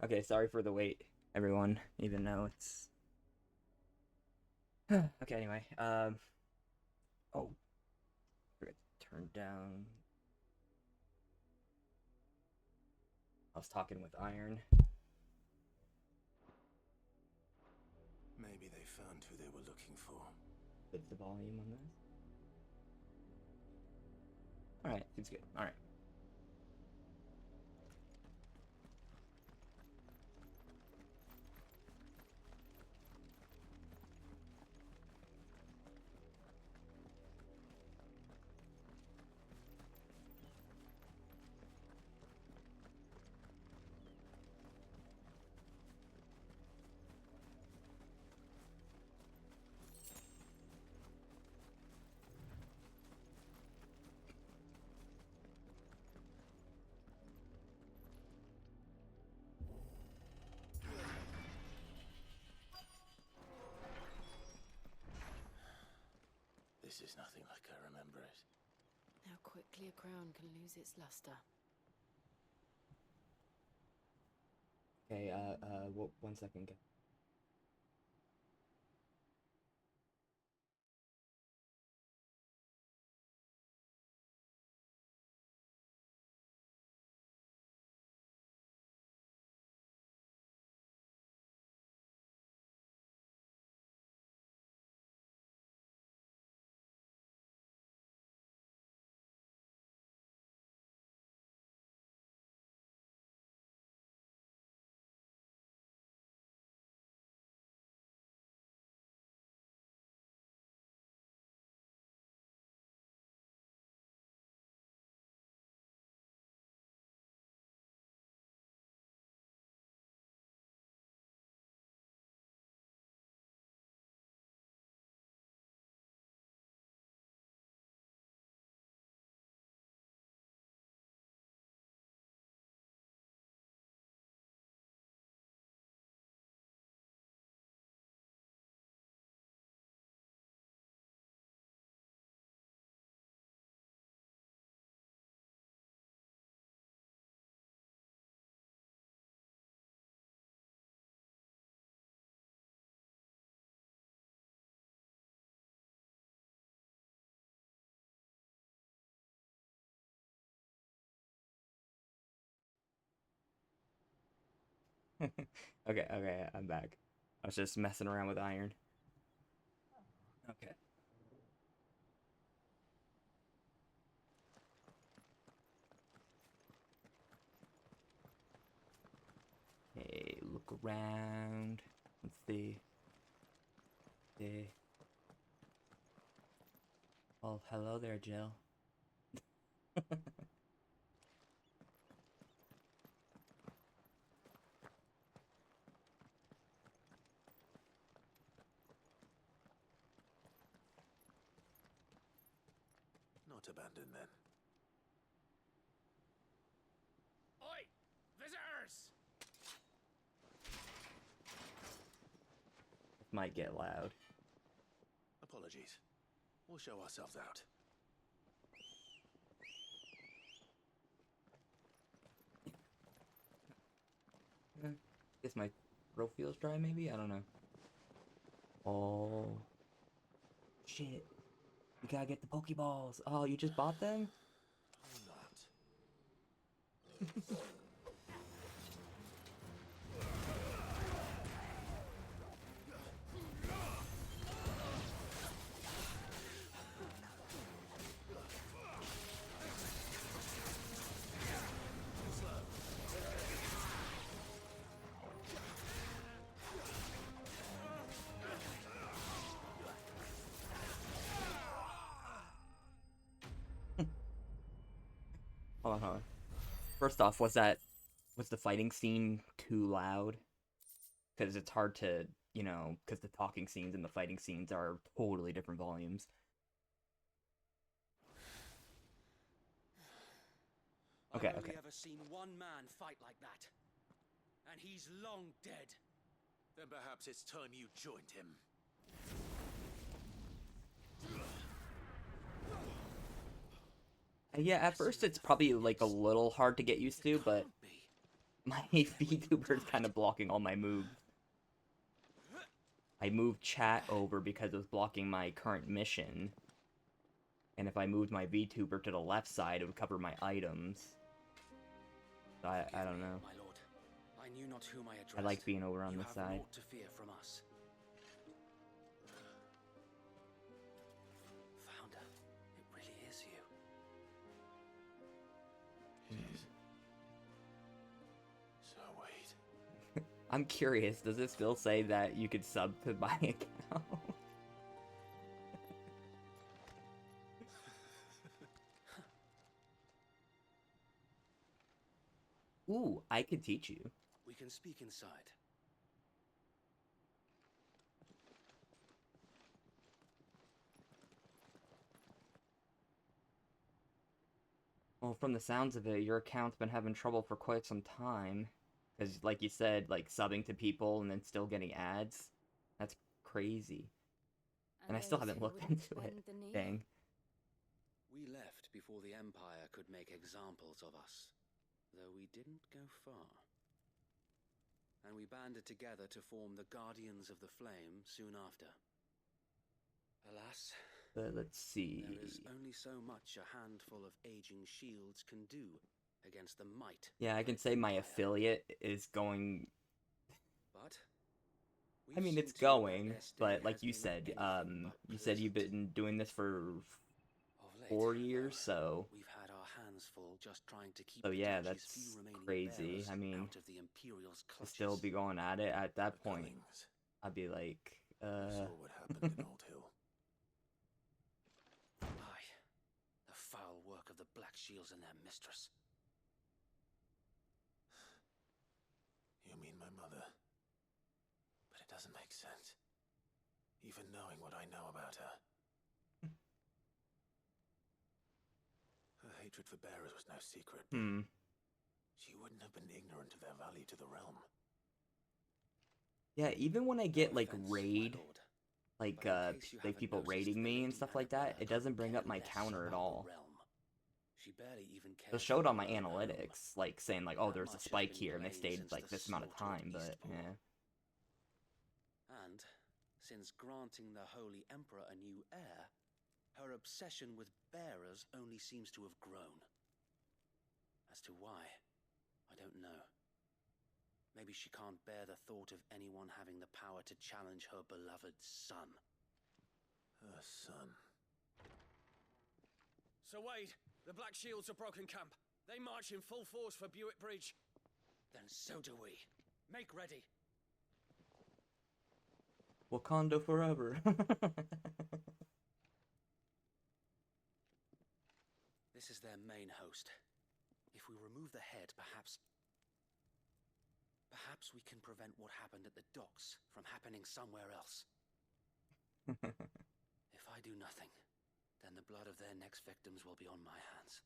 Okay, sorry for the wait, everyone. Even though it's okay. Anyway, oh, forgot to turn down. I was talking with Iron. Maybe they found who they were looking for. What's the volume on this? All right, seems good. All right. This is nothing like I remember it. How quickly a crown can lose its luster. Okay. One second. Okay, I'm back. I was just messing around with Iron. Okay. Hey, look around. Let's see. Hey. Well, hello there, Jill. Not abandoned then. Oi! Visitors! This might get loud. Apologies. We'll show ourselves out. Guess my throat feels dry, maybe? I don't know. Oh. Shit. We gotta get the Pokeballs. Oh, you just bought them? Or not. Hold on. First off, was the fighting scene too loud? Because it's hard to, because the talking scenes and the fighting scenes are totally different volumes. Okay, I've okay. only ever seen one man fight like that. And he's long dead. Then perhaps it's time you joined him. Yeah, at first it's probably like a little hard to get used to, It but can't be. My VTuber is kind of blocking all my moves. I moved chat over because it was blocking my current mission. And if I moved my VTuber to the left side, it would cover my items. So I Forgive don't me, know. my lord. I knew not whom I addressed. I like being over on you this have side. naught to fear from us. Founder, it really is you. It is. So wait. I'm curious, does it still say that you could sub to my account? Ooh, I could teach you. We can speak inside. Well, from the sounds of it, your account's been having trouble for quite some time. Because, like you said, like, subbing to people and then still getting ads. That's crazy. And I still those haven't who looked wouldn't into it. bend the knee? Dang. We left before the Empire could make examples of us, though we didn't go far. And we banded together to form the Guardians of the Flame soon after. Alas, Let's see. there is only so much a handful of aging shields can do against the might. Yeah, I of can an say my empire. affiliate is going... But I mean, we've it's seen to it that going, their stay but like has you been said, anything but you said you've pleasant. been doing this for Of late, 4 years, so... we've had our hands full just trying to keep So the yeah, duchy's that's few remaining crazy. bearers I mean, out of the Imperial's to clutches. still be going at it at that The point, Cullings. I'd be like, You saw what happened in Old Hill. Aye, the foul work of the Black Shields and their mistress. You mean my mother? But it doesn't make sense. Even knowing what I know about her. Her hatred for bearers was no secret. She wouldn't have been ignorant of their value to the realm. Yeah, even when I No get like offense, my raid, lord, like but in case you haven't people noticed, raiding the me and Lady stuff like that, Annabella it doesn't bring couldn't up my care less counter at about the all. realm. She barely even It'll cares show it about on my her own home. analytics, like saying like, oh, That there's a much has spike been here, and they blamed stayed since like the this amount of slaughter of time, but Eastport. yeah. And since granting the Holy Emperor a new heir, her obsession with bearers only seems to have grown. As to why, I don't know. Maybe she can't bear the thought of anyone having the power to challenge her beloved son. Her son. Sir Wade, the Black Shields have broken camp. They march in full force for Buick Bridge. Then so do we. Make ready. Wakanda forever. This is their main host. If we remove the head, perhaps we can prevent what happened at the docks from happening somewhere else. If I do nothing, then the blood of their next victims will be on my hands.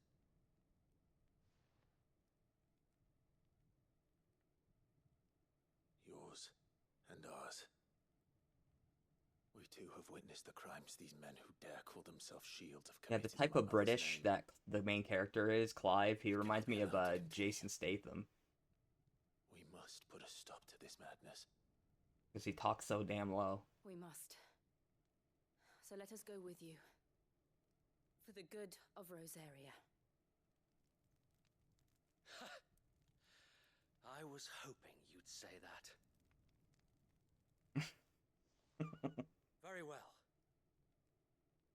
Yours and ours. We too have witnessed the crimes these men who dare call themselves shields have Yeah, the committed. type in my of mother's British name. that the main character is, Clive, he reminds me of Jason Statham. We must put a stop to this madness. Because he talks so damn low. We must. So let us go with you. For the good of Rosaria. I was hoping you'd say that. Very well.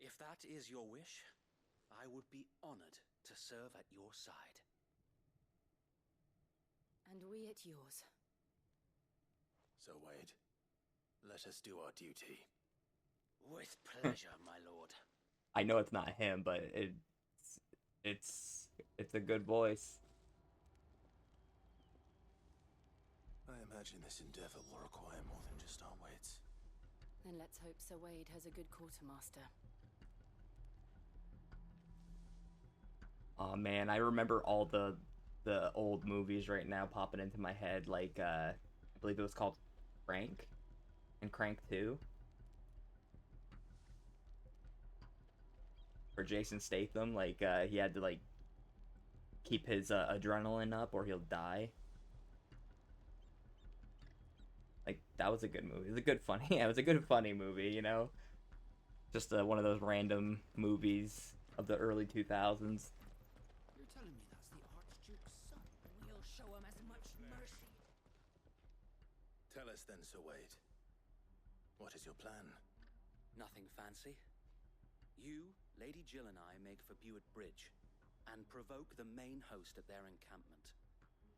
If that is your wish, I would be honored to serve at your side. And we at yours. So, Wade, let us do our duty. With pleasure, my lord. I know it's not him, but it's a good voice. I imagine this endeavor will require more than just our wits. Then let's hope Sir Wade has a good quartermaster. Oh man, I remember all the old movies right now popping into my head, like I believe it was called Crank and Crank 2. For Jason Statham, like he had to like keep his adrenaline up or he'll die. that was a good movie. It was a good funny. Yeah, it was a good funny movie. You know, just one of those random movies of the early 2000s. You're telling me that's the Archduke's son? We'll show him as much mercy. Tell us then, Sir Wade. What is your plan? Nothing fancy. You, Lady Jill and I make for Buett Bridge and provoke the main host at their encampment.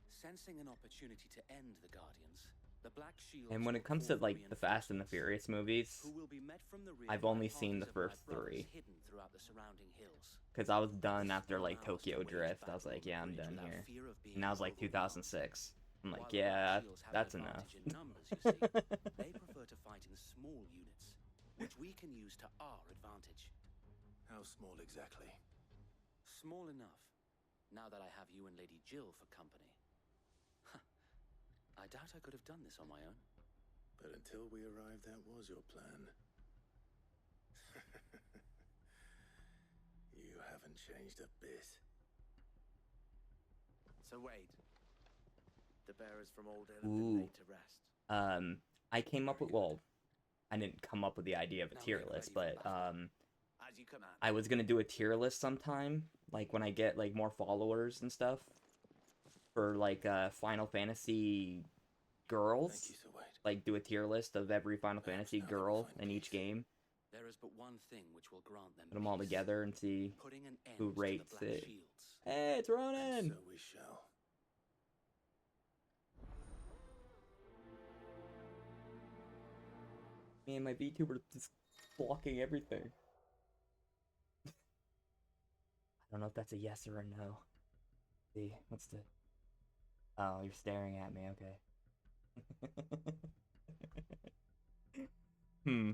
Sensing an opportunity to end the Guardians, the Black Shields... And when it comes to like the Fast and the Furious movies, who will be met from the rear I've by only seen the parties of my first brothers 3. hidden throughout the surrounding hills. Because I was done This after like 4 hours Tokyo to wage Drift. I battle was like, on yeah, I'm the done bridge here. without fear of being And that was like overwhelmed. 2006. I'm While like, the yeah, Black Shields have that's an enough. advantage in numbers, you see. They prefer to fight in small units, which we can use to our advantage. How small exactly? Small enough, now that I have you and Lady Jill for company. I doubt I could have done this on my own. But until we arrived, that was your plan. You haven't changed a bit. So Wade, the bearers from Old Hill have been laid to rest. I came up with, well, I didn't come up with the idea of a Now tier get list, ready but for battle. As you command. I was gonna do a tier list sometime, like when I get like more followers and stuff, for like Final Fantasy girls. Thank you, Sir Wade. Like do a tier list of every Final Perhaps Fantasy now they will girl find in each peace. game, There is but one thing which will grant them put them all peace, together and see putting an end who to the rates Black it. Shields. Hey, it's And Ronan! so we shall. Man, my VTuber just blocking everything. I don't know if that's a yes or a no. See, what's the... Oh, you're staring at me, okay. Hmm.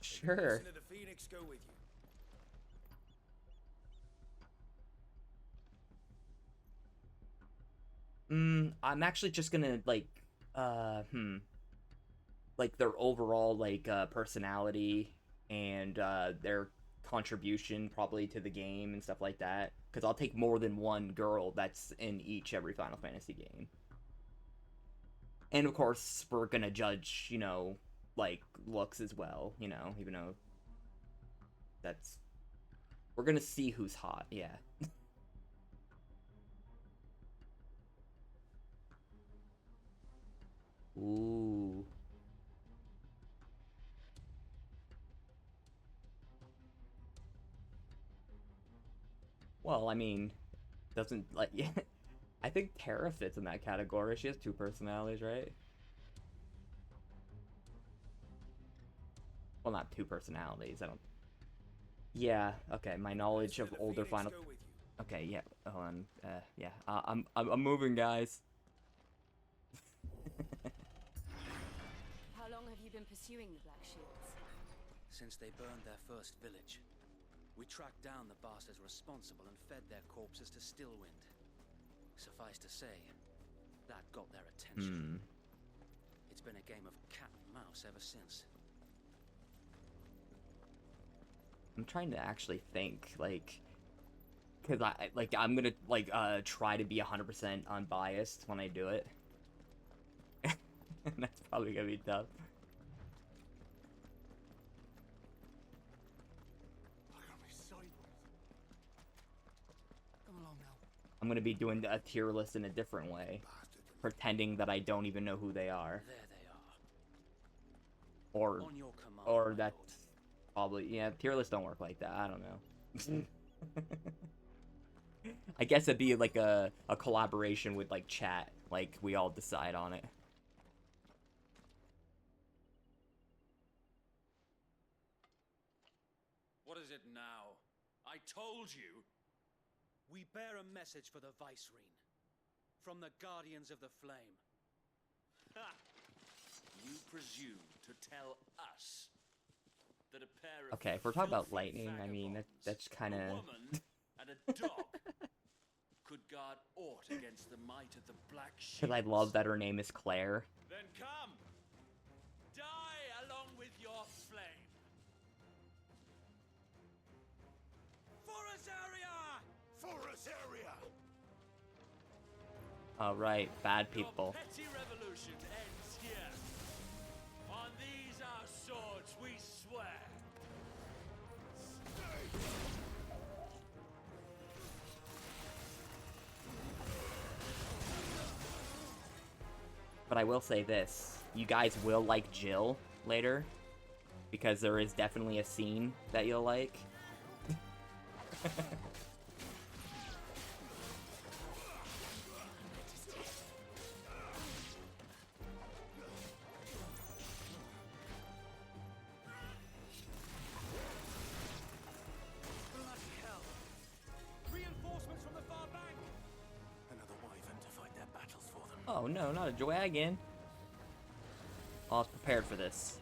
Sure. Listen to the Phoenix go with you. I'm actually just gonna, like, like, their overall, like, personality and, their contribution, probably, to the game and stuff like that. Because I'll take more than one girl that's in every Final Fantasy game. And, of course, we're gonna judge, you know, like, looks as well, you know, even though that's... We're gonna see who's hot, yeah. Ooh. Well, I mean, doesn't, like, yeah. I think Terra fits in that category. She has 2 personalities, right? Well, not 2 personalities. I don't... Yeah, okay. My knowledge Listen of to the older Phoenix Final... go with you. Okay, yeah. Hold on. Yeah. I'm moving, guys. How long have you been pursuing the Black Shields? Since they burned their first village, we tracked down the bastards responsible and fed their corpses to Stillwind. Suffice to say, that got their attention. It's been a game of cat and mouse ever since. I'm trying to actually think, like... Because I'm gonna, like, try to be 100% unbiased when I do it. That's probably gonna be tough. Look at me sideways. Come along now. I'm gonna be doing a tier list in a different way. Pretending that I don't even know who they are. There they are. Or On your command, or my that's lord. probably... Yeah, tier lists don't work like that. I don't know. I guess it'd be like a collaboration with, like, chat. Like, we all decide on it. What is it now? I told you. We bear a message for the Vicereine. From the Guardians of the Flame. Ha! You presume to tell us that a pair of Okay, if we're talking about filthy lightning, I mean, vagabonds, that's kind a of... woman and a dog could guard aught against the might of the Black Shields. Because I love that her name is Claire. Then come, die along with your flame. Alright, bad Your people. petty revolution ends here. On these our swords we swear. But I will say this. You guys will like Jill later. Because there is definitely a scene that you'll like. Bloody hell! Reinforcements from the far bank! Another wyvern to fight their battles for them. Oh no, not a dragon. I was prepared for this.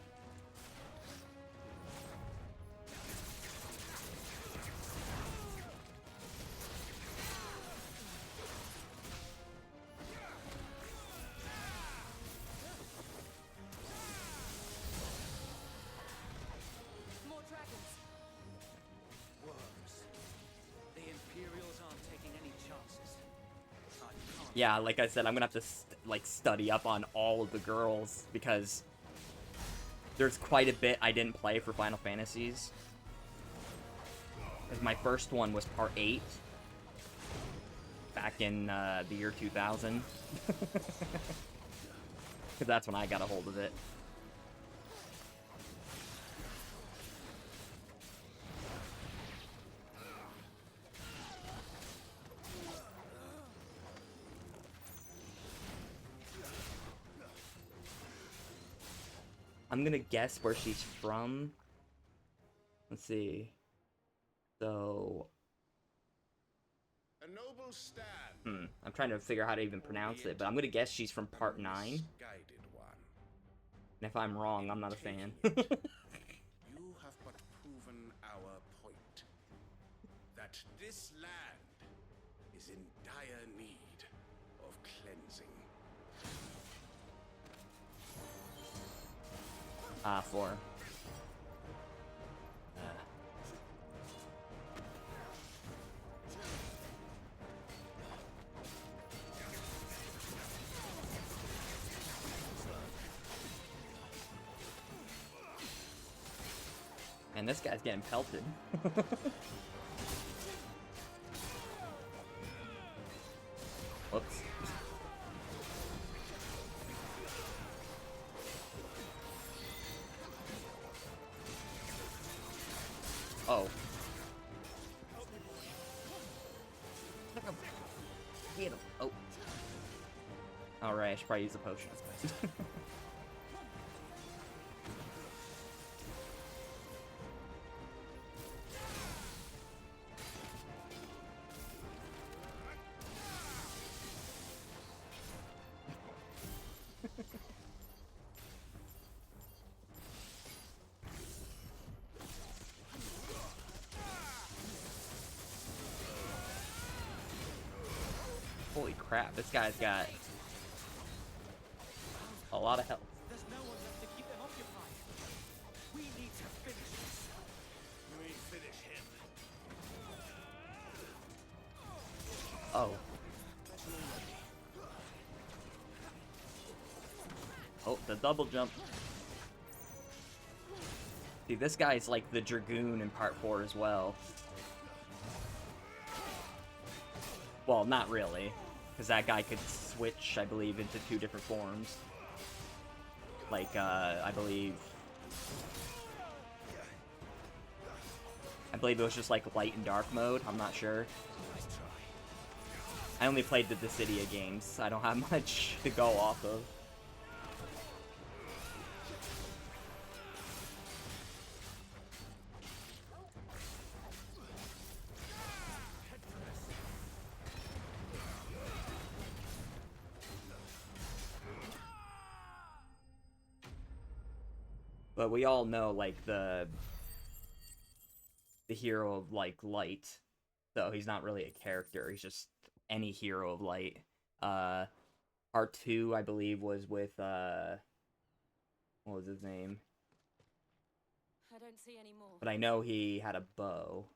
More dragons. Worms. The Imperials aren't taking any chances. I can't. Yeah, like I said, I'm gonna have to study up on all of the girls because there's quite a bit I didn't play for Final Fantasies. 'Cause my first one was part 8 back in the year 2000. 'Cause that's when I got a hold of it. I'm gonna guess where she's from. Let's see. So, A noble stand. I'm trying to figure out how to even pronounce it, but I'm gonna guess she's from part 9. Misguided one. And if I'm wrong, I'm not a fan. You have but proven our point. That this land is in dire need of cleansing. Ah, 4. And this guy's getting pelted. Whoops. Oh. Get him. Oh. Alright, I should probably use the potion. Holy crap, this guy's got a lot of health. There's no one left to keep them occupied. We need to finish this. We finish him. Oh. Oh, the double jump. See, this guy's like the Dragoon in part 4 as well. Well, not really. Because that guy could switch, I believe, into 2 different forms. Like, I believe it was just like light and dark mode. I'm not sure. I only played the Dissidia games. I don't have much to go off of. But we all know, like, the hero of, like, light. So he's not really a character. He's just any hero of light. Part 2, I believe, was with, what was his name? I don't see any more. But I know he had a bow.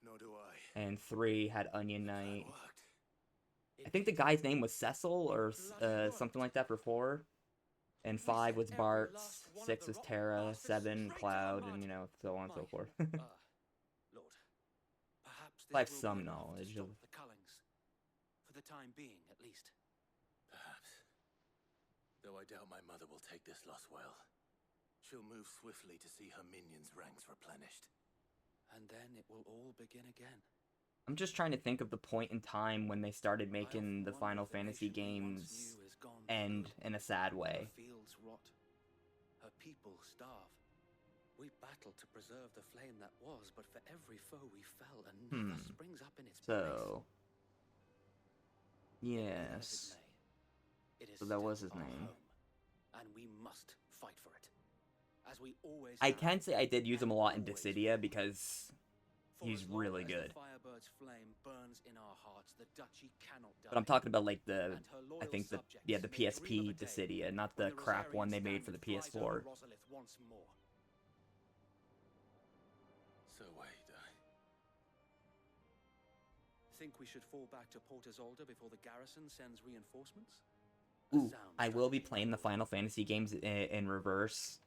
Nor do I. And 3 had Onion That Knight. worked. I think the guy's name was Cecil or something like that for 4. And 5 was Bart, 6 was Terra, 7 Cloud, and you know, so on and so forth. Lord, perhaps this I have will some be enough to knowledge stop of- the Cullings. For the time being, at least. Perhaps. Though I doubt my mother will take this loss well. She'll move swiftly to see her minions' ranks replenished. And then it will all begin again. I'm just trying to think of the point in time when they started making the I often Final wonder if Fantasy nation we once games knew is gone end too. in a sad Her way. fields rot. Her people starve. We battle to preserve the flame that was, but for every foe we fell, another springs up in its So, place. Be that as it yes. may, it is So that was still his our name. home, and we must fight for it, as we always I have, can say I did use him a and lot in always Dissidia will. because For he's as long really as good. The Firebird's flame burns in our hearts, the duchy cannot die. But I'm talking about like the, And her loyal I think the subjects the may dream of PSP a day Dissidia, not when the crap Rosarian one they made for the standard flies over PS4. Rosalith once more. So wait, Think we should fall back to Port Isolde before the garrison sends reinforcements? Ooh, Sound I will be strategy, playing the my lord. Final Fantasy games in reverse.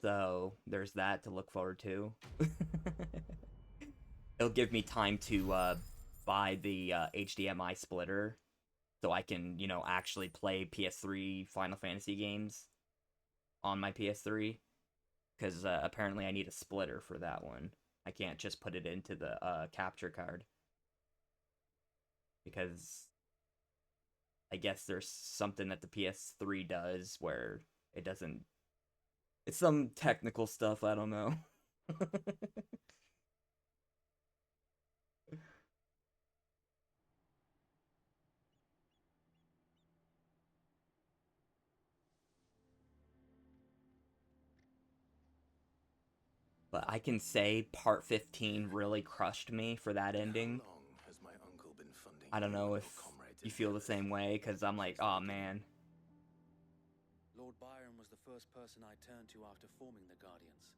So, there's that to look forward to. It'll give me time to buy the HDMI splitter so I can, you know, actually play PS3 Final Fantasy games on my PS3. Because apparently I need a splitter for that one. I can't just put it into the capture card. Because I guess there's something that the PS3 does where it doesn't... It's some technical stuff, I don't know. But I can say part 15 really crushed me for that ending. How long has my uncle been funding I don't you know and if your comrades you in feel the Paris same way, because I'm like, since the oh beginning? man. Lord Byron was the first person I turned to after forming the Guardians.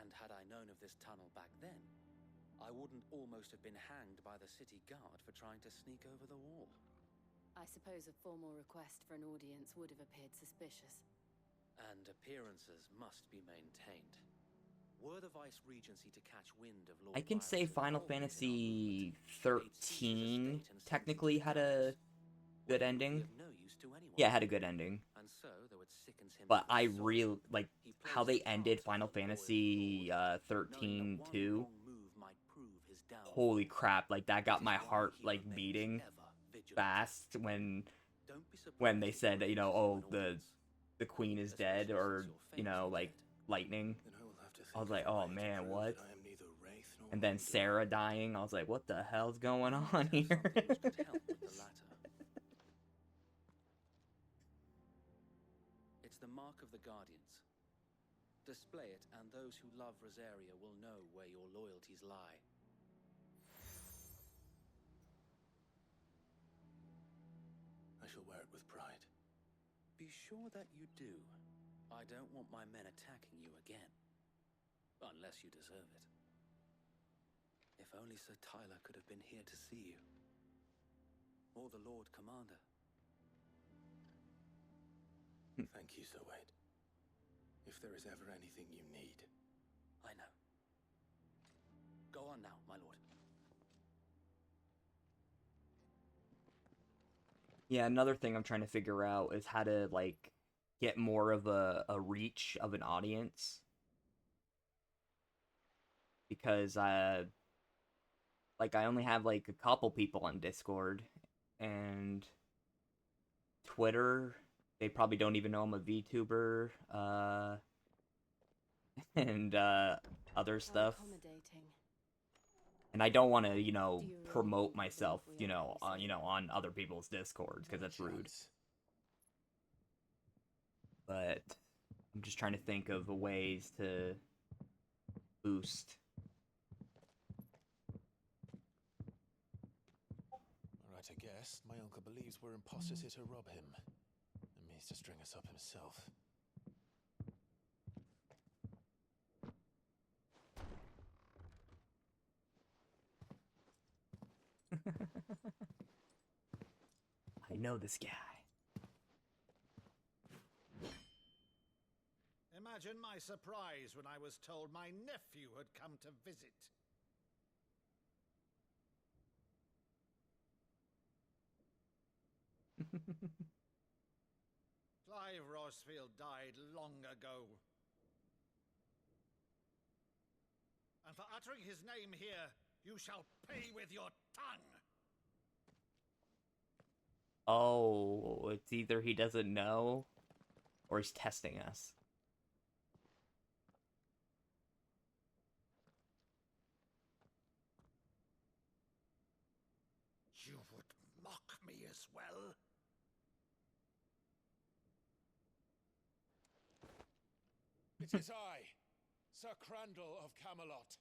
And had I known of this tunnel back then, I wouldn't almost have been hanged by the city guard for trying to sneak over the wall. I suppose a formal request for an audience would have appeared suspicious. And appearances must be maintained. Were the Vice Regency to catch wind of Lord I can say Byron's Final involvement in our Fantasy movement, they'd seize his 13 estate and send technically him to had a Paris, good where he would be ending. of no use to anyone. Yeah, it had a good ending. And so, though it sickens him But to the I soul, really, like, he how plays they the ended part of Final the loyal Fantasy lord, 13 knowing that one 2. wrong move might prove his downfall. Holy crap, like, that got It is my why heart, he like, remains beating ever vigilant. fast when Don't be when they surprised if said, he you know, refuses oh, an audience, the queen is especially dead, since or, you're you know, famously like, dead. lightning. Then I will have to I was think like, of a oh way to man, prove what? that I am neither wraith nor And then wrongdoer. Sarah dying, I was like, what the hell's going I on might have here? something which could help with the latter. It's the mark of the Guardians. Display it, and those who love Rosaria will know where your loyalties lie. I shall wear it with pride. Be sure that you do. I don't want my men attacking you again. Unless you deserve it. If only Sir Tyler could have been here to see you. Or the Lord Commander. Thank you, Sir Wade. If there is ever anything you need. I know. Go on now, my lord. Yeah, another thing I'm trying to figure out is how to, like, get more of a reach of an audience. Because, like, I only have, like, a couple people on Discord. And Twitter, they probably don't even know I'm a VTuber. And, other How stuff. accommodating. And I don't want to, you know, Do you really promote believe myself, we you are know, closer? on other people's Discords, because that's rude. Chance. But I'm just trying to think of ways to boost. Right, I guess. My uncle believes we're imposters here to rob him. And means to string us up himself. I know this guy. Imagine my surprise when I was told my nephew had come to visit. Clive Rosfield died long ago. And for uttering his name here, you shall pay with your tongue. Oh, it's either he doesn't know or he's testing us. You would mock me as well? It is I, Sir Crandall of Camelot,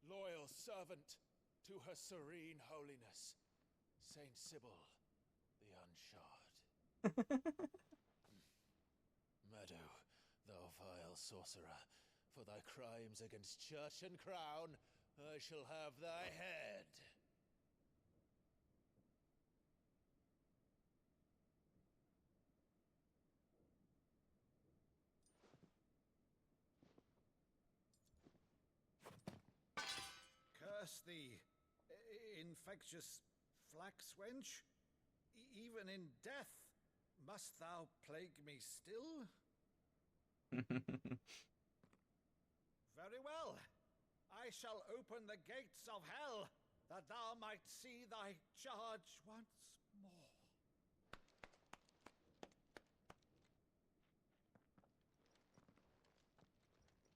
loyal servant to Her Serene Holiness, Saint Sybil the Unshod. Meadow, thou vile sorcerer, for thy crimes against church and crown, I shall have thy head. Curse thee, infectious flax wench. Even in death, must thou plague me still? Very well. I shall open the gates of hell, that thou might see thy charge once more.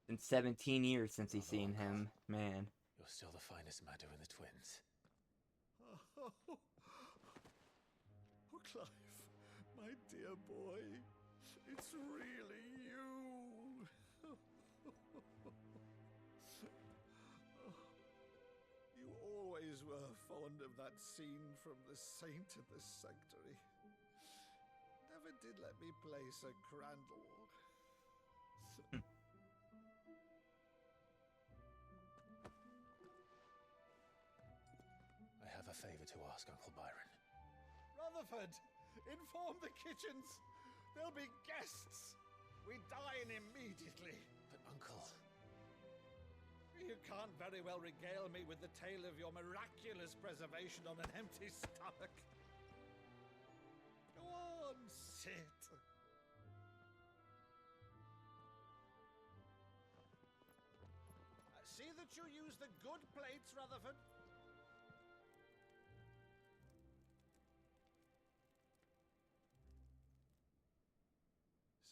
Been 17 years since he's seen him, man. You're still the finest Maddo in the twins. Oh, Clive, my dear boy, it's really you. You always were fond of that scene from The Saint and the Sanctuary. Never did let me play Sir Crandall. I have a favor to ask, Uncle Byron. Rutherford, inform the kitchens. There'll be guests. We dine immediately. But, Uncle... You can't very well regale me with the tale of your miraculous preservation on an empty stomach. Go on, sit. See that you use the good plates, Rutherford.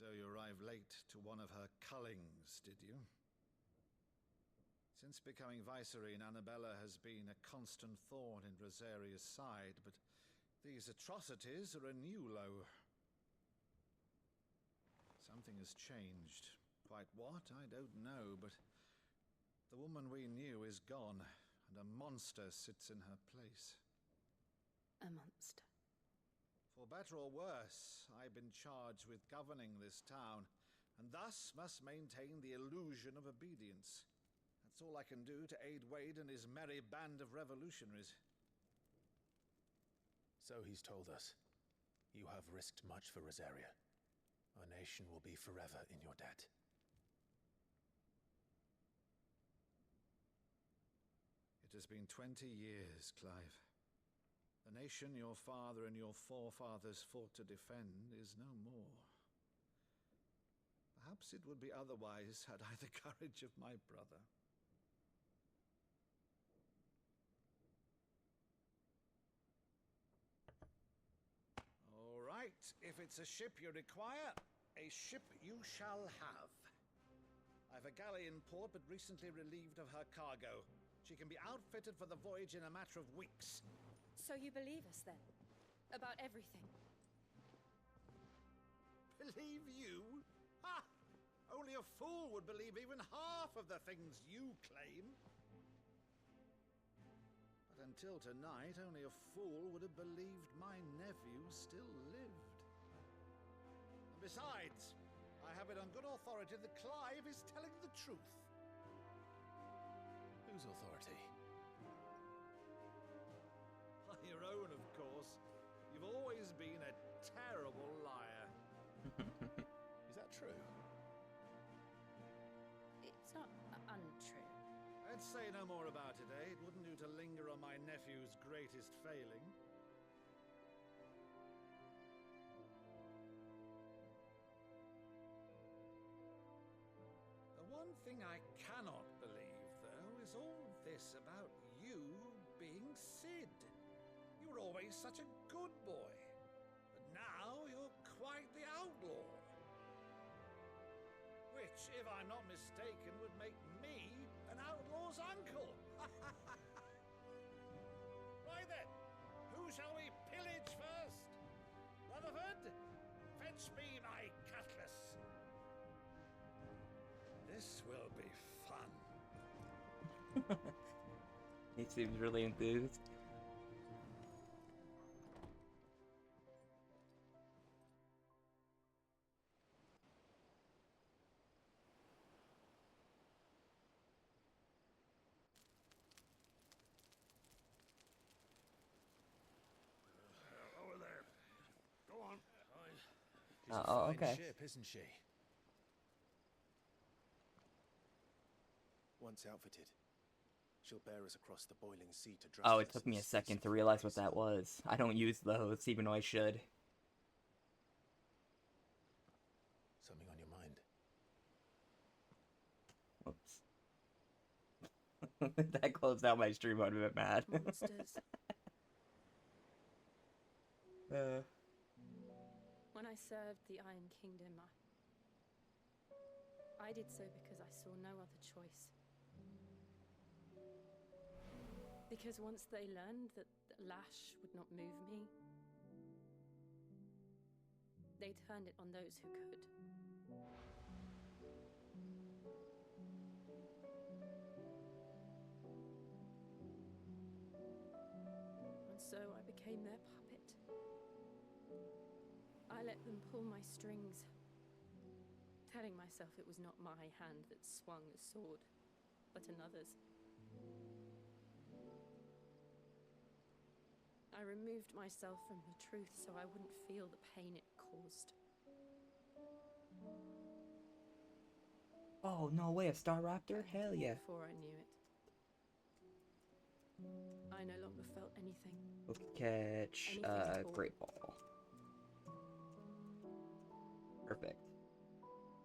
So you arrived late to one of her cullings, did you? Since becoming Vicereine, Annabella has been a constant thorn in Rosaria's side, but these atrocities are a new low. Something has changed. Quite what, I don't know, but the woman we knew is gone, and a monster sits in her place. A monster. For better or worse, I've been charged with governing this town, and thus must maintain the illusion of obedience. That's all I can do to aid Wade and his merry band of revolutionaries. So he's told us. You have risked much for Rosaria. Our nation will be forever in your debt. It has been 20 years, Clive. The nation your father and your forefathers fought to defend is no more. Perhaps it would be otherwise had I the courage of my brother. All right, if it's a ship you require, a ship you shall have. I've a galley in port, but recently relieved of her cargo. She can be outfitted for the voyage in a matter of weeks. So you believe us then? About everything? Believe you? Ha! Only a fool would believe even half of the things you claim. But until tonight, only a fool would have believed my nephew still lived. And besides, I have it on good authority that Clive is telling the truth. Whose authority? true? It's not untrue. Let's say no more about it, eh? It wouldn't do to linger on my nephew's greatest failing. The one thing I cannot believe, though, is all this about you being Sid. You were always such a good boy, but now you're quite the outlaw. Which, if I'm not mistaken, would make me an outlaw's uncle. Right then, who shall we pillage first? Rutherford, fetch me my cutlass. This will be fun. He seems really enthused. Over there. Go on. She's a Oh, fine okay. ship, isn't she? Once outfitted, she'll bear us across the boiling sea to Oh, it Drastus took in me the a space second of to 3 realize what days. that was. I don't use those, even though I should. Something on your mind? Whoops. That closed out my stream. I'd have been mad. Monsters. When I served the Iron Kingdom, I did so because I saw no other choice. Because once they learned that the lash would not move me, they turned it on those who could. And so I became their puppet. I let them pull my strings, telling myself it was not my hand that swung a sword, but another's. I removed myself from the truth so I wouldn't feel the pain it caused. Oh, no way, a Star Raptor? Hell yeah. Before I knew it, I no longer felt anything. Let's catch, Anything at all. Great Ball. Perfect.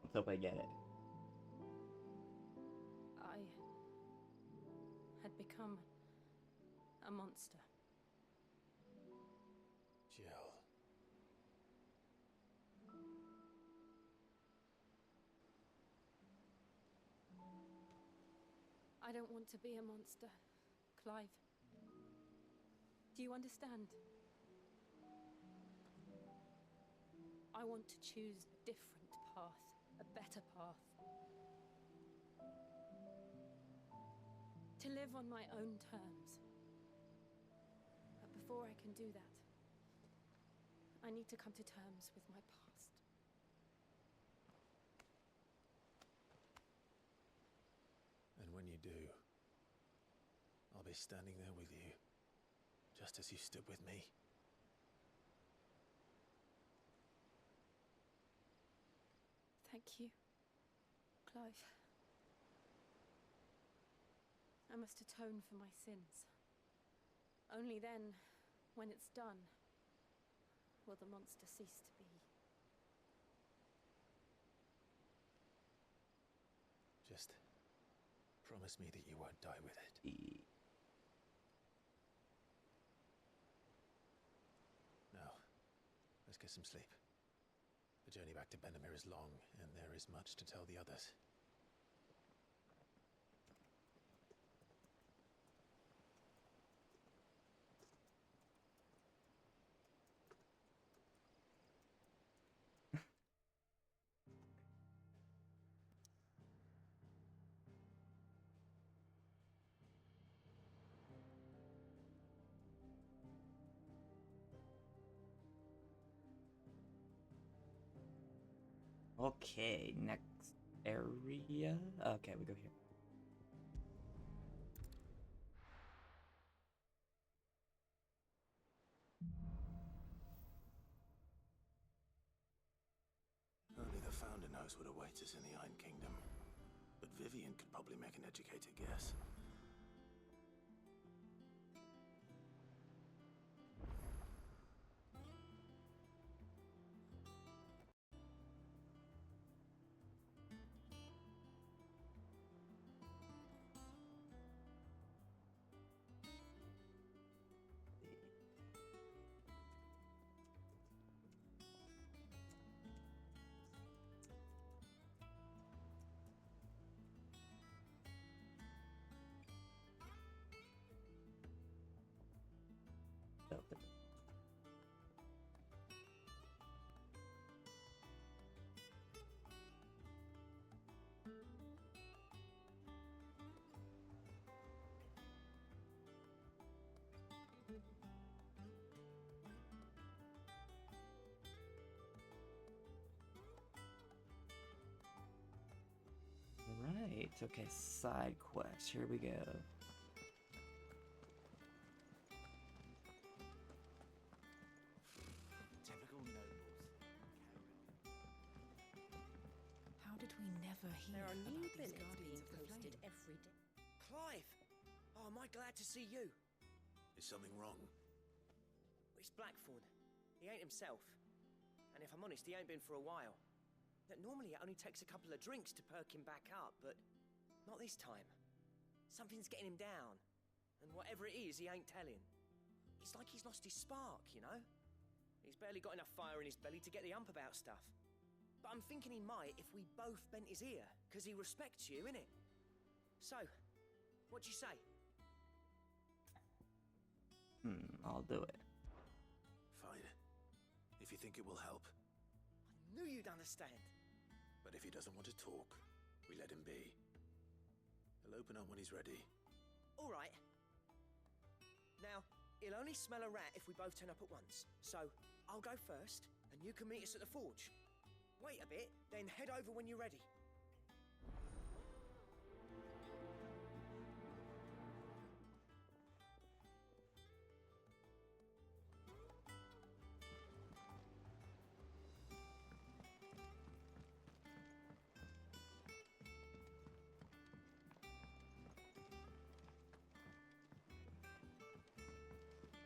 Let's hope I get it. I had become a monster. Jill. I don't want to be a monster, Clive. Do you understand? I want to choose a different path, a better path. To live on my own terms. But before I can do that, I need to come to terms with my past. And when you do, I'll be standing there with you, just as you stood with me. Thank you, Clive. I must atone for my sins. Only then, when it's done, will the monster cease to be. Just promise me that you won't die with it. Now, let's get some sleep. The journey back to Benamir is long, and there is much to tell the others. Okay, next area. Okay, we go here. Only the Founder knows Vivian could probably make an educated guess. Right, okay, side quest. Here we go. Typical nobles. How did we never hear There are about new these billets guardians being of the posted flame? every day. Clive! Oh, am I glad to see you? Is something wrong? It's Blackthorn. He ain't himself. And if I'm honest, he ain't been for a while. That normally it only takes a couple of drinks to perk him back up, but not this time. Something's getting him down. And whatever it is, he ain't telling. It's like he's lost his spark, you know? He's barely got enough fire in his belly to get the ump about stuff. But I'm thinking he might if we both bent his ear, because he respects you, innit? So, what do you say? I'll do it. Fine. If you think it will help. I knew you'd understand. But if he doesn't want to talk, we let him be. He'll open up when he's ready. All right. Now, he'll only smell a rat if we both turn up at once. So, I'll go first, and you can meet us at the forge. Wait a bit, then head over when you're ready.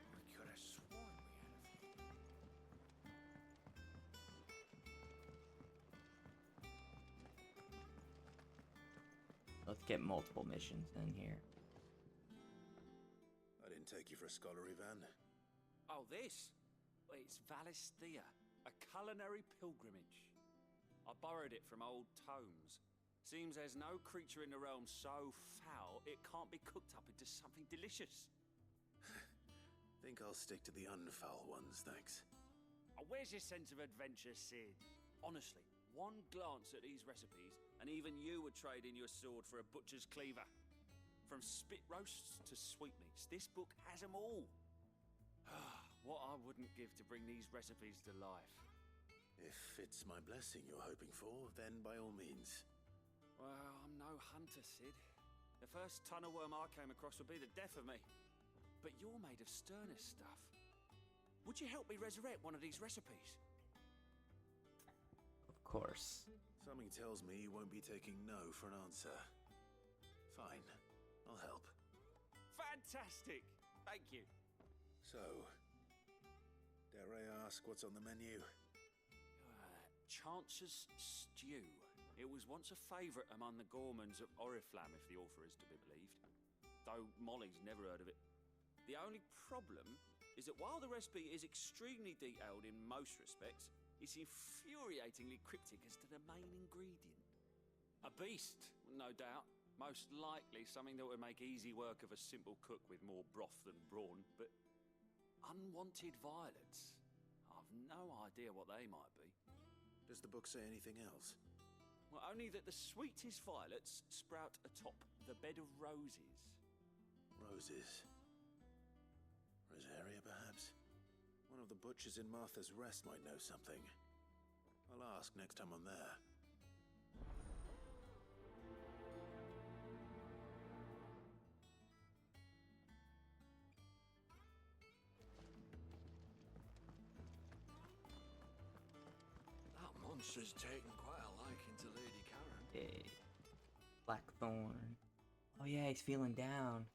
I could have sworn we had a... Let's get multiple missions in here. I didn't take you for a scholarly van. Oh, this? It's Valisthea, a culinary pilgrimage. I borrowed it from old tomes. Seems there's no creature in the realm so foul it can't be cooked up into something delicious. Think I'll stick to the unfoul ones, thanks. Oh, where's your sense of adventure, Sid? Honestly, one glance at these recipes, and even you would trade in your sword for a butcher's cleaver. From spit roasts to sweetmeats, this book has them all. What I wouldn't give to bring these recipes to life. If it's my blessing you're hoping for, then by all means. Well, I'm no hunter, Sid. The first tunnel worm I came across would be the death of me. But you're made of sterner stuff. Would you help me resurrect one of these recipes? Of course. Something tells me you won't be taking no for an answer. Fine, I'll help. Fantastic! Thank you. So, dare I ask what's on the menu? Chance's Stew. It was once a favourite among the gourmands of Oriflamme, if the author is to be believed. Though Molly's never heard of it. The only problem is that while the recipe is extremely detailed in most respects, it's infuriatingly cryptic as to the main ingredient. A beast, no doubt. Most likely something that would make easy work of a simple cook with more broth than brawn, but unwanted violets. I've no idea what they might be. Does the book say anything else? Well, only that the sweetest violets sprout atop the bed of roses. Roses. Rosaria, perhaps? One of the butchers in Martha's Rest might know something. I'll ask next time I'm there. That monster's taken quite a liking to Lady Karen. Yay. Blackthorn. Oh yeah, he's feeling down.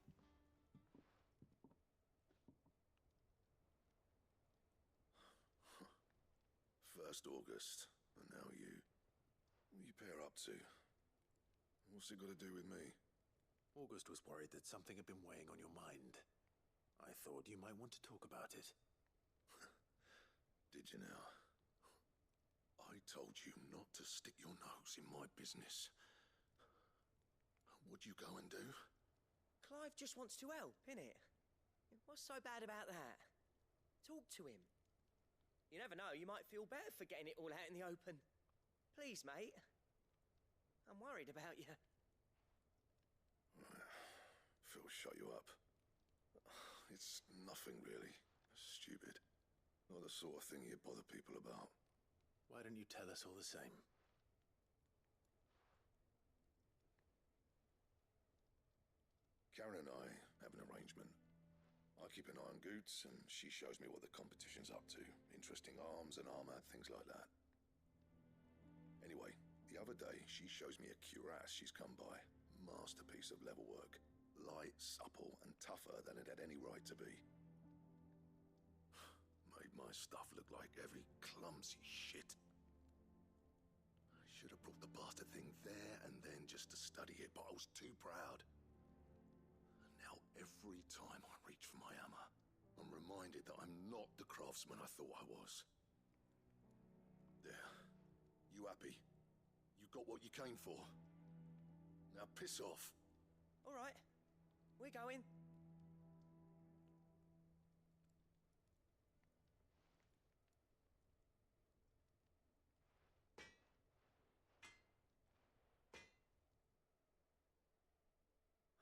First August, and now you. What are you pair up to? What's it got to do with me? August was worried that something had been weighing on your mind. I thought you might want to talk about it. Did you now? I told you not to stick your nose in my business. What'd you go and do? Clive just wants to help, innit? What's so bad about that? Talk to him. You never know, you might feel better for getting it all out in the open. Please, mate. I'm worried about you. Phil shut you up. It's nothing really. Stupid. Not the sort of thing you bother people about. Why don't you tell us all the same? Karen and I have an arrangement. I keep an eye on Goots, and she shows me what the competition's up to. Interesting arms and armor, things like that. Anyway, the other day, she shows me a cuirass she's come by. Masterpiece of level work. Light, supple, and tougher than it had any right to be. Made my stuff look like every clumsy shit. I should have brought the bastard thing there and then just to study it, but I was too proud. And now every time I reach for my hammer, I'm reminded that I'm not the craftsman I thought I was. There. You happy? You got what you came for. Now piss off. All right. We're going.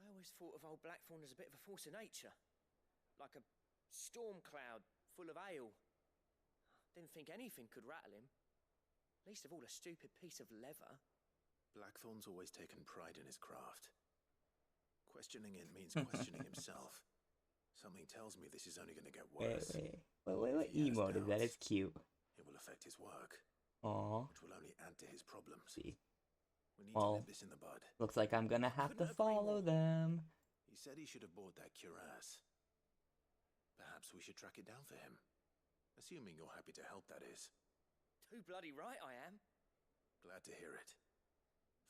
I always thought of old Blackthorn as a bit of a force of nature. Like a storm cloud full of ale. Didn't think anything could rattle him. Least of all a stupid piece of leather. Blackthorn's always taken pride in his craft. Questioning it means questioning himself. Something tells me this is only going to get worse. What emote is that? It's cute. It will affect his work. Aww. Which will only add to his problems. See. We need Well, to nip this in the bud. Looks like I'm gonna have to follow them. He said he should have bought that cuirass. Perhaps we should track it down for him. Assuming you're happy to help, that is. Too bloody right I am. Glad to hear it.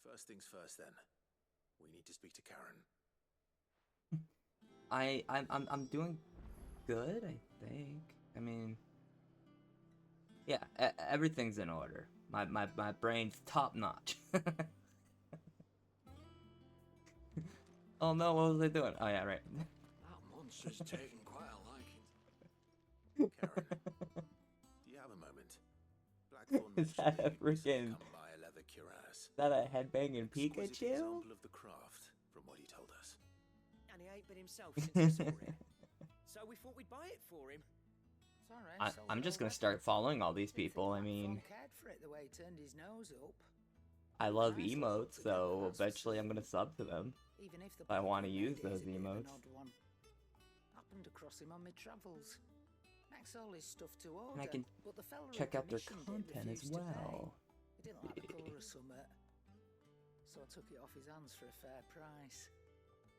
First things first, then. We need to speak to Karen. I'm doing good, I think. I mean, yeah, everything's in order. My brain's top notch. Oh no, what was I doing? Oh yeah, right. That monster's taken quite a liking. Karen, do you have a moment? Blackthorn Is that a freaking? come by a leather cuirass. Is that a headbanging Exquisite Pikachu? example of the craft, from what he told us. And he ain't been himself since he saw it. So we thought we'd buy it for him. I'm just gonna start following all these people. I mean, cared for it the way he turned his nose up. I love emotes, so eventually I'm gonna sub to them. Even if, If I want to use those emotes. Happened across him on my travels. Makes all his stuff to order. And I can but the fella who check out their commissioned it content as refused to pay. well. He didn't like the colour of summit, so I took it off his hands for a fair price.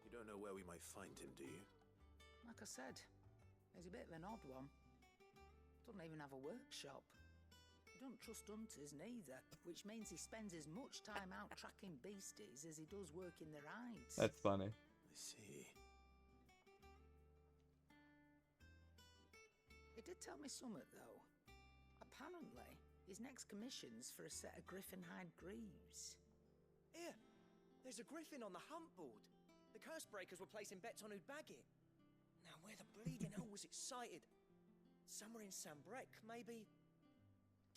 You don't know where we might find him, do you? Like I said, he's a bit of an odd one. Doesn't even have a workshop. He don't trust hunters neither, which means he spends as much time out tracking beasties as he does working their hides. That's funny. I see. He did tell me something, though. Apparently, his next commission's for a set of griffin hide greaves. Here, there's a griffin on the hunt board. The curse breakers were placing bets on who'd bag it. Now, where the bleeding hell was it sighted? Somewhere in Sambrec, maybe.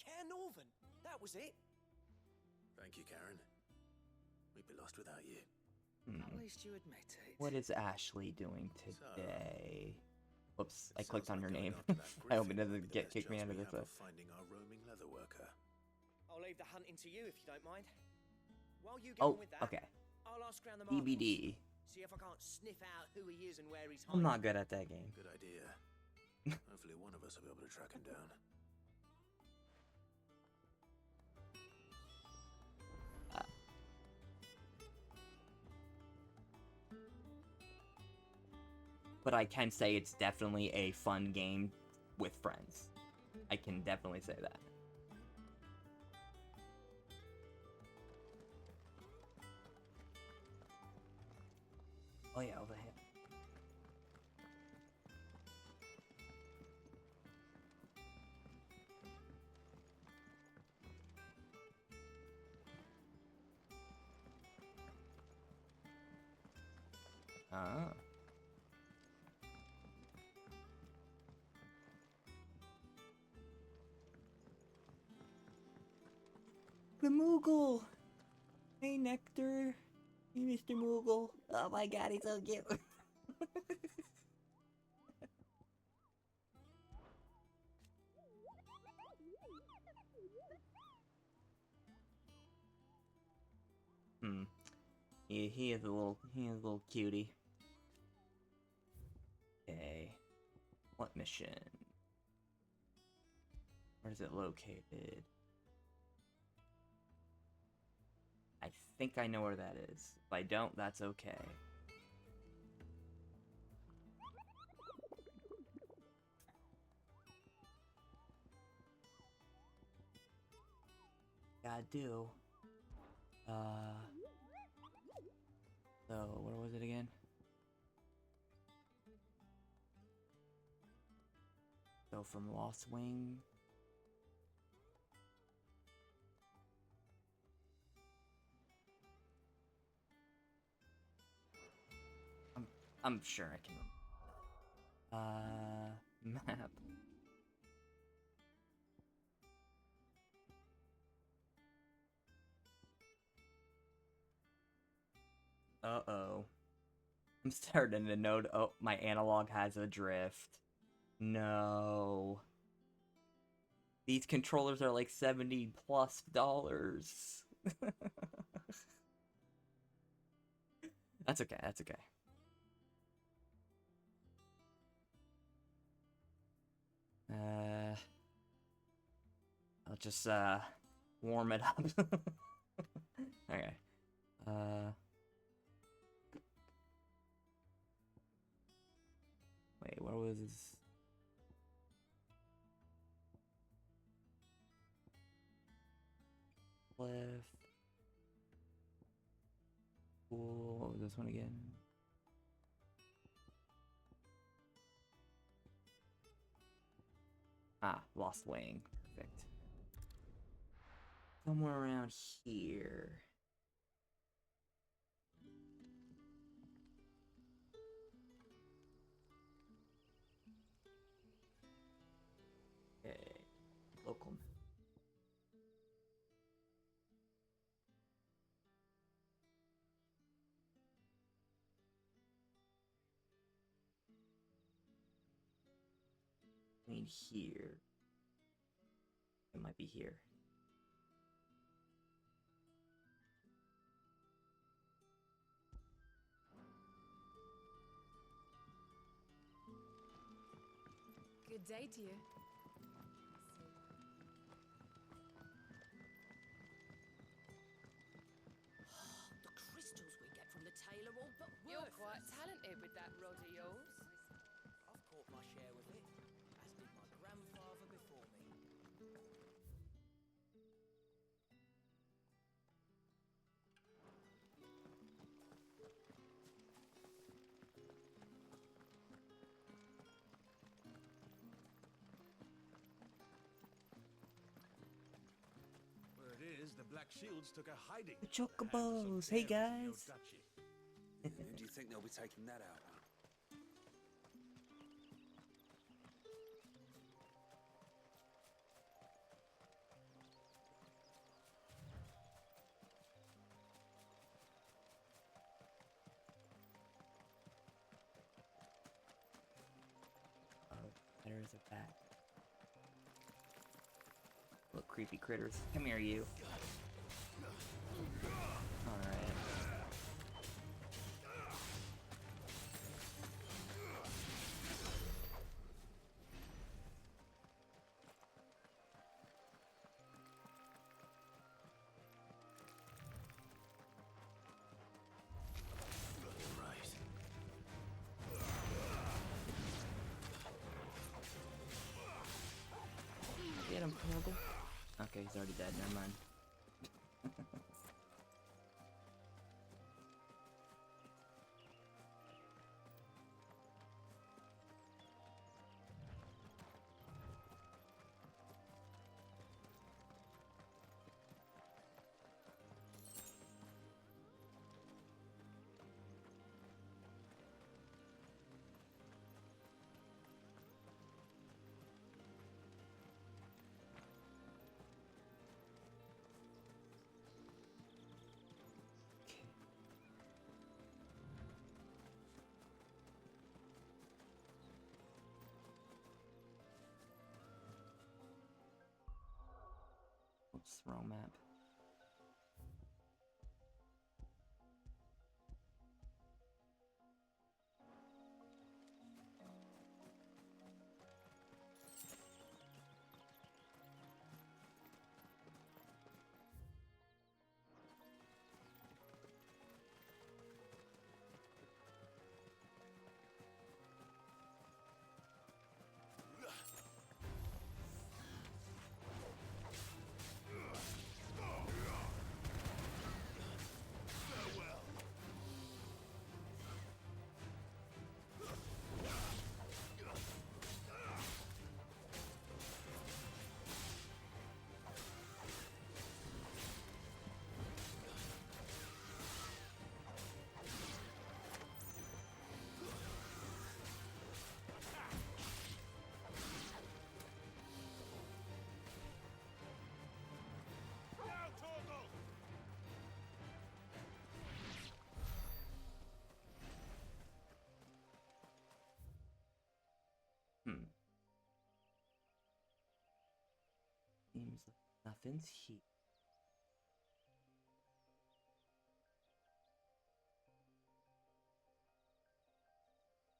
Caer Northern, that was it. Thank you, Karen. We'd be lost without you. At least you admit it. What is Ashley doing today? Whoops, I Sounds clicked on like her going name. after that I hope it griffin doesn't might be the get best kick me chance out of we this. have of finding our roaming leather worker. I'll leave the hunting to you if you don't mind. While you get on with that, okay. I'll ask around the markets. EBD. See if I can't sniff out who he is and where he's I'm hiding. not good at that game. Good idea. Hopefully one of us will be able to track him down. but I can say it's definitely a fun game with friends. I can definitely say that. Oh yeah, over here. Ah. The Moogle! Hey, Nectar. Hey, Mr. Moogle. Oh my god, he's so cute. He is a little cutie. Okay. What mission? Where is it located? I think I know where that is. If I don't, that's okay. Gotta do. So, where was it again? So from Lost Wing. I'm sure I can remember. Map. Uh-oh. I'm starting to note, oh, my analog has a drift. No. These controllers are like $70+. That's okay, that's okay. I'll just, warm it up. Okay. Wait, what was this? Left. Cool. What was this one again? Ah, Lost Wing. Perfect. Somewhere around here. Okay. Local. I mean here. It might be here. Good day to you. The crystals we get from the tailor all but worthless. You're quite talented with that rod of yours. I've caught my share with it, as did my grandfather before me. Word is, the Black Shields took a hiding. The Chocobos! Hey guys! Who do you think they'll be taking that out on? Oh, there's a bat. Little creepy critters. Come here, you. Alright. Torgal? Okay, he's already dead, never mind. Oops, wrong map. Seems like nothing's here.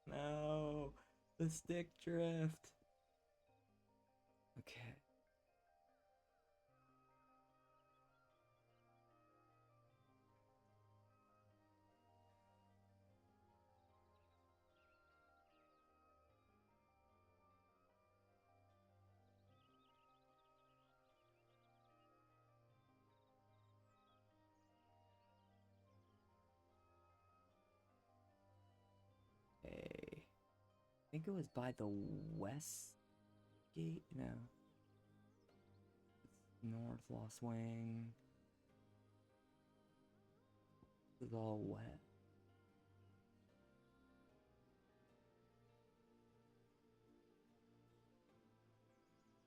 No, the stick drift. Okay. I think it was by the west gate. No. It's north Lost Wing. It's all wet.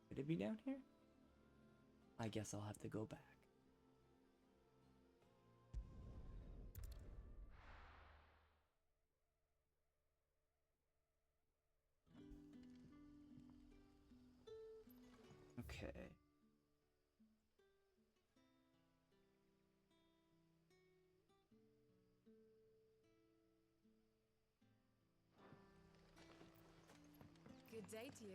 Could it be down here? I guess I'll have to go back. Okay. Good day to you.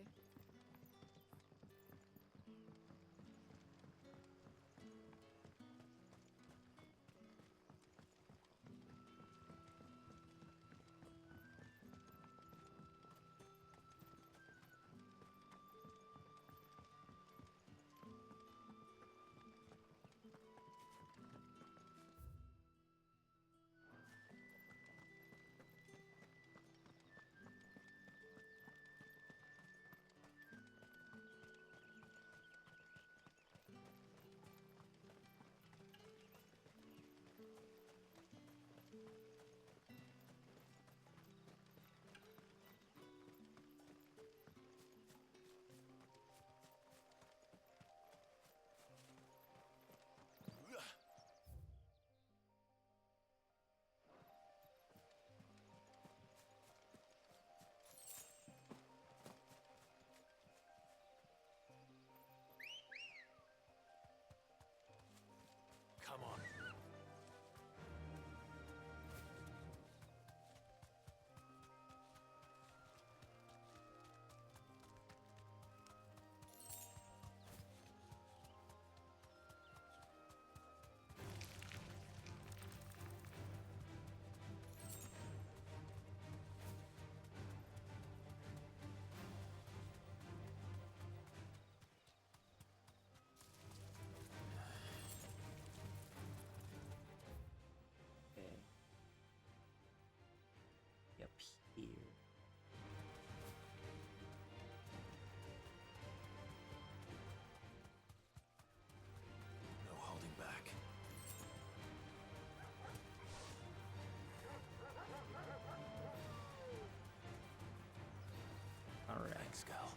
Thanks, girl.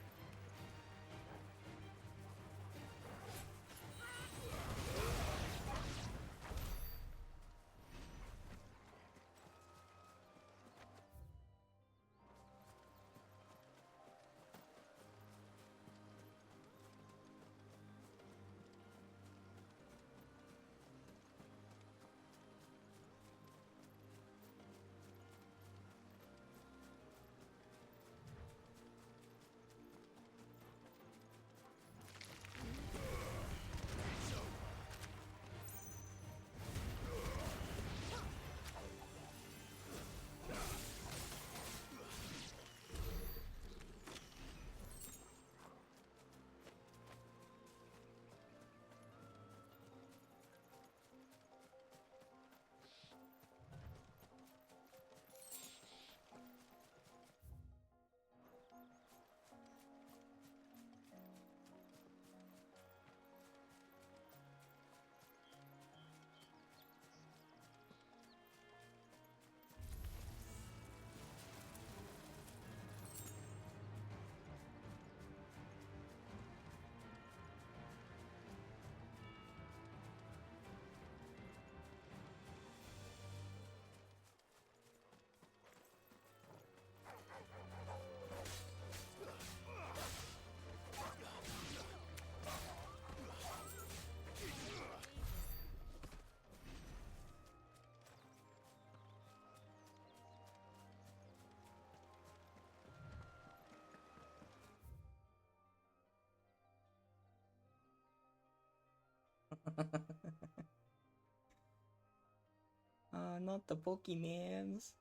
Not the Pokemans.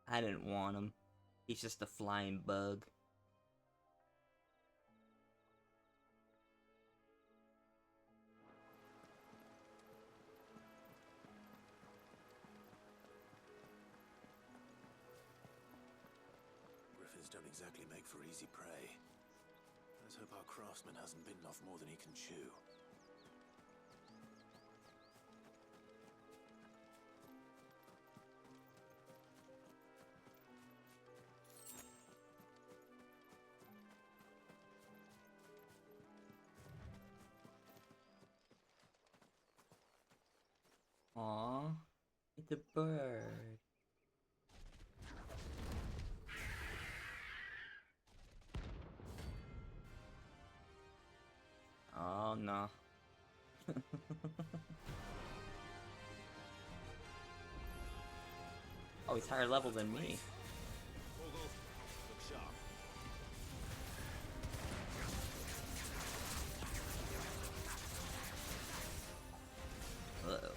I didn't want him. He's just a flying bug. Griffins don't exactly make for easy prey. Let's hope our craftsman hasn't bitten off more than he can chew. Aww, it's a bird. Oh no. Oh, he's higher level than me. Look sharp. Uh-oh.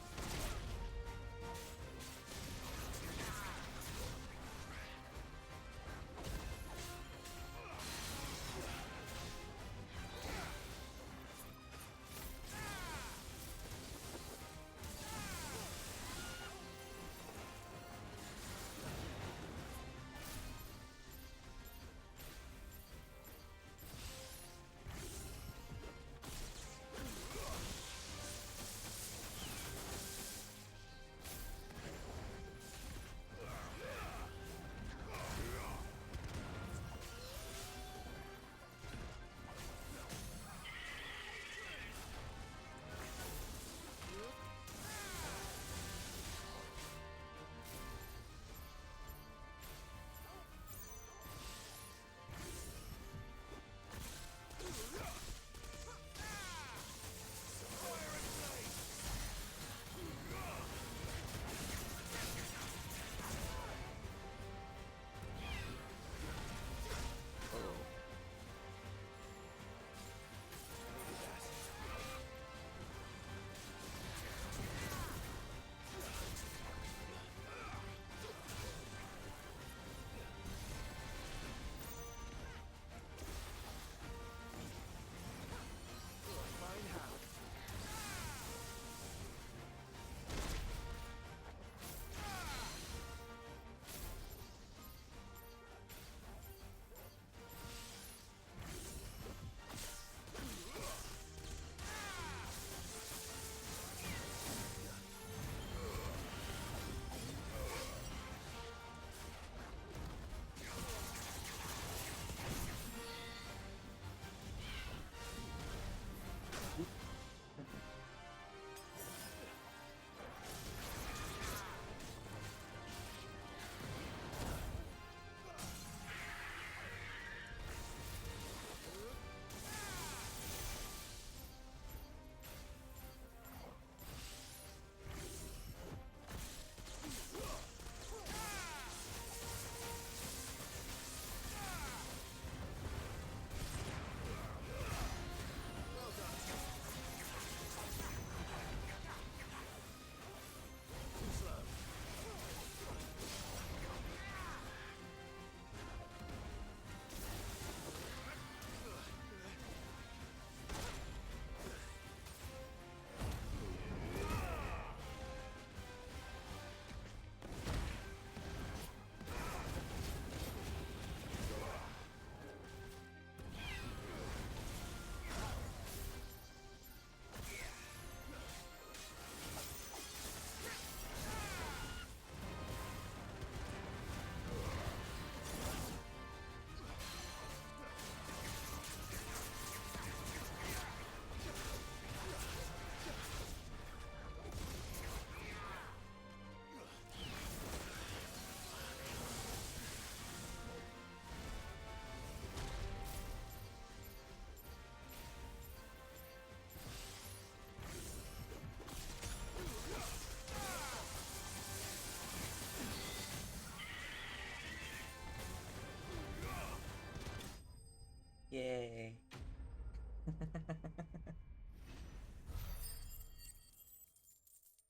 Yay.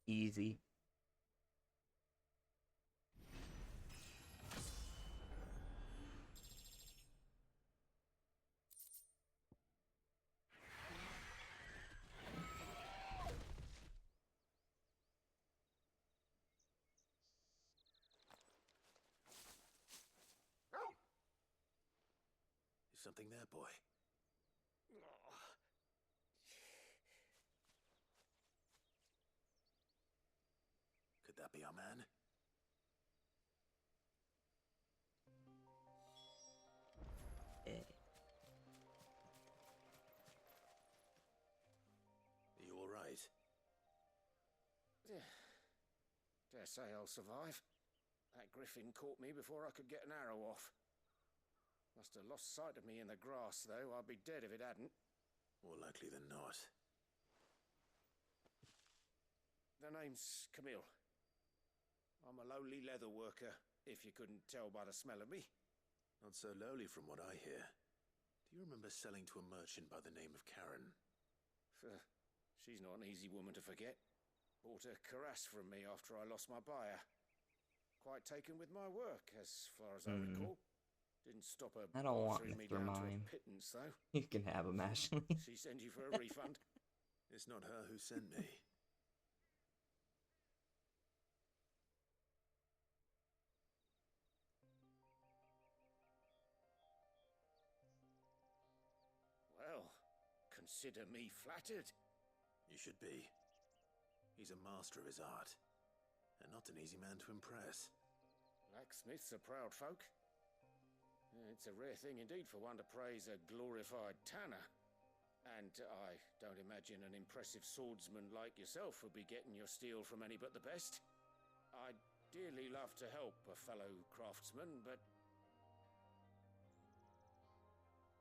Easy. Is something there, boy? Could that be our man? Eh. Are you alright? Dare say I'll survive. That griffin caught me before I could get an arrow off. Must have lost sight of me in the grass, though. I'd be dead if it hadn't. More likely than not. The name's Camille. I'm a lowly leather worker, if you couldn't tell by the smell of me. Not so lowly from what I hear. Do you remember selling to a merchant by the name of Karen? She's not an easy woman to forget. Bought a cuirass from me after I lost my buyer. Quite taken with my work, as far as I recall. Didn't stop her I don't want bartering me Mr. down to a Mime. pittance, though. You can have him, Ashley. She send you for a refund? It's not her who sent me. Well, consider me flattered. You should be. He's a master of his art, and not an easy man to impress. Blacksmiths are proud folk. It's a rare thing indeed for one to praise a glorified tanner. And I don't imagine an impressive swordsman like yourself would be getting your steel from any but the best. I'd dearly love to help a fellow craftsman, but...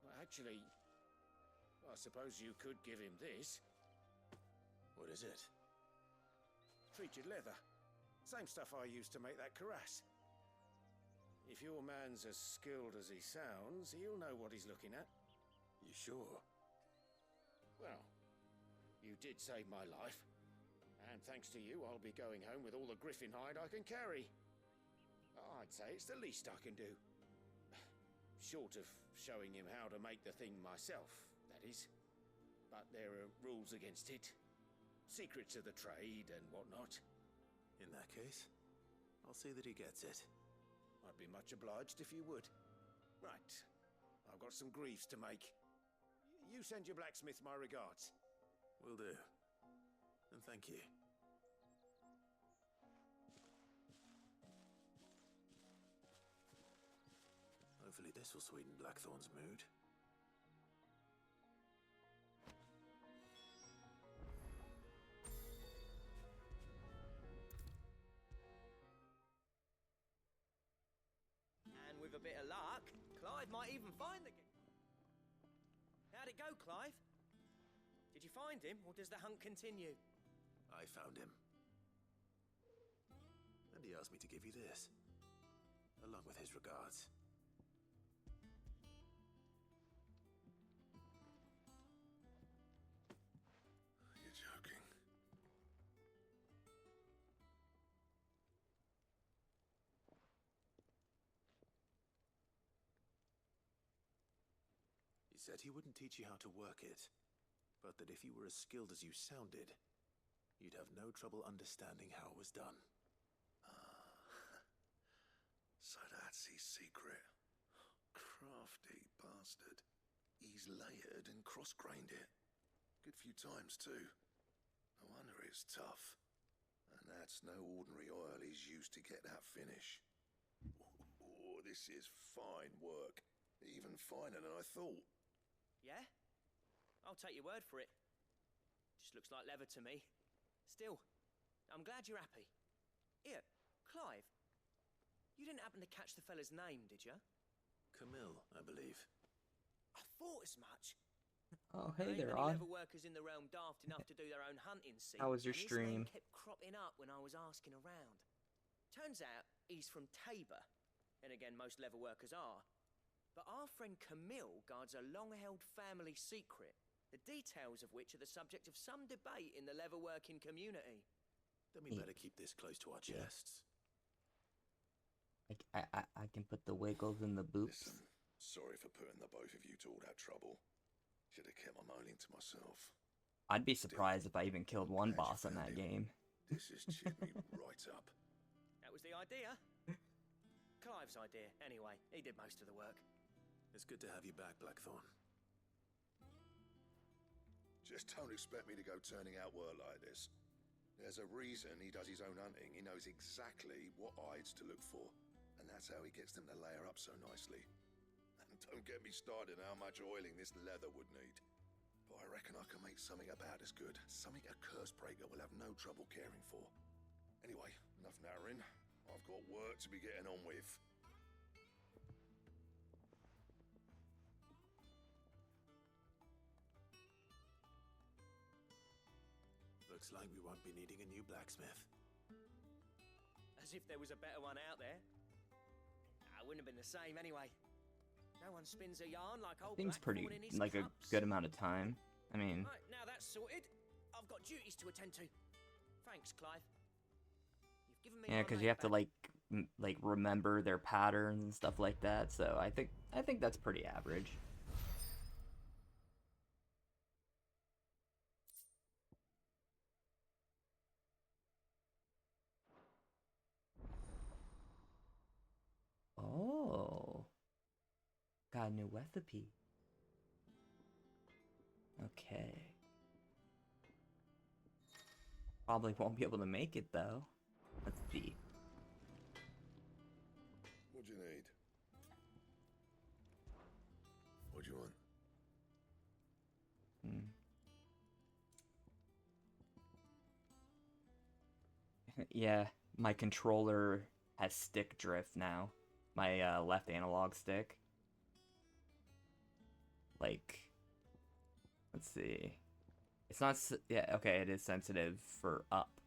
Well, actually, I suppose you could give him this. What is it? Treated leather. Same stuff I used to make that cuirass. If your man's as skilled as he sounds, he'll know what he's looking at. You sure? Well, you did save my life. And thanks to you, I'll be going home with all the griffin hide I can carry. I'd say it's the least I can do. Short of showing him how to make the thing myself, that is. But there are rules against it. Secrets of the trade and whatnot. In that case, I'll see that he gets it. I'd be much obliged if you would. Right. I've got some greaves to make. You send your blacksmith my regards. Will do. And thank you. Hopefully this will sweeten Blackthorn's mood. And with a bit of luck, Clive might even find the... How'd it go, Clive? Did you find him, or does the hunt continue? I found him. And he asked me to give you this, along with his regards. You're joking. He said he wouldn't teach you how to work it, but that if you were as skilled as you sounded, you'd have no trouble understanding how it was done. So that's his secret. Crafty bastard. He's layered and cross-grained it. Good few times, too. No wonder it's tough. And that's no ordinary oil he's used to get that finish. Oh, this is fine work. Even finer than I thought. Yeah? I'll take your word for it. Just looks like leather to me. Still, I'm glad you're happy. Here, Clive. You didn't happen to catch the fella's name, did you? Camille, I believe. I thought as much. Oh, hey Ain't there, many Odd. leather workers in the realm daft enough to do their own hunting, see? How was your and stream? His name kept cropping up when I was asking around. Turns out he's from Tabor. And again, most leather workers are. But our friend Camille guards a long-held family secret, the details of which are the subject of some debate in the leatherworking community. Then we better keep this close to our chests. I can put the wiggles in the boots. Listen, sorry for putting the both of you to all that trouble. Should have kept my moaning to myself. I'd be surprised if I even killed one boss in that game. This has cheered me right up. That was the idea. Clive's idea, anyway. He did most of the work. It's good to have you back, Blackthorn. Just don't expect me to go turning out work like this. There's a reason he does his own hunting. He knows exactly what hides to look for. And that's how he gets them to layer up so nicely. And don't get me started on how much oiling this leather would need. But I reckon I can make something about as good. Something a Cursebreaker will have no trouble caring for. Anyway, enough narrowing. I've got work to be getting on with. Looks like we won't be needing a new blacksmith. As if there was a better one out there. It wouldn't have been the same anyway. No one spins a yarn like old Thing's pretty, Blackthorn in his like, a cups. good amount of time. I mean, Right, now that's sorted. I've got duties to attend to. Thanks, Clive. You've given me yeah, my because mate you have to, back. like remember their patterns and stuff like that. So I think that's pretty average. Oh, got a new recipe. Okay. Probably won't be able to make it though. Let's see. What do you need? What do you want? Yeah, my controller has stick drift now. My left analog stick. Like, let's see. It's not, yeah, okay, it is sensitive for up.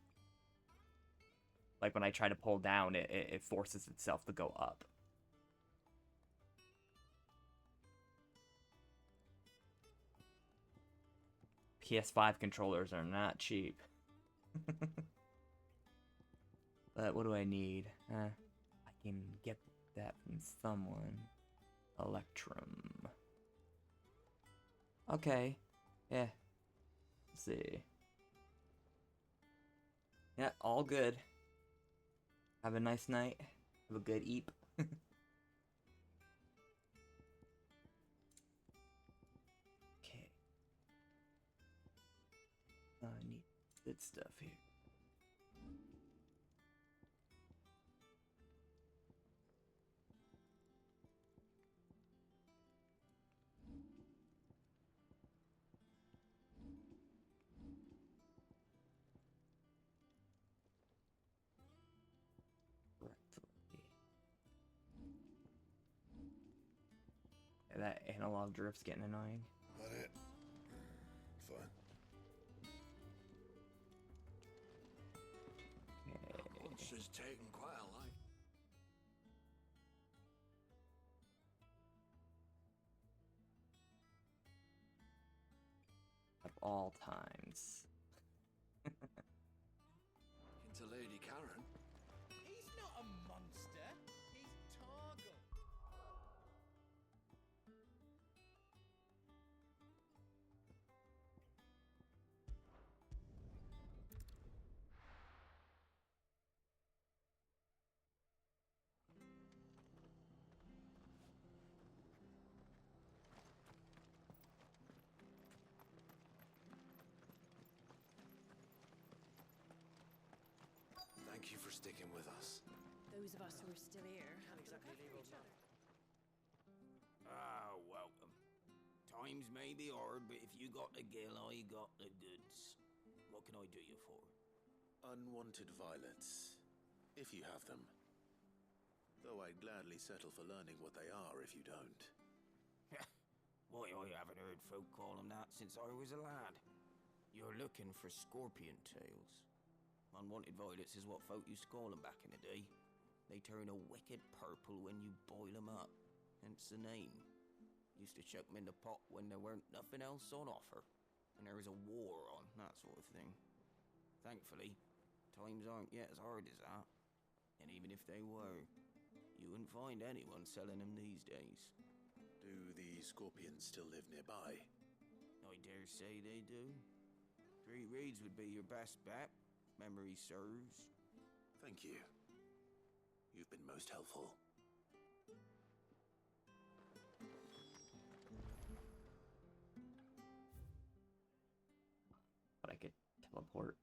Like when I try to pull down, it forces itself to go up. PS5 controllers are not cheap. But what do I need? I can get that from someone. Electrum. Okay. Yeah. Let's see. Yeah, all good. Have a nice night. Have a good eep. Okay. I need good stuff here. That analog drift's getting annoying. That it? Fine. Lunch is taking quite a light. Of all times. Into Lady Karen. He's not a monster. He's Targle. Thank you for sticking with us. Those of us who are still here Can't exactly leave old mum. Ah, welcome. Times may be hard, but if you got the gill, I got the goods. What can I do you for? Unwanted violets, if you have them. Though I'd gladly settle for learning what they are if you don't. Why, I haven't heard folk call them that since I was a lad. You're looking for scorpion tails. Unwanted violets is what folk used to call them back in the day. They turn a wicked purple when you boil them up. hence the name. Used to chuck 'em in the pot when there weren't nothing else on offer, and there was a war on, that sort of thing. Thankfully, times aren't yet as hard as that, and even if they were, you wouldn't find anyone selling them these days. Do the scorpions still live nearby? I dare say they do. Three Reeds would be your best bet, memory serves. Thank you. You've been most helpful. But I could teleport.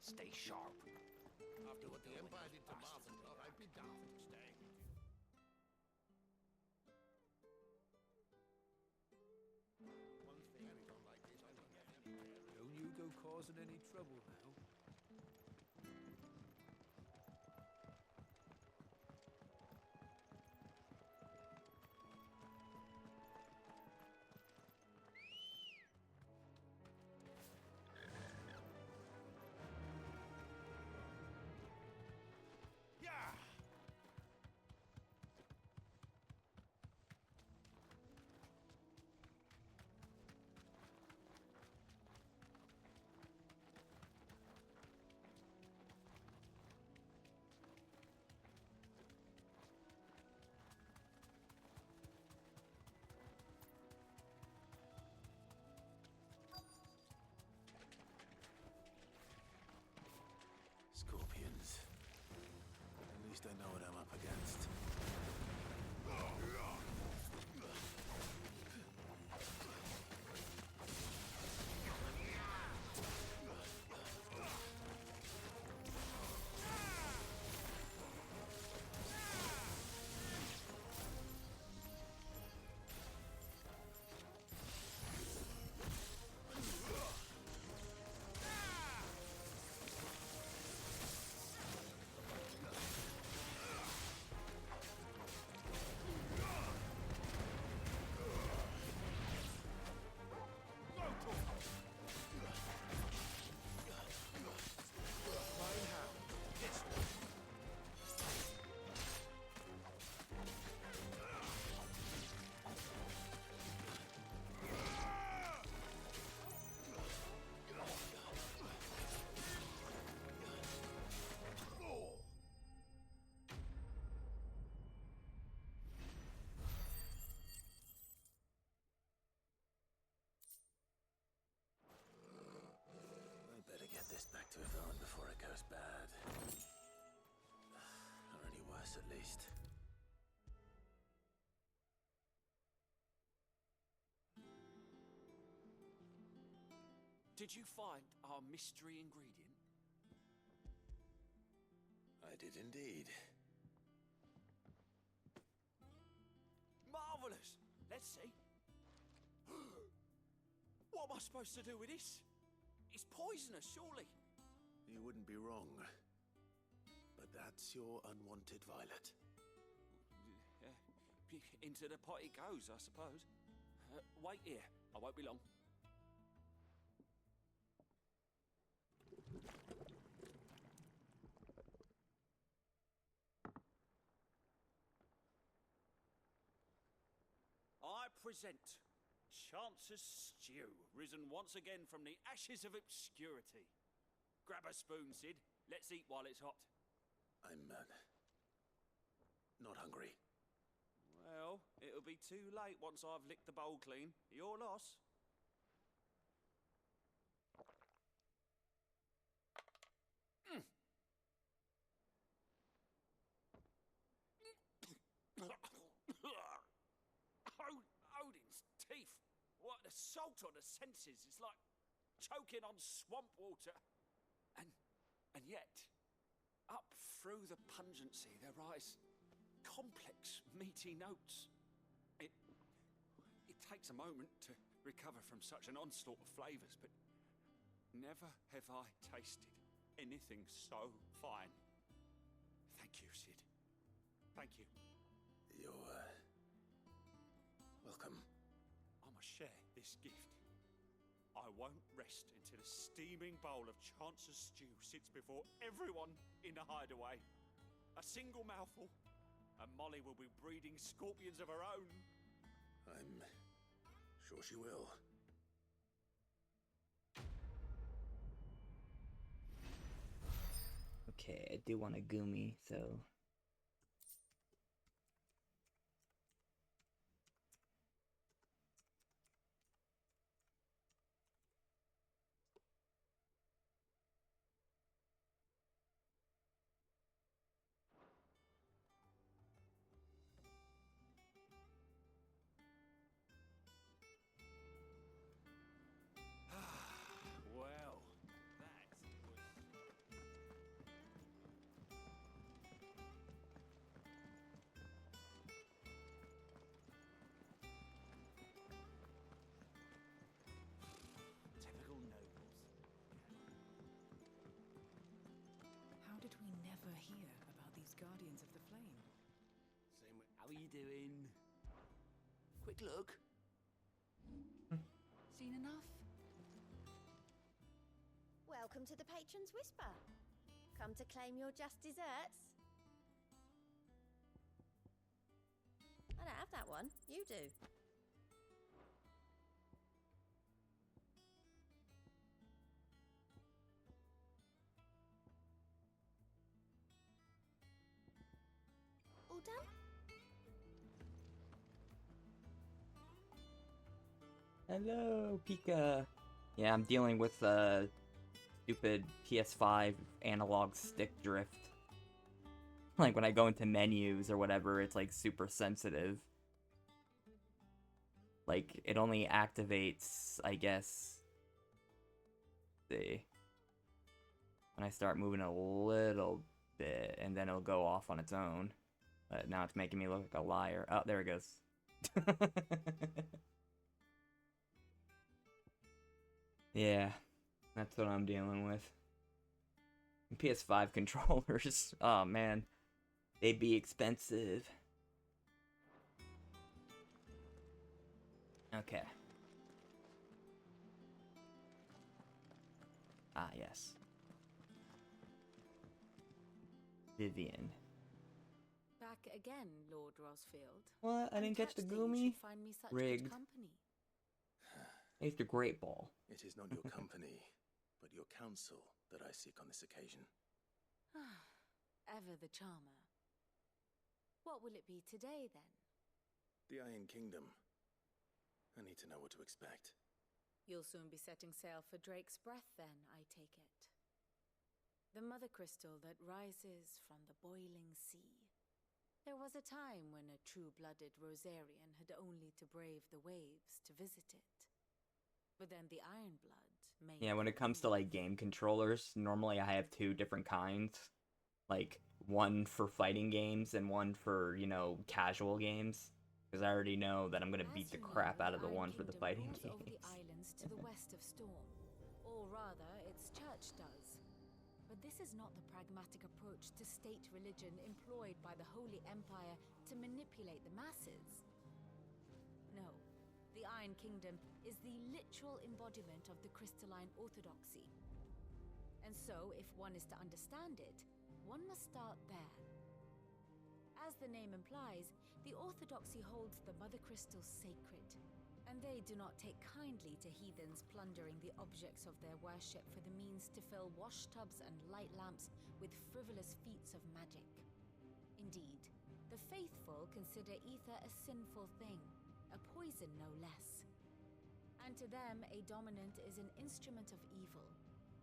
Stay sharp. After what the Empire did to Martha, I'd be daft staying. One thing anyone like this, I don't get any. Don't you go causing any trouble now. Scorpions. At least I know what I'm up against. Back to Yvonne before it goes bad. Or any worse, at least. Did you find our mystery ingredient? I did indeed. Marvellous! Let's see. What am I supposed to do with this? It's poisonous, surely. You wouldn't be wrong. But that's your unwanted violet. Into the pot it goes, I suppose. Wait here. I won't be long. I present Chance's Stew, risen once again from the ashes of obscurity. Grab a spoon, Sid. Let's eat while it's hot. I'm, not hungry. Well, it'll be too late once I've licked the bowl clean. Your loss. Odin's teeth. What, the salt on the senses is like choking on swamp water. And yet, up through the pungency there rise complex, meaty notes. It takes a moment to recover from such an onslaught of flavours, but never have I tasted anything so fine. Thank you, Sid. Thank you. You're, welcome. I must share this gift. I won't rest until a steaming bowl of Chance's stew sits before everyone in the hideaway. A single mouthful, and Molly will be breeding scorpions of her own. I'm sure she will. Okay, I do want a Gumi, so... Well, typical nobles. How did we never hear about these Guardians of the Flame? How are you doing? Quick look. Seen enough? Welcome to the Patron's Whisper. Come to claim your just desserts? I don't have that one. You do. All done? Hello, Pika. Yeah, I'm dealing with stupid PS5 analog stick drift. Like when I go into menus or whatever, it's like super sensitive. Like it only activates, I guess. See, when I start moving a little bit, and then it'll go off on its own. But now it's making me look like a liar. Oh, there it goes. Yeah, that's what I'm dealing with. PS5 controllers, oh man, they'd be expensive. Okay. Ah, yes. Vivian. Back again, Lord Rosfield. What? I didn't catch the Catch that you Gumi? should find me such Rigged. good company. It's the Great Ball. It is not your company, but your counsel that I seek on this occasion. Ever the charmer. What will it be today, then? The Iron Kingdom. I need to know what to expect. You'll soon be setting sail for Drake's Breath, then, I take it. The mother crystal that rises from the boiling sea. There was a time when a true-blooded Rosarian had only to brave the waves to visit it. But then the Iron Blood made... Yeah, when it comes to like game controllers, normally I have two different kinds. Like one for fighting games and one for, you know, casual games. Because I already know that I'm gonna beat the crap out of the one for the fighting games. Over the islands to the west of Storm, or rather, its church does. But this is not the pragmatic approach to state religion employed by the Holy Empire to manipulate the masses. No, the Iron Kingdom is the literal embodiment of the crystalline orthodoxy. And so, if one is to understand it, one must start there. As the name implies, the orthodoxy holds the Mother Crystal sacred, and they do not take kindly to heathens plundering the objects of their worship for the means to fill washtubs and light lamps with frivolous feats of magic. Indeed, the faithful consider ether a sinful thing, a poison no less. And to them, a dominant is an instrument of evil,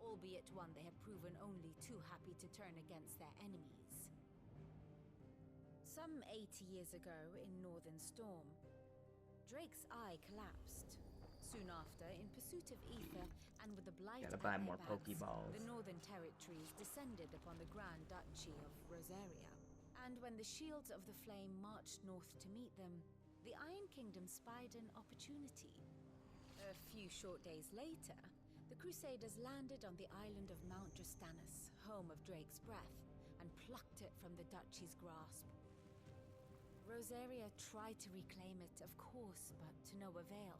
albeit one they have proven only too happy to turn against their enemies. Some 80 years ago in Northern Storm, Drake's eye collapsed. Soon after, in pursuit of ether and with the blight Gotta at buy their more backs, Pokeballs. the Northern Territories descended upon the Grand Duchy of Rosaria. And when the Shields of the Flame marched north to meet them, the Iron Kingdom spied an opportunity. A few short days later, the Crusaders landed on the island of Mount Justanus, home of Drake's Breath, and plucked it from the Duchy's grasp. Rosaria tried to reclaim it, of course, but to no avail.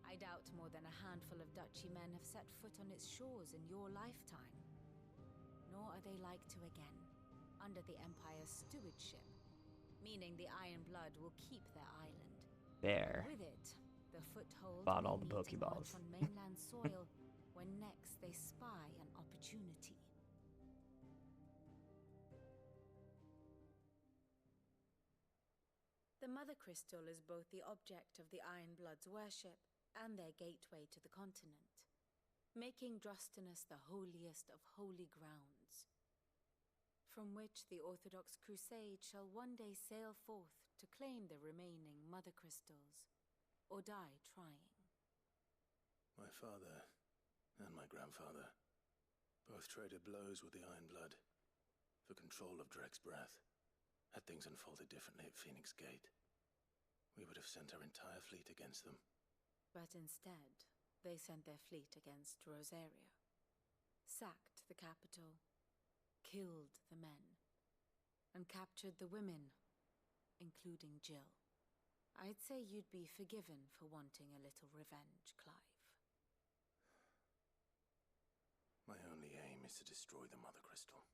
I doubt more than a handful of duchy men have set foot on its shores in your lifetime. Nor are they like to again, under the Empire's stewardship, meaning the Iron Blood will keep their island. There. With it, the foothold Bought may all the need to Pokeballs. march on mainland soil when next they spy an opportunity. The Mother Crystal is both the object of the Iron Blood's worship and their gateway to the continent, making Drostanus the holiest of holy grounds, from which the Orthodox Crusade shall one day sail forth to claim the remaining Mother Crystals, or die trying. My father and my grandfather both traded blows with the Iron Blood for control of Drek's breath. Had things unfolded differently at Phoenix Gate, we would have sent our entire fleet against them. But instead, they sent their fleet against Rosaria, sacked the capital, killed the men, and captured the women, including Jill. I'd say you'd be forgiven for wanting a little revenge, Clive. My only aim is to destroy the Mother Crystal.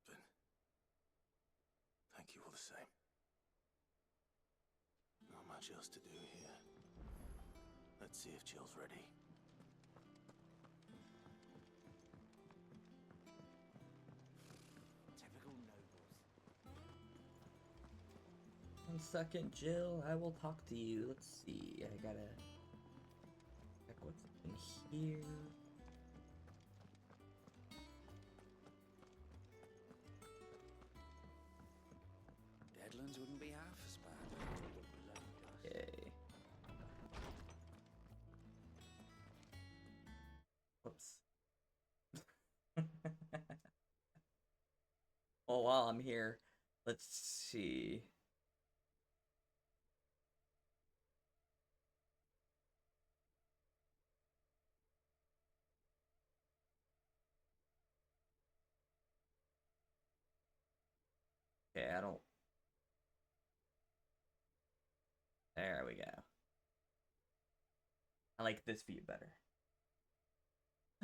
But thank you all the same. Not much else to do here. Let's see if Jill's ready. Typical nobles. 1 second, Jill. I will talk to you. Let's see. I gotta check what's in here. Deadlands wouldn't be half as bad after all the blood dust. Okay. Whoops. Well, while I'm here, let's see. Okay, I don't. There we go. I like this view better.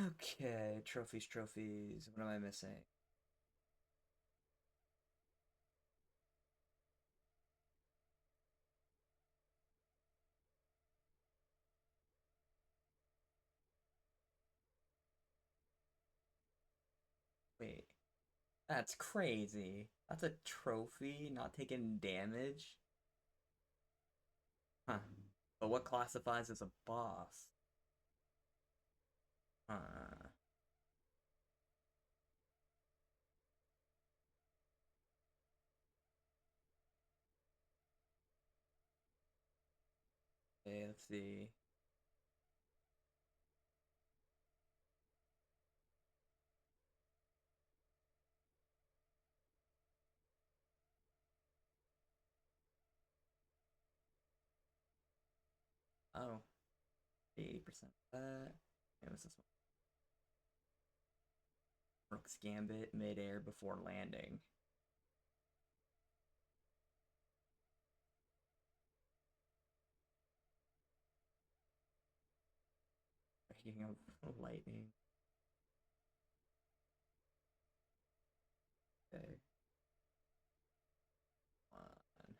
Okay, trophies. What am I missing? Wait. That's crazy. That's a trophy, not taking damage. Huh. But what classifies as a boss? Okay, let's see. Oh, 80% that. And what's this one? Rook's Gambit midair before landing. Breaking of lightning. Okay. On.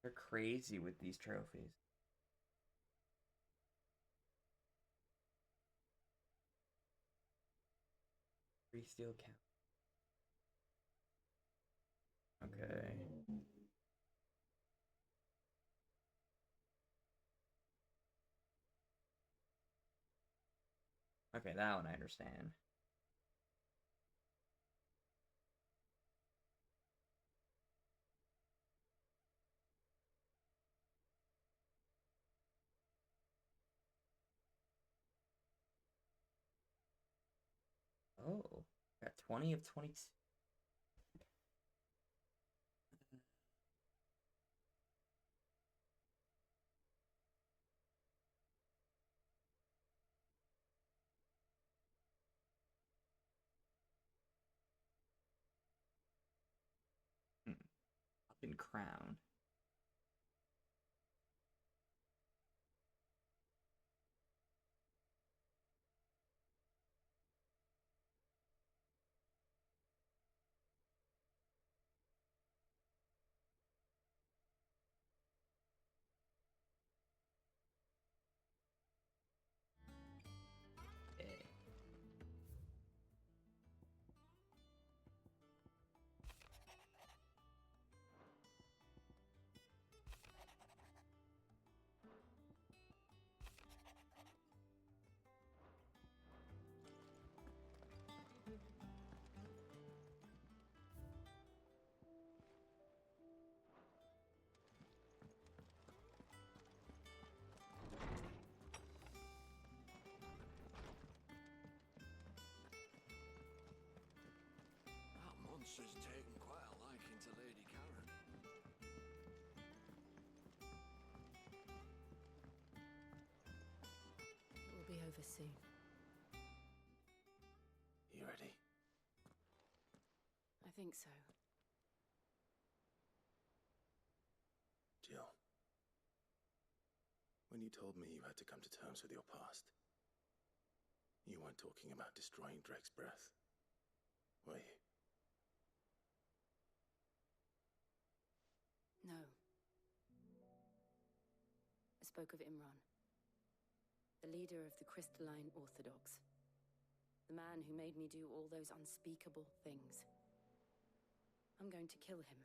They're crazy with these trophies. Free steel count. Okay. Okay, that one I understand. Oh, got 20 of 22. crown. Okay. That monster's taken quite a liking to Lady Karen. It will be over soon. You ready? I think so. Jill. When you told me you had to come to terms with your past, you weren't talking about destroying Drake's breath, were you? No. I spoke of Imran, the leader of the Crystalline Orthodox. The man who made me do all those unspeakable things. I'm going to kill him.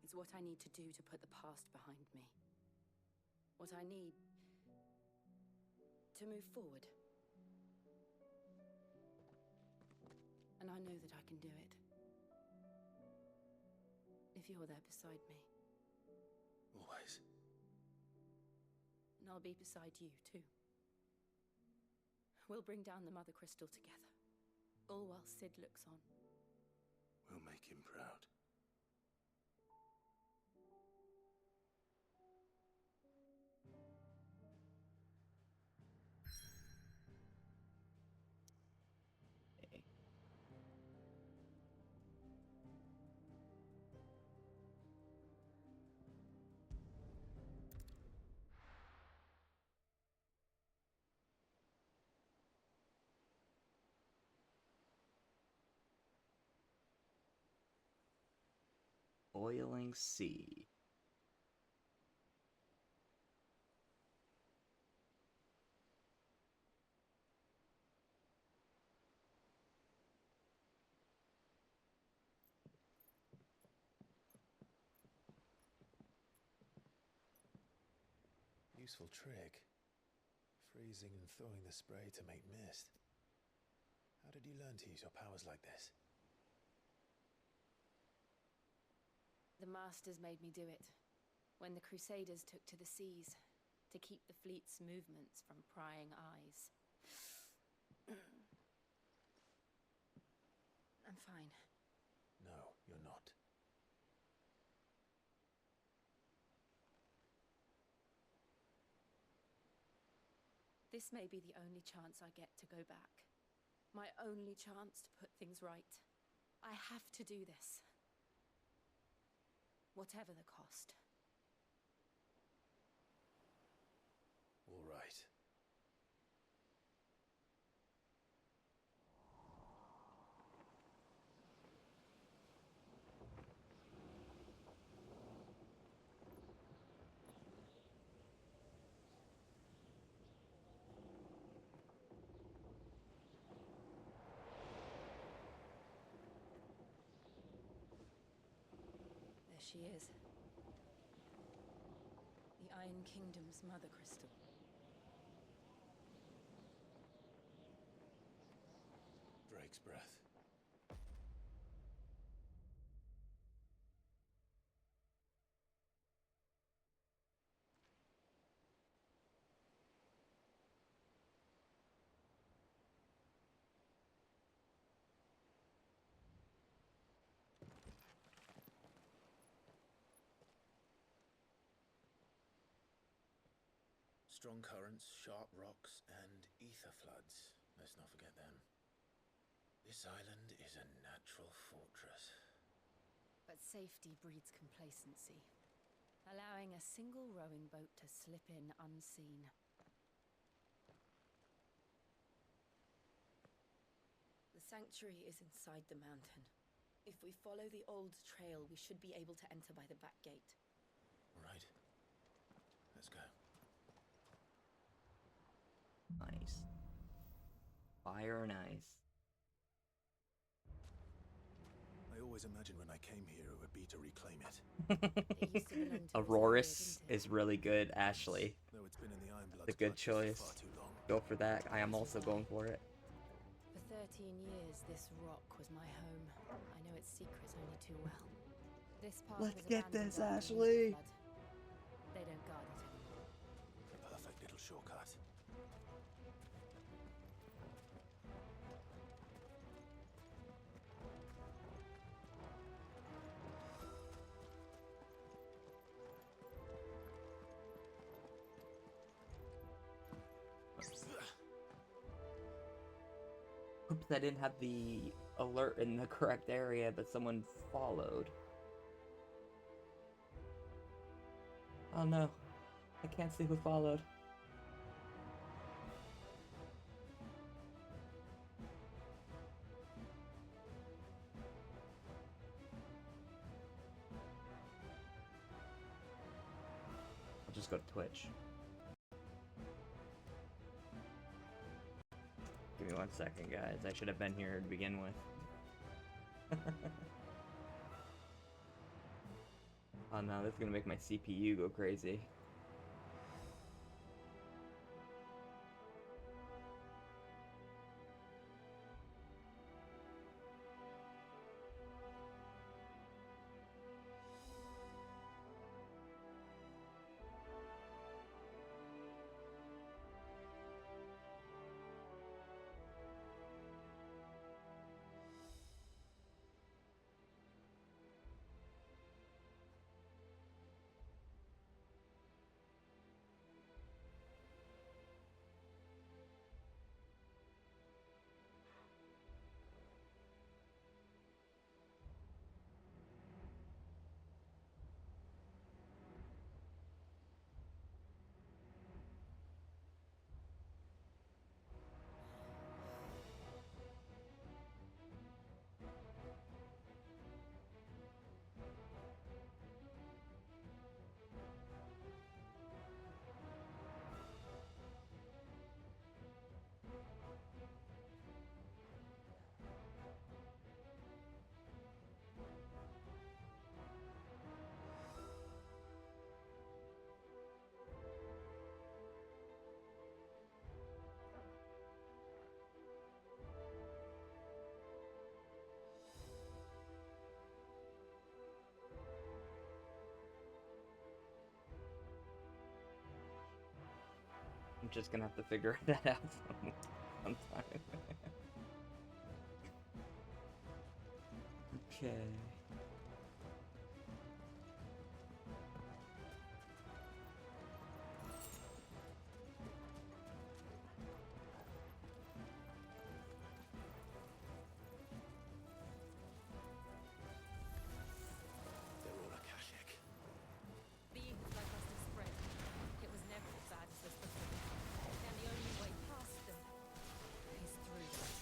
It's what I need to do to put the past behind me. What I need to move forward. And I know that I can do it. If you're there beside me. Always. And I'll be beside you, too. We'll bring down the Mother Crystal together. All while Sid looks on. We'll make him proud. Okay. Boiling Sea. Useful trick. Freezing and thawing the spray to make mist. How did you learn to use your powers like this? The Masters made me do it. When the Crusaders took to the seas, to keep the fleet's movements from prying eyes. I'm fine. No, you're not. This may be the only chance I get to go back. My only chance to put things right. I have to do this. Whatever the cost. All right. There she is. The Iron Kingdom's Mother Crystal. Drake's breath. Strong currents, sharp rocks, and ether floods. Let's not forget them. This island is a natural fortress. But safety breeds complacency, allowing a single rowing boat to slip in unseen. The sanctuary is inside the mountain. If we follow the old trail, we should be able to enter by the back gate. Right. Let's go. Nice. Fire and ice. I always imagined when I came here it would be to reclaim it. Auroras is really good, Ashley. Though it's been in the Ironblood's It's a good clutches choice. for far too long. Go for that. I am also going for it. For 13 years, this rock was my home. I know its secret only too well. This path Let's was get abandoned this, after Ashley. the flood. They don't guard it anymore. Perfect little shortcut. Oops, I didn't have the alert in the correct area, but someone followed. Oh no, I can't see who followed. I'll just go to Twitch. Give me 1 second, guys. I should have been here to begin with. Oh no, this is gonna make my CPU go crazy. I'm just gonna have to figure that out sometime. Okay. They're all Akashic. The Eagle's like us to spread. It was never as bad as this before. And the only way past them is through them.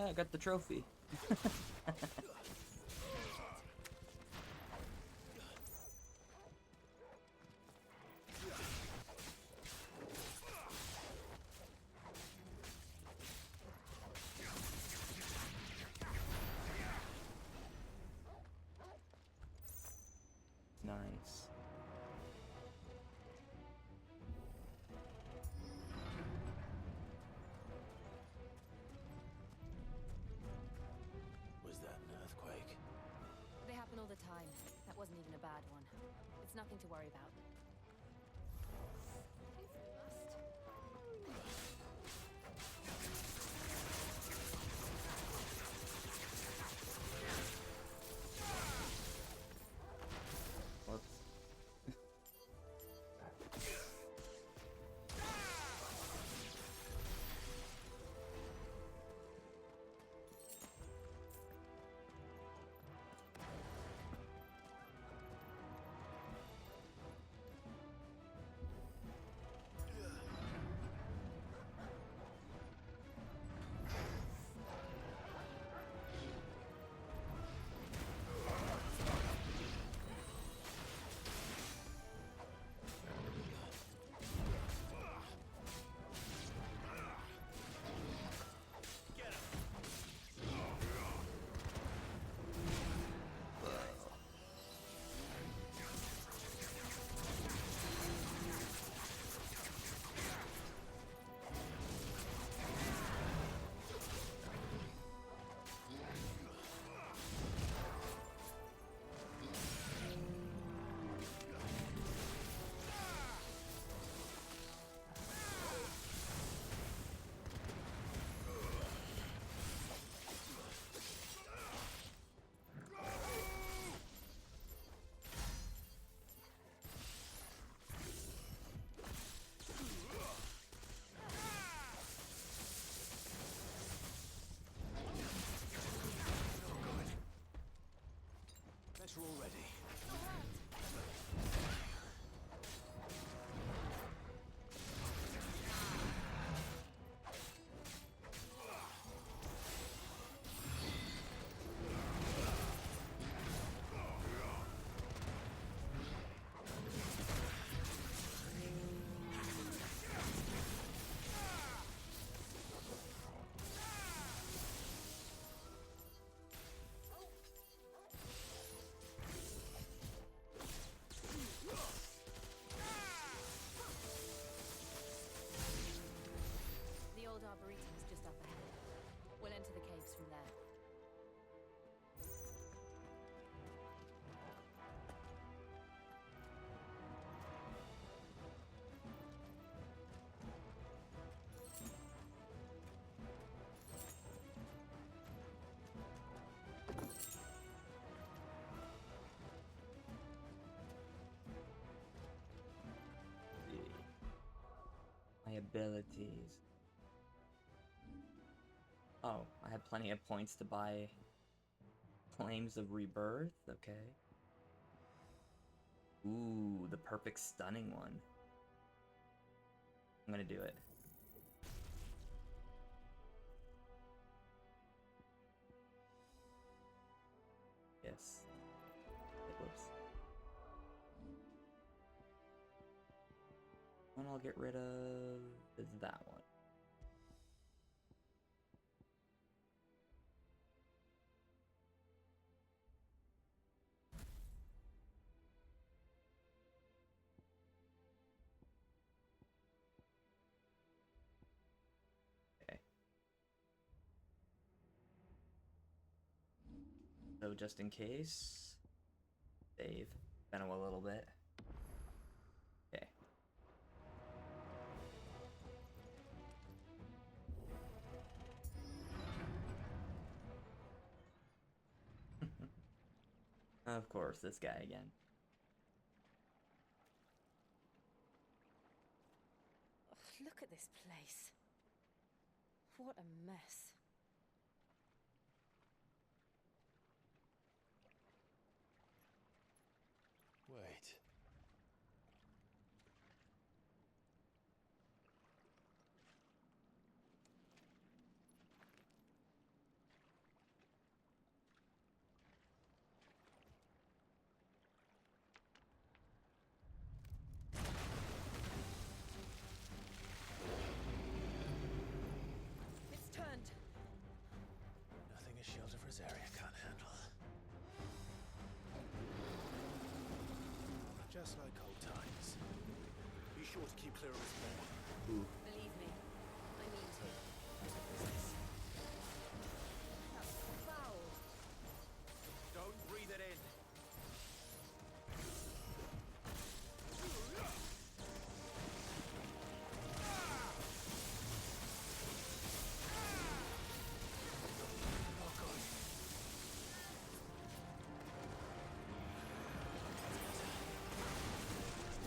I got the trophy. Nice. Was that an earthquake? They happen all the time. That wasn't even a bad one. It's nothing to worry about. abilities. Oh, I have plenty of points to buy Claims of Rebirth. Okay. Ooh, the perfect stunning one. I'm gonna do it. Yes. Whoops. One I'll get rid of is that one. Okay. So just in case, save. Been a little bit. Okay. Of course, this guy again. Ugh, look at this place. What a mess. Wait. It's turned. Nothing a shield of Rosaria can't handle. Just like old times. Be sure to keep clear of his ball. Believe me, I mean to. That's foul. Don't breathe it in.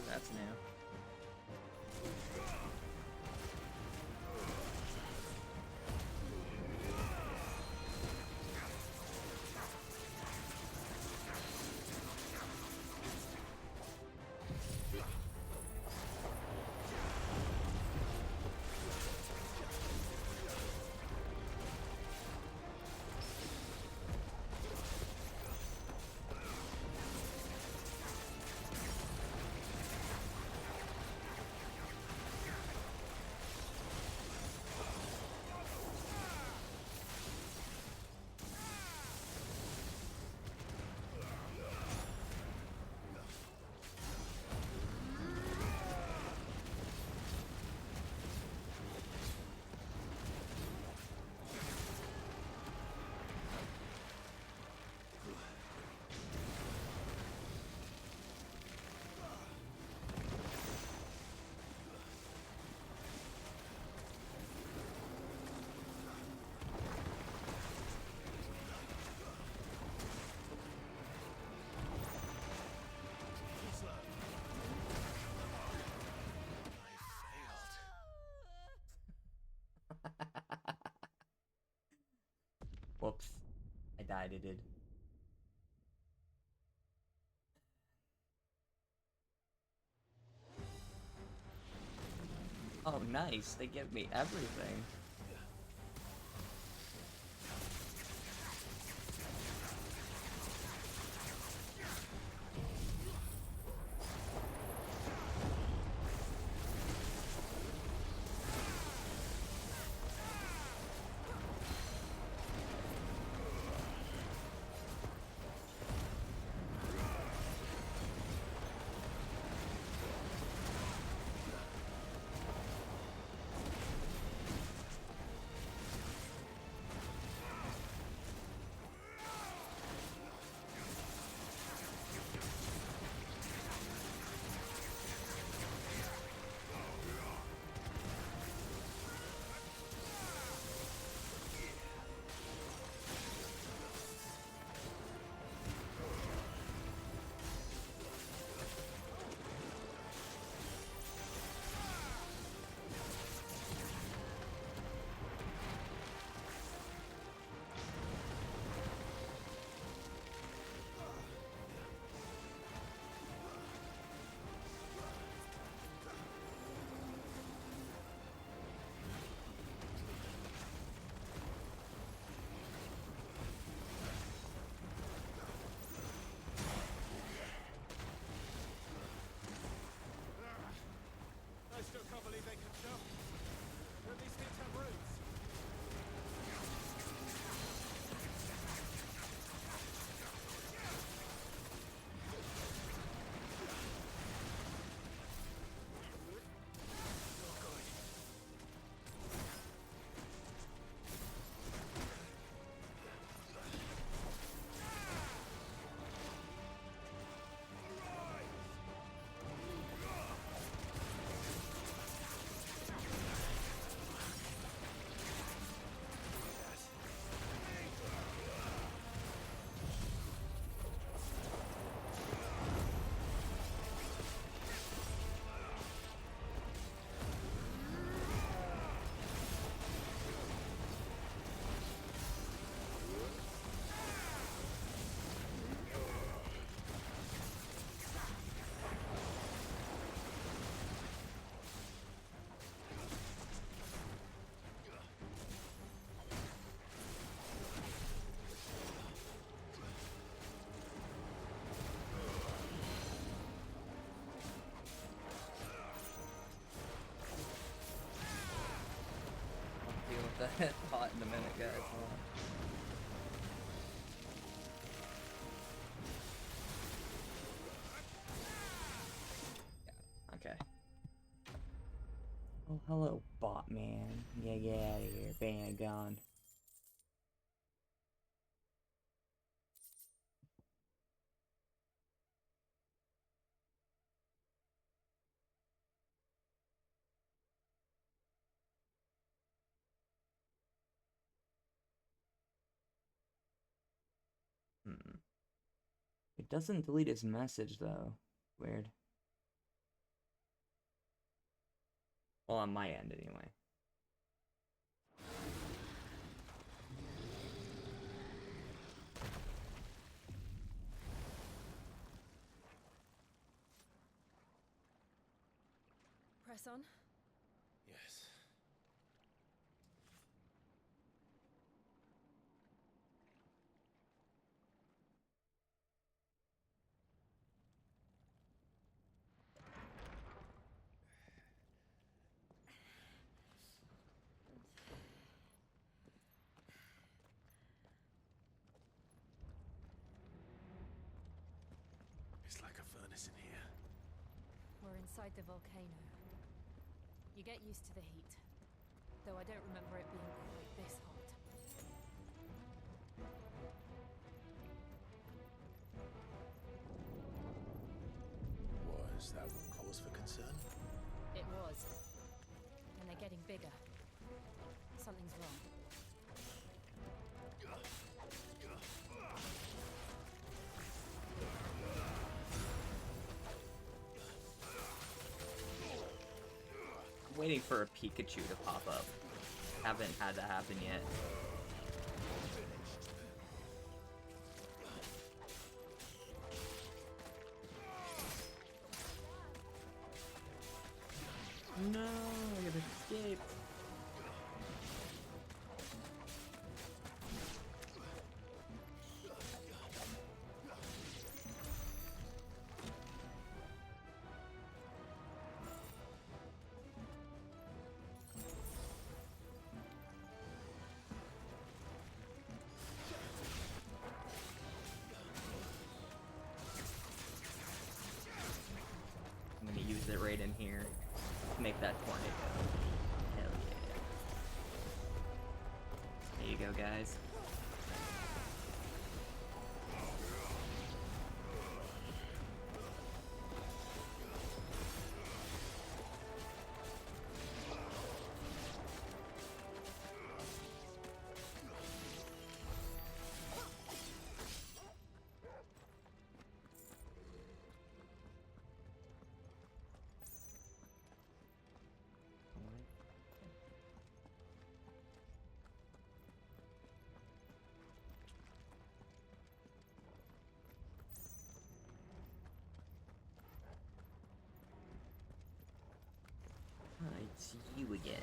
That's new. Whoops. I died, it did. Oh, nice. They give me everything. that thought in a minute, guys. Hold on. Yeah, okay. Oh, hello, bot man. Yeah, get out of here. Bang, gone. It doesn't delete his message, though. Weird. Well, on my end, anyway. Press on. Yes. It's like a furnace in here. We're inside the volcano. You get used to the heat, though I don't remember it being quite this hot. Was that one cause for concern? It was. And they're getting bigger. Something's wrong. Waiting for a Pikachu to pop up. Haven't had that happen yet. No, I gotta escape. I'm gonna use it right in here to make that tornado. Hell yeah. There you go, guys. I see you again.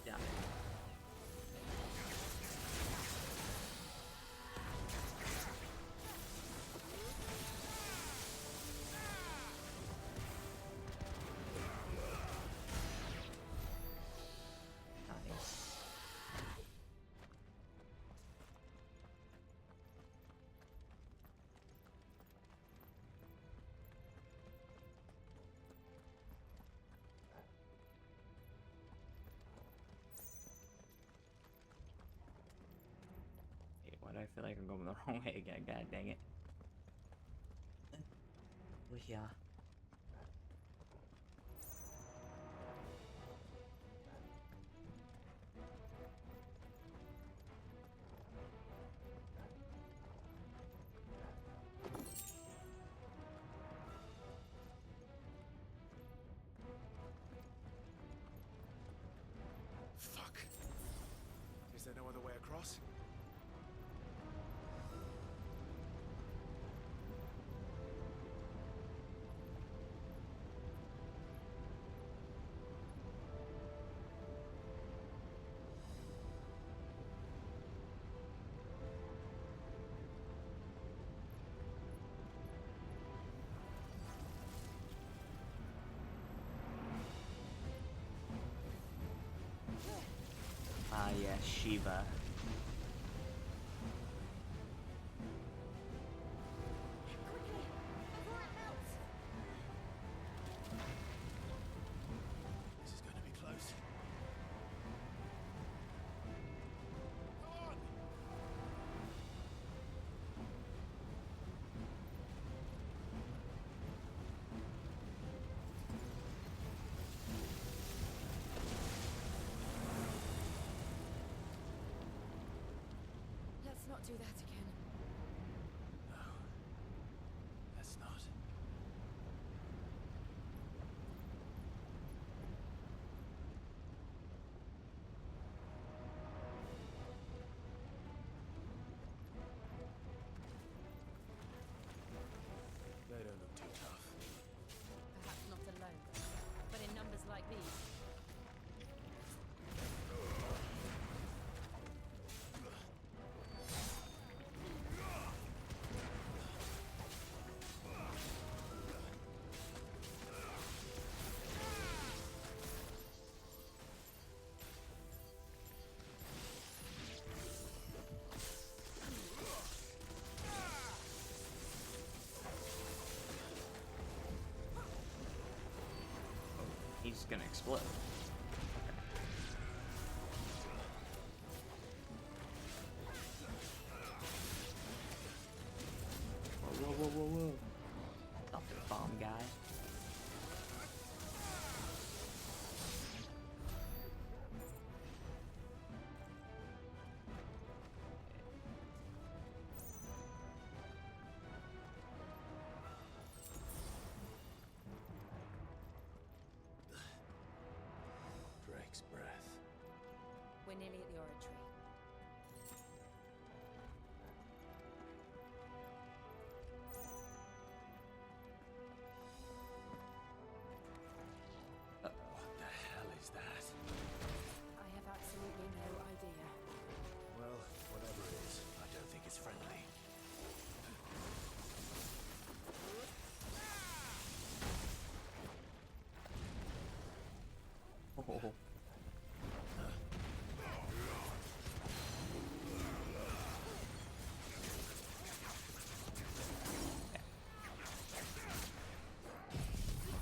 Yeah. feel like I'm going the wrong way again. God dang it. Well, yeah. Fuck. Is there no other way across? Ah, yes, Shiva. This is going to be close. Come on! Let's not do that again. No. Let's not. They don't look too tough. Perhaps not alone, but in numbers like these. He's gonna explode. Whoa, whoa, whoa, whoa, whoa. Stop the bomb guy. Drake's breath. We're nearly at the oratory. What the hell is that? I have absolutely no idea. Well, whatever it is, I don't think it's friendly. Oh.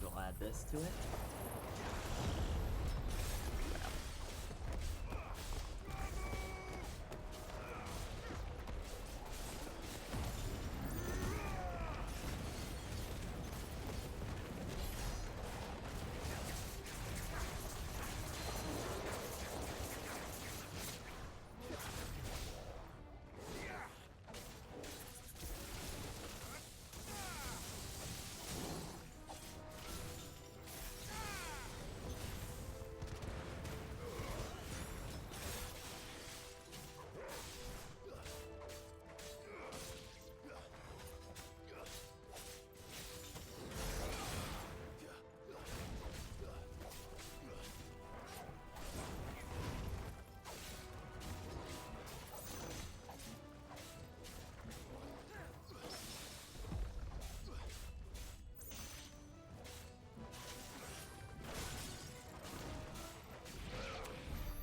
We'll add this to it.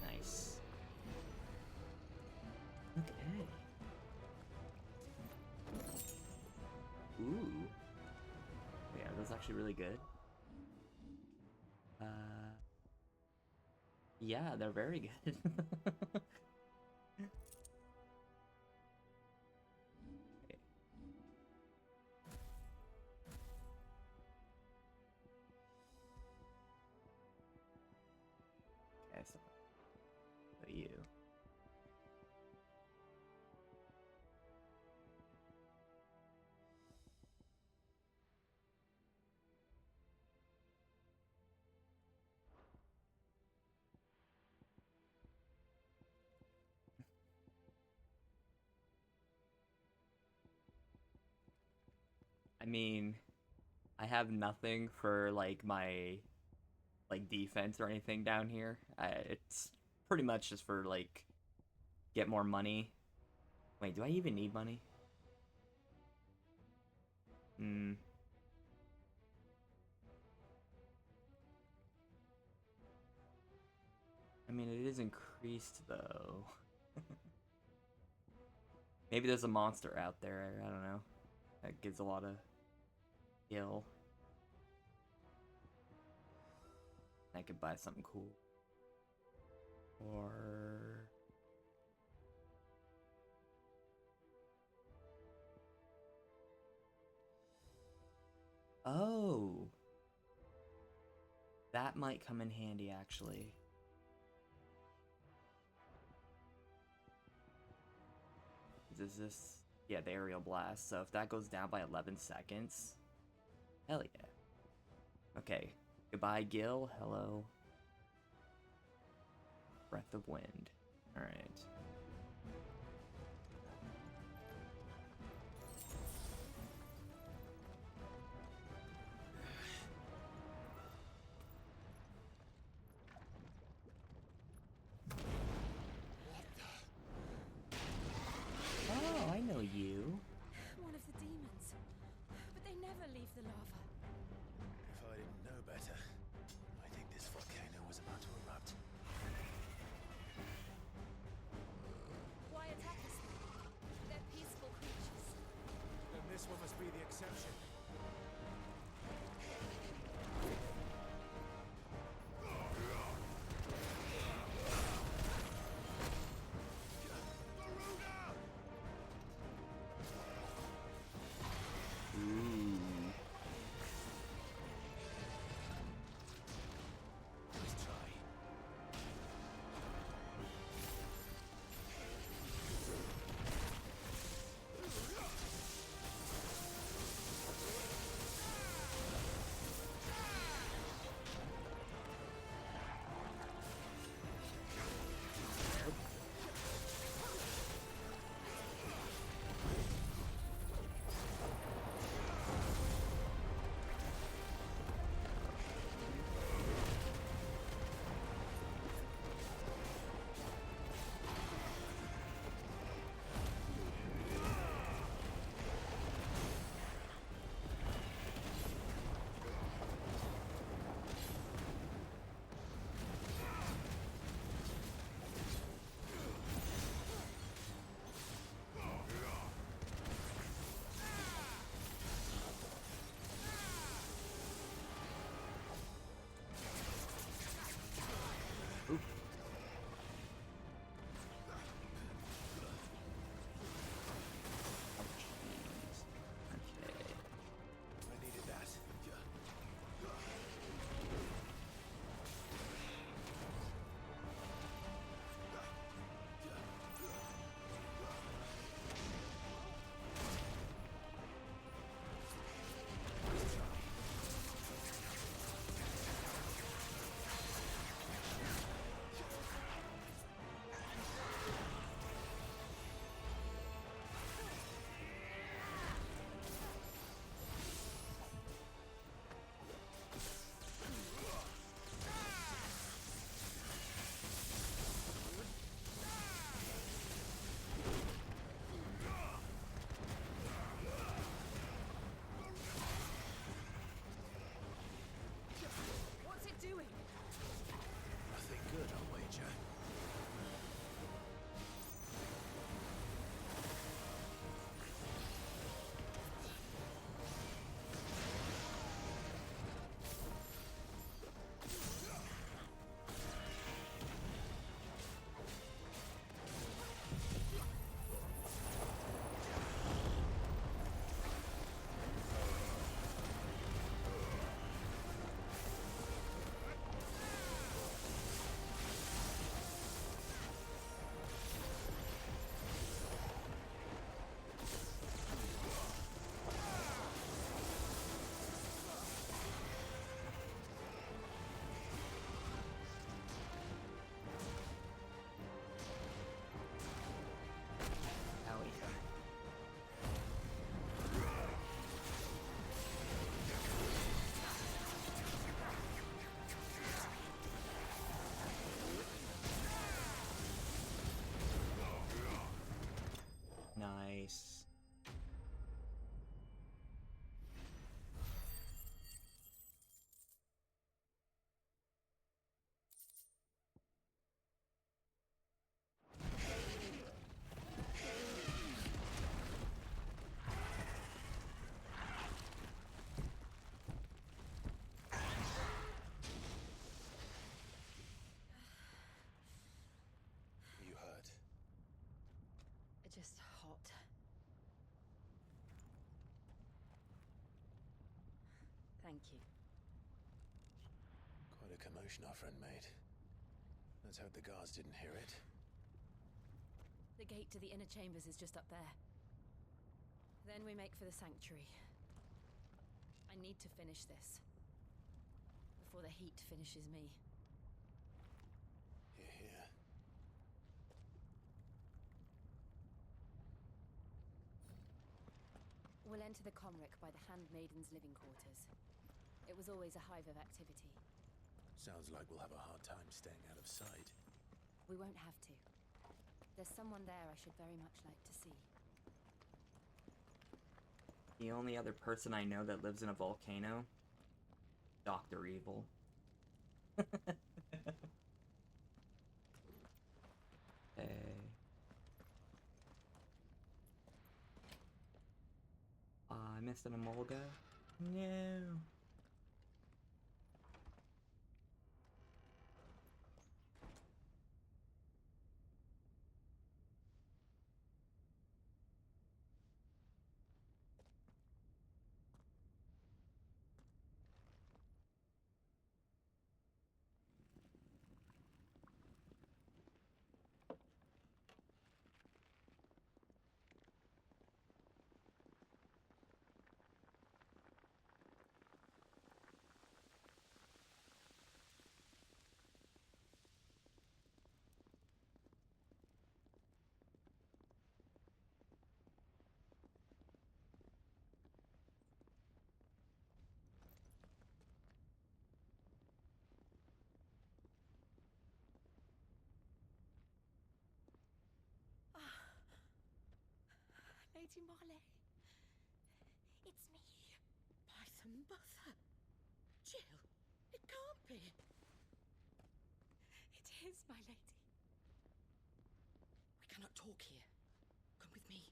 Nice. Okay. Ooh. Yeah, that's actually really good. Yeah, they're very good. I mean, I have nothing for like my like defense or anything down here. It's pretty much just for like get more money. Wait, do I even need money? I mean, it is increased though. Maybe there's a monster out there, I don't know, that gives a lot of skill. I could buy something cool. Or... oh! That might come in handy, actually. Is this... yeah, the aerial blast. So if that goes down by 11 seconds... hell yeah. Okay. Goodbye, Gil. Hello. Breath of Wind. Alright. Oh, I know you. One of the demons. But they never leave the lava. If I didn't know better, I think this volcano was about to erupt. Thank you. Quite a commotion our friend made. Let's hope the guards didn't hear it. The gate to the inner chambers is just up there. Then we make for the sanctuary. I need to finish this. Before the heat finishes me. Hear, hear. We'll enter the Comric by the Handmaiden's living quarters. It was always a hive of activity. Sounds like we'll have a hard time staying out of sight. We won't have to. There's someone there I should very much like to see. The only other person I know that lives in a volcano? Dr. Evil. Hey. I missed an Emolga? No. Lady Marley. It's me. By the mother. Jill, it can't be. It is, my lady. We cannot talk here. Come with me.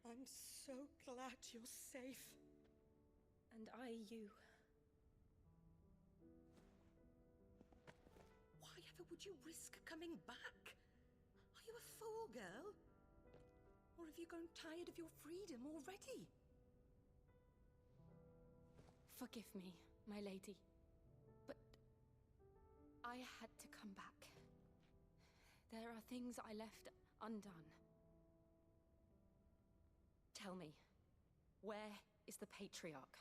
I'm so glad you're safe. And I you. Why ever would you risk coming back? Are you a fool, girl? Or have you grown tired of your freedom already? Forgive me, my lady. But I had to come back. There are things I left undone. Tell me, where is the Patriarch?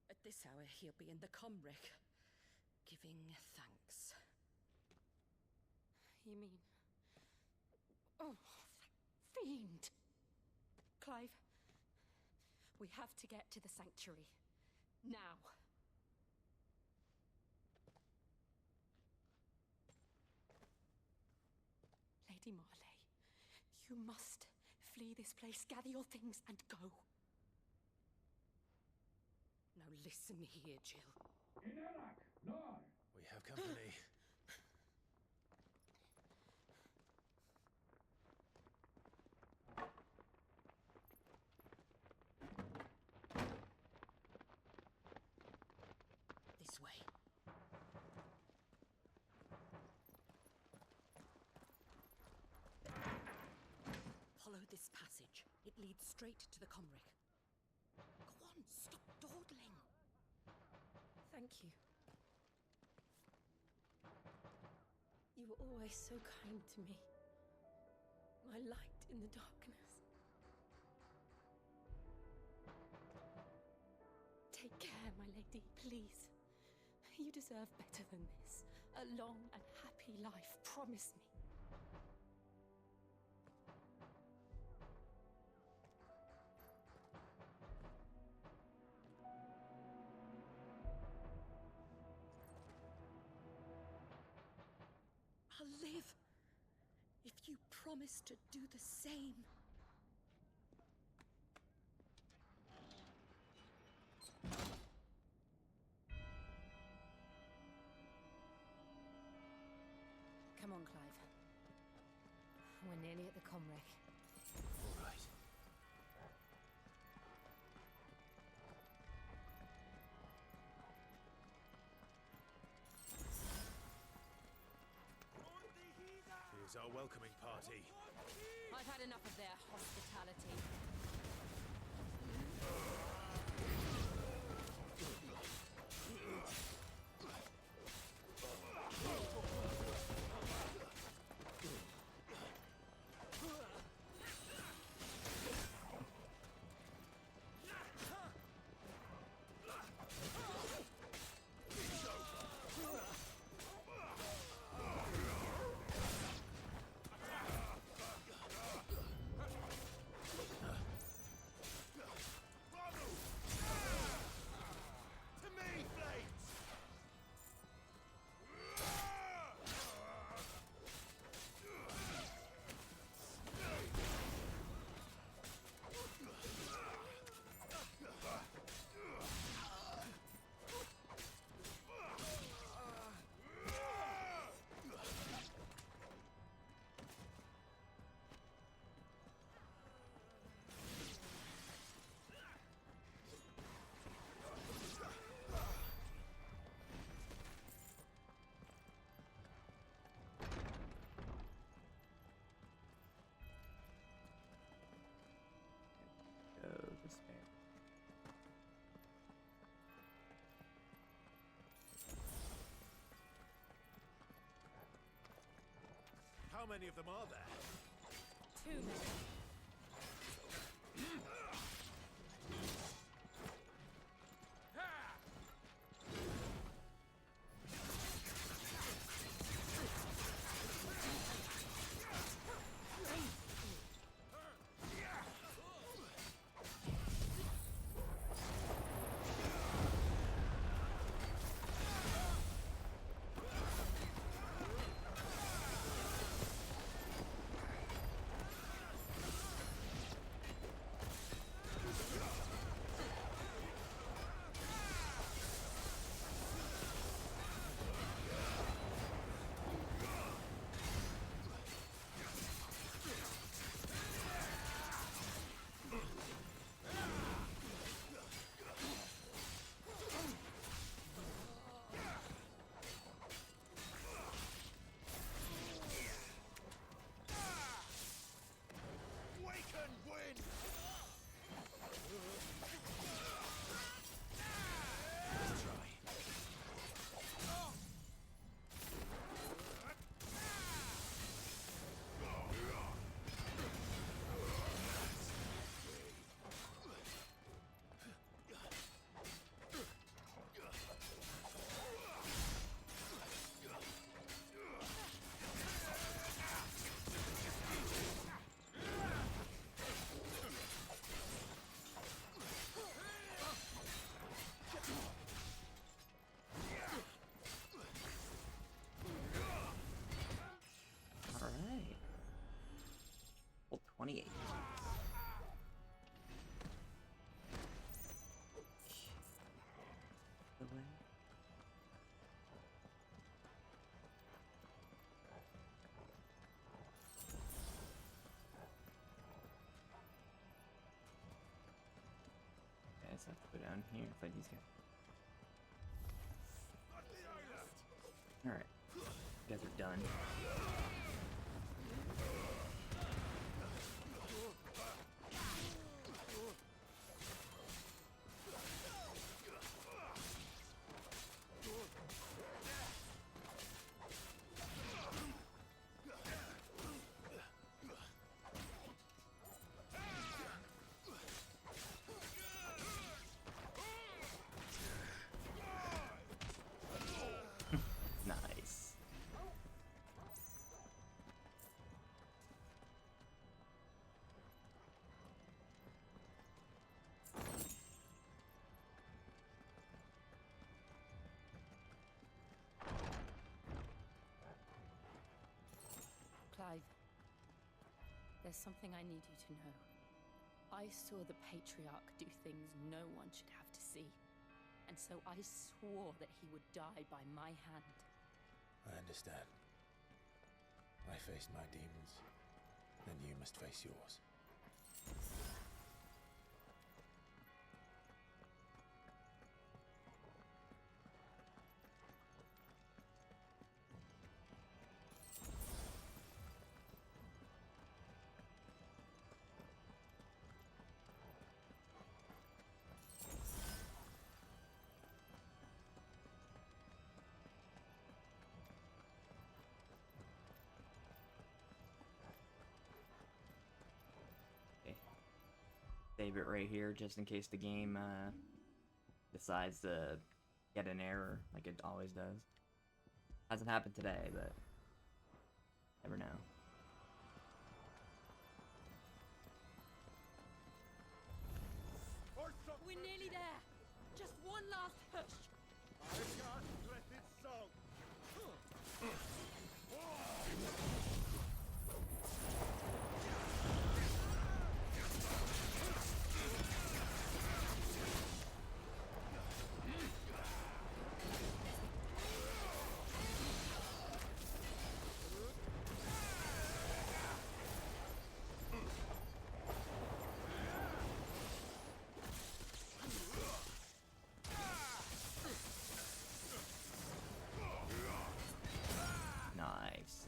At this hour, he'll be in the Comric, giving thanks. You mean... Oh, that fiend! Clive, we have to get to the sanctuary. Now. Lady Marley, you must flee this place, gather your things, and go. Now listen here, Jill. We have company. This way. Follow this passage. It leads straight to the Comric. Go on, stop dawdling. Thank you. You were always so kind to me. My light in the darkness. Take care, my lady, please. You deserve better than this. A long and happy life, promise me. I'll live if you promise to do the same. Come on, Clive. We're nearly at the Comrec. All right. Here's our welcoming party. I've had enough of their hospitality. How many of them are there? Too many. Alright. Well, 28. The way. Guys have to go down here and fight these guys. Alright. You guys are done. Nice. Clive, there's something I need you to know. I saw the Patriarch do things no one should have to see. And so I swore that he would die by my hand. I understand. I faced my demons, and you must face yours. Save it right here just in case the game decides to get an error like it always does. Hasn't happened today, but never know. We're nearly there. Just one last push. I can't let it so. Nice.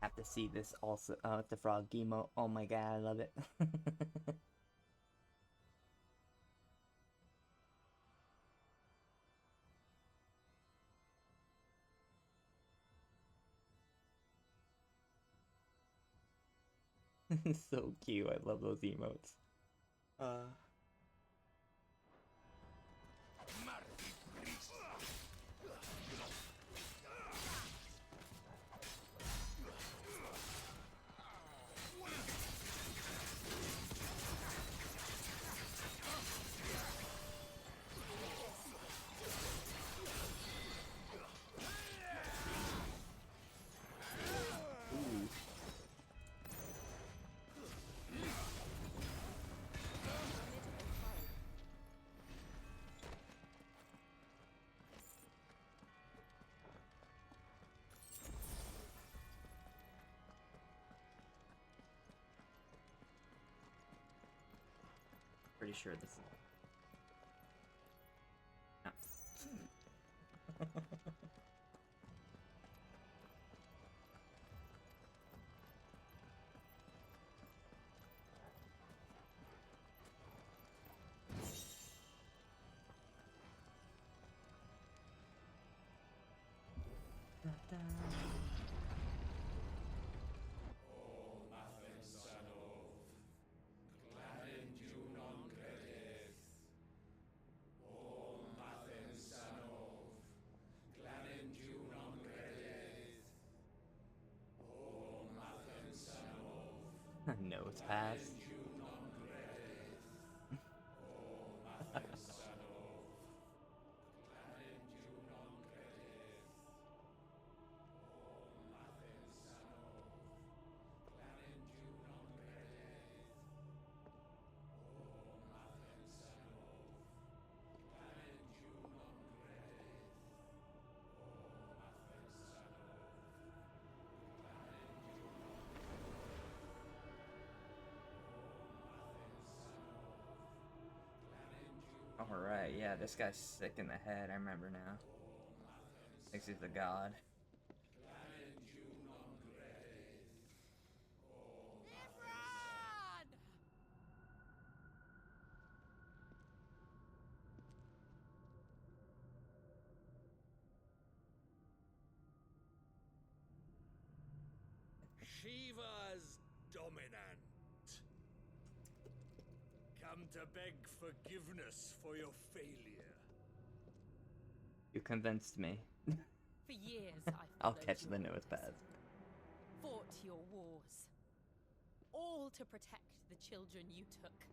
Have to see this also. The frog emote. Oh my god, I love it. So cute. I love those emotes. Ooh. Pretty sure this is... No. No, it's past. Alright, yeah, this guy's sick in the head, I remember now. Thinks he's the god. to beg forgiveness for your failure. You convinced me. For years, I I'll followed catch your the newest orders, path. fought your wars, all to protect the children you took,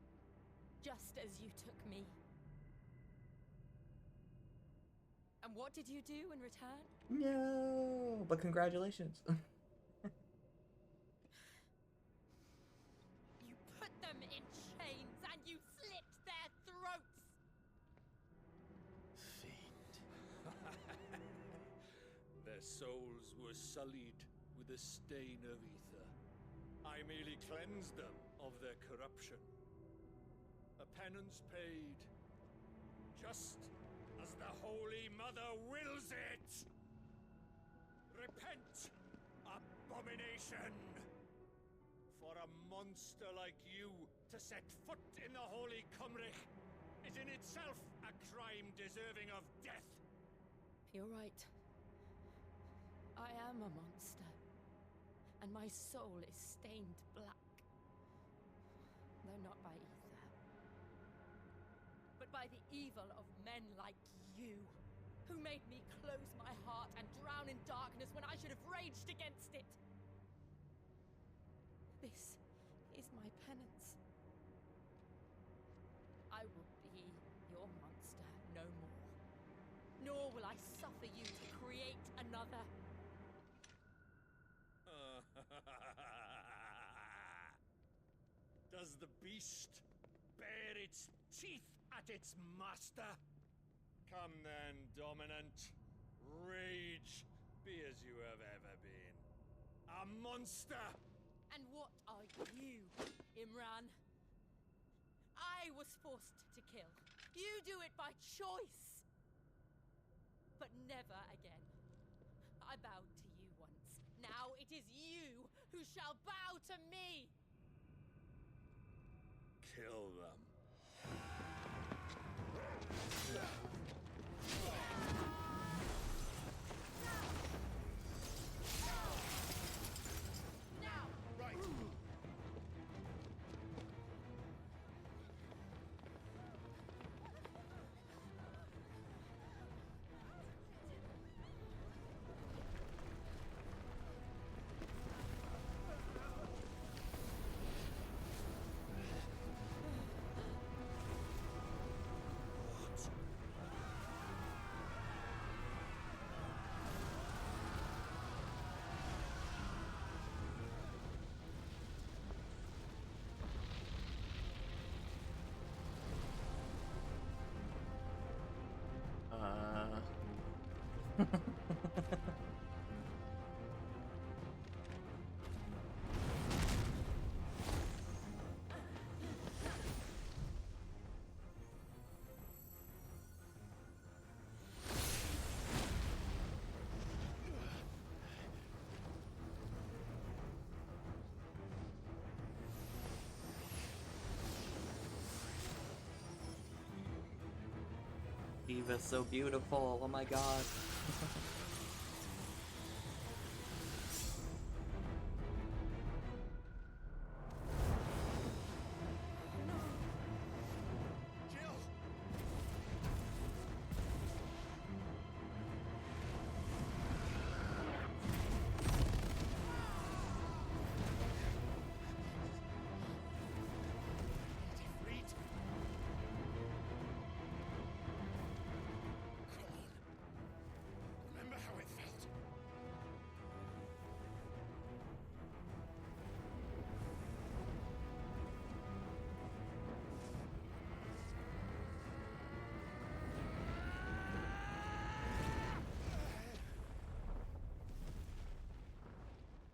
just as you took me. And what did you do in return? No, but congratulations. You put them in chains and you slit their throats! Their souls were sullied with a stain of ether. I merely cleansed them of their corruption. A penance paid, just as the Holy Mother wills it! Repent, abomination! For a monster like you to set foot in the Holy Cymric is in itself a crime deserving of death. You're right. I am a monster, and my soul is stained black. Though not by ether, but by the evil of men like you, who made me close my heart and drown in darkness when I should have raged against it. This is my penance. I will be your monster no more, nor will I suffer you to create another. Does the beast bare its teeth at its master? Come then, Dominant. Rage, be as you have ever been. A monster! And what are you, Imran? I was forced to kill. You do it by choice. But never again. I bowed to you once. Now it is you who shall bow to me! Kill them. Eva's so beautiful, oh my god. Remember how it felt?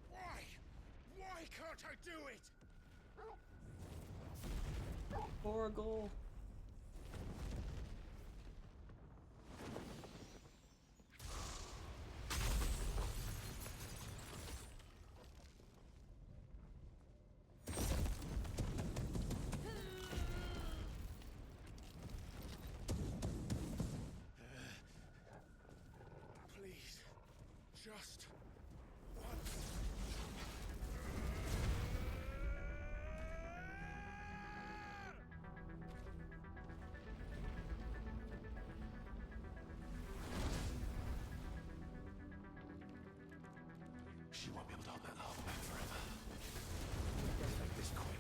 Why? Why can't I do it? Horrible. Please, just once. She won't be able to hold that hole back forever. Let's make this quick.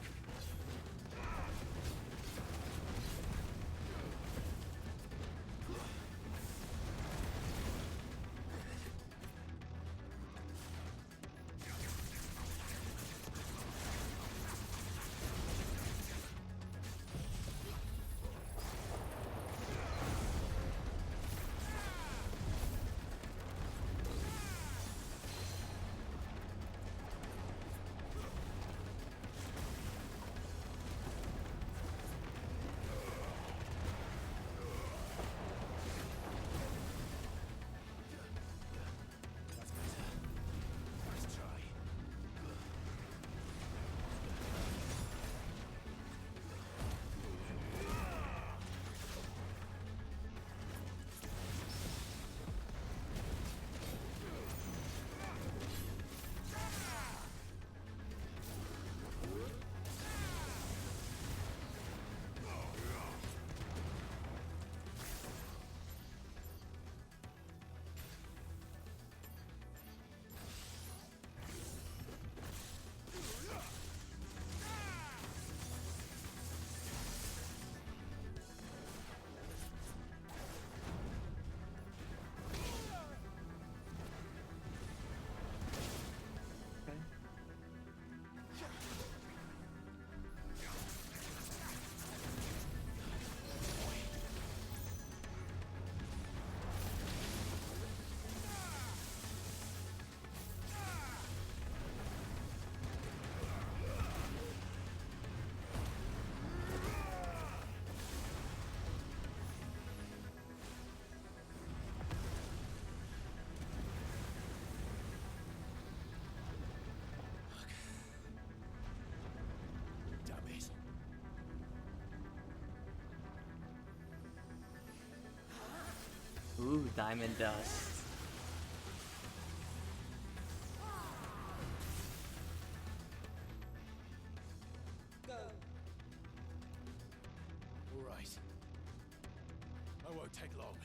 Ooh, diamond dust. All right. I won't take long.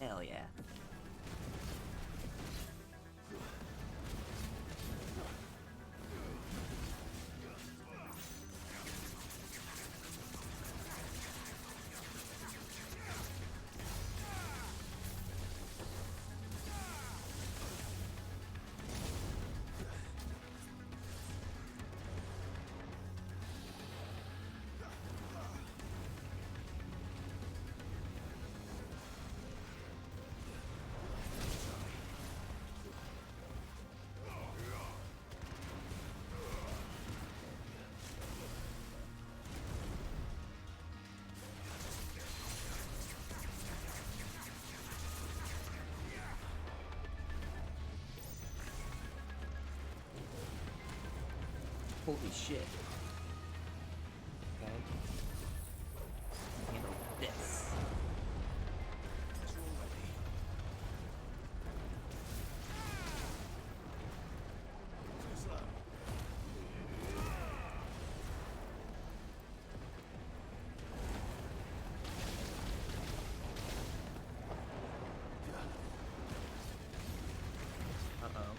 Hell yeah. Holy shit. Okay. Handle this. Uh-oh.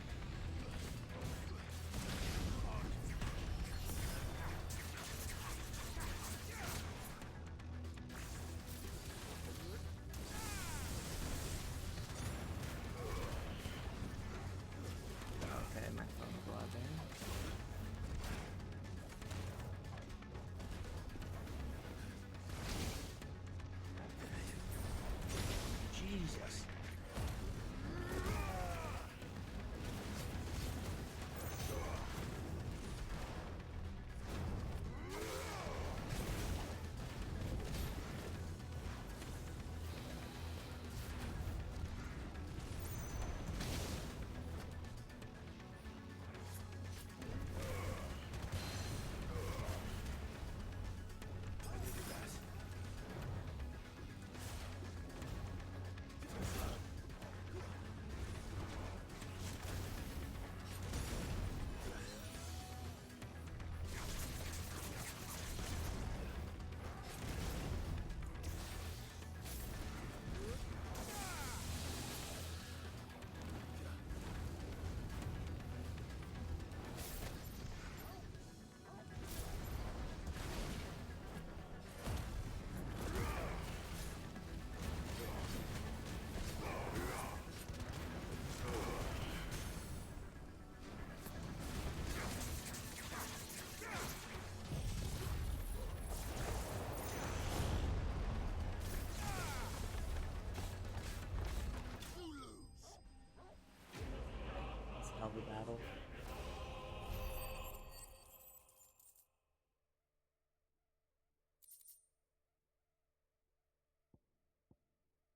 the battle.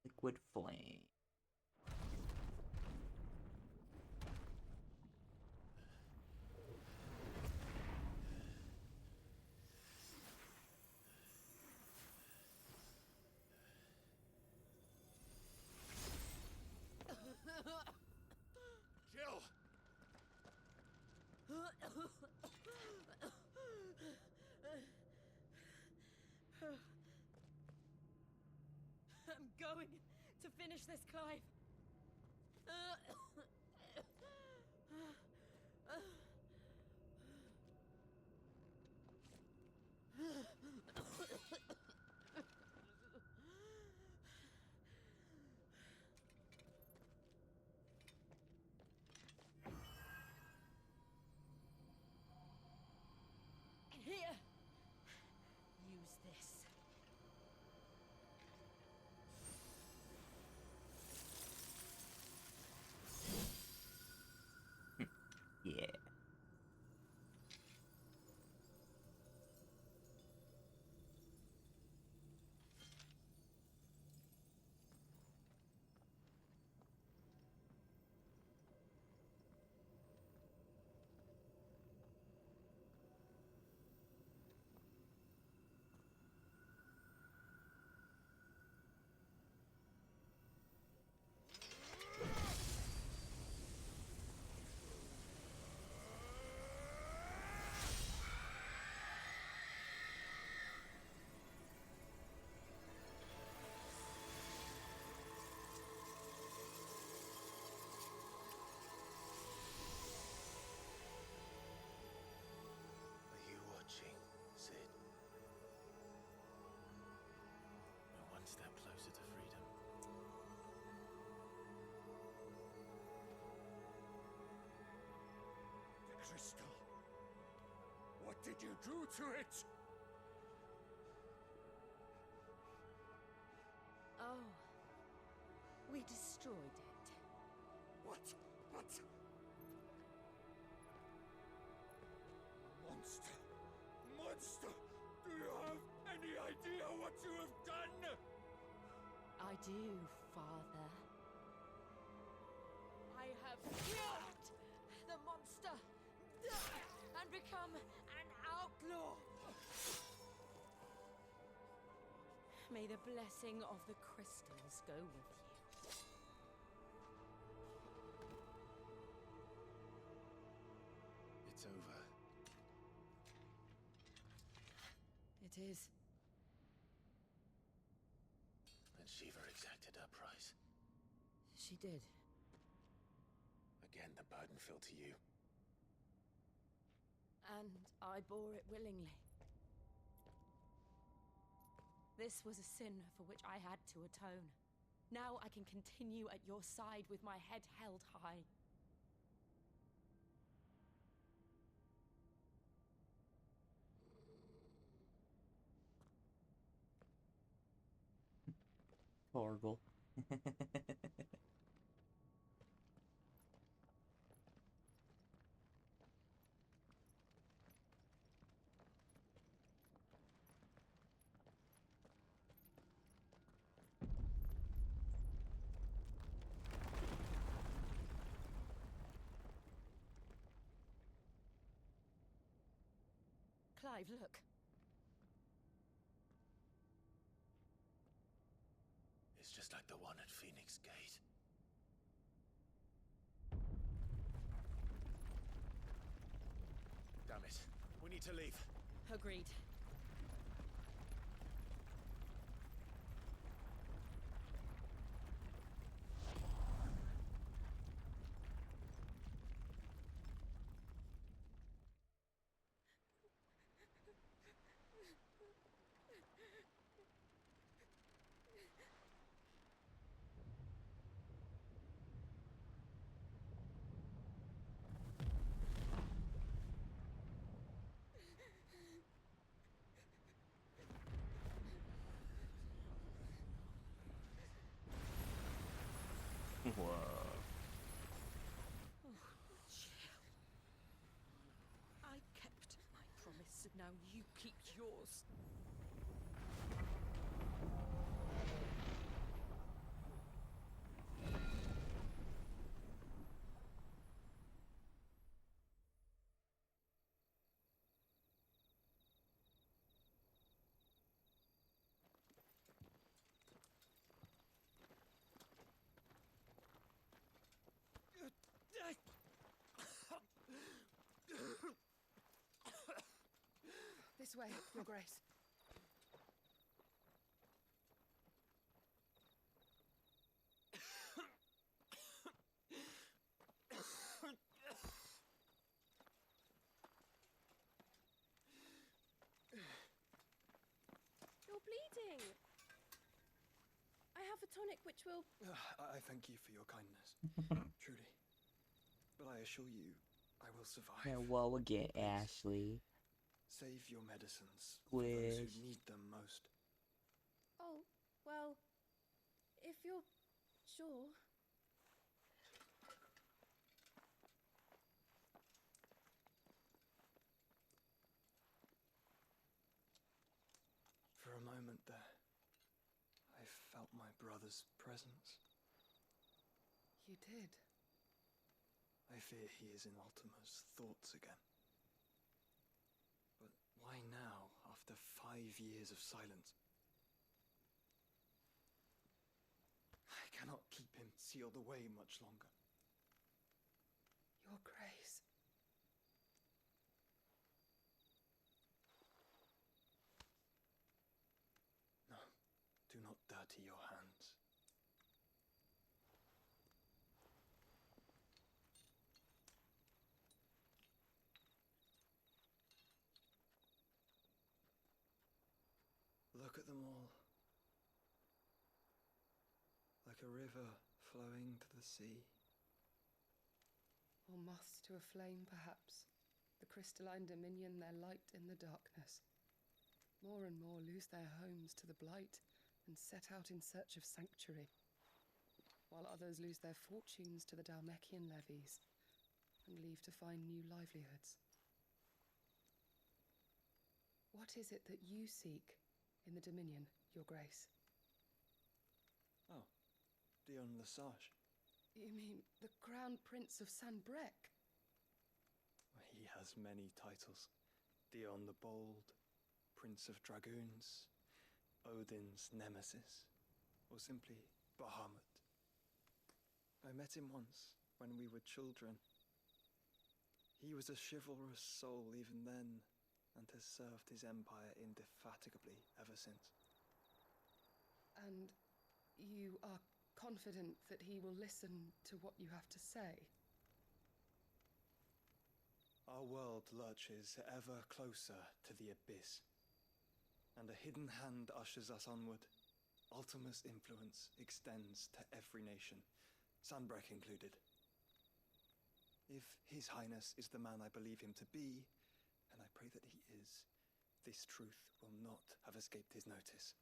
Liquid flame. Jill! I'm going to finish this, Clive. Here. Use this. Yeah. Are you watching, Sid? We're one step closer to freedom. The crystal. What did you do to it? Oh. We destroyed it. What? Monster! Monster! Do you have any idea what you have done? I do, Father. I have killed the monster and become an outlaw. May the blessing of the crystals go with you. It's over. It is. And Shiva exacted her price. She did. Again, the burden fell to you. And I bore it willingly. This was a sin for which I had to atone. Now I can continue at your side with my head held high. Horrible. Clive, look. It's just like the one at Phoenix Gate. Damn it. We need to leave. Agreed. Now you keep yours. This way, Your Grace. You're bleeding. I have a tonic which will... I thank you for your kindness, truly. But I assure you, I will survive. Farewell again, Ashley. Save your medicines for those who need them most. Oh, well, if you're sure. For a moment there, I felt my brother's presence. You did? I fear he is in Ultima's thoughts again. But why now, after 5 years of silence? I cannot keep him sealed away much longer. Your Grace. No, do not dirty your hands. Look at them all. Like a river flowing to the sea. Or moths to a flame, perhaps. The crystalline dominion, their light in the darkness. More and more lose their homes to the blight and set out in search of sanctuary, while others lose their fortunes to the Dhalmekian levies and leave to find new livelihoods. What is it that you seek in the Dominion, Your Grace? Oh, Dion Lesage. You mean the Crown Prince of Sanbreque? He has many titles. Dion the Bold, Prince of Dragoons, Odin's Nemesis, or simply Bahamut. I met him once, when we were children. He was a chivalrous soul even then, and has served his empire indefatigably ever since. And you are confident that he will listen to what you have to say? Our world lurches ever closer to the abyss, and a hidden hand ushers us onward. Ultima's influence extends to every nation, Sanbreque included. If His Highness is the man I believe him to be, and I pray that he is, this truth will not have escaped his notice.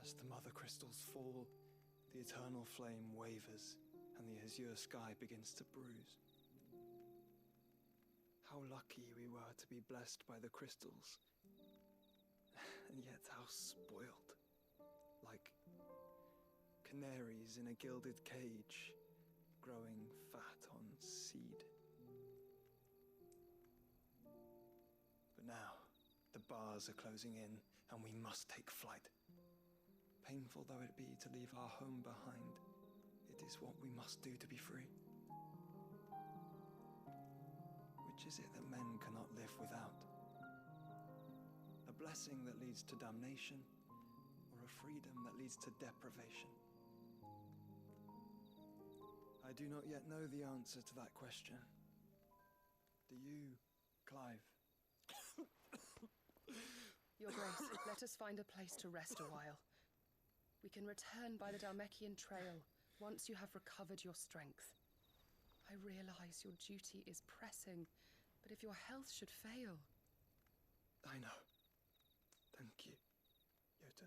As the mother crystals fall, the eternal flame wavers, and the azure sky begins to bruise. How lucky we were to be blessed by the crystals, and yet how spoiled. Like canaries in a gilded cage, growing fat on seed. But now, the bars are closing in, and we must take flight. Painful though it be to leave our home behind, it is what we must do to be free. Which is it that men cannot live without? A blessing that leads to damnation, or a freedom that leads to deprivation? I do not yet know the answer to that question. Do you, Clive? Your Grace, let us find a place to rest a while. We can return by the Dhalmekian trail once you have recovered your strength. I realize your duty is pressing, but if your health should fail... I know. Thank you, Yota.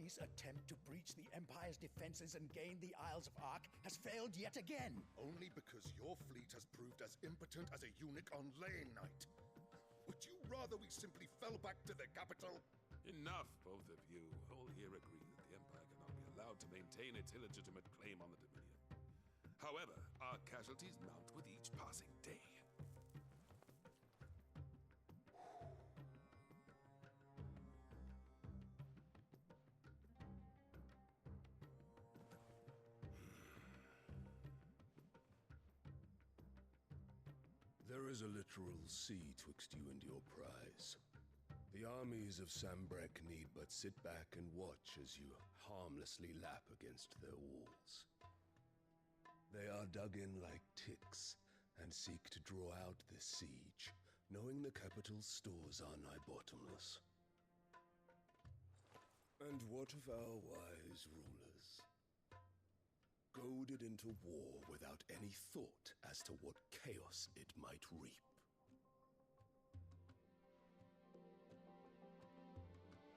army's attempt to breach the Empire's defenses and gain the Isles of Ark has failed yet again. Only because your fleet has proved as impotent as a eunuch on laying night. Would you rather we simply fell back to the capital? Enough, both of you. All here agree that the Empire cannot be allowed to maintain its illegitimate claim on the Dominion. However, our casualties mount with each passing day. There is a literal sea twixt you and your prize. The armies of Sanbreque need but sit back and watch as you harmlessly lap against their walls. They are dug in like ticks and seek to draw out this siege, knowing the capital's stores are nigh bottomless. And what of our wise rulers? Goaded into war without any thought as to what chaos it might reap.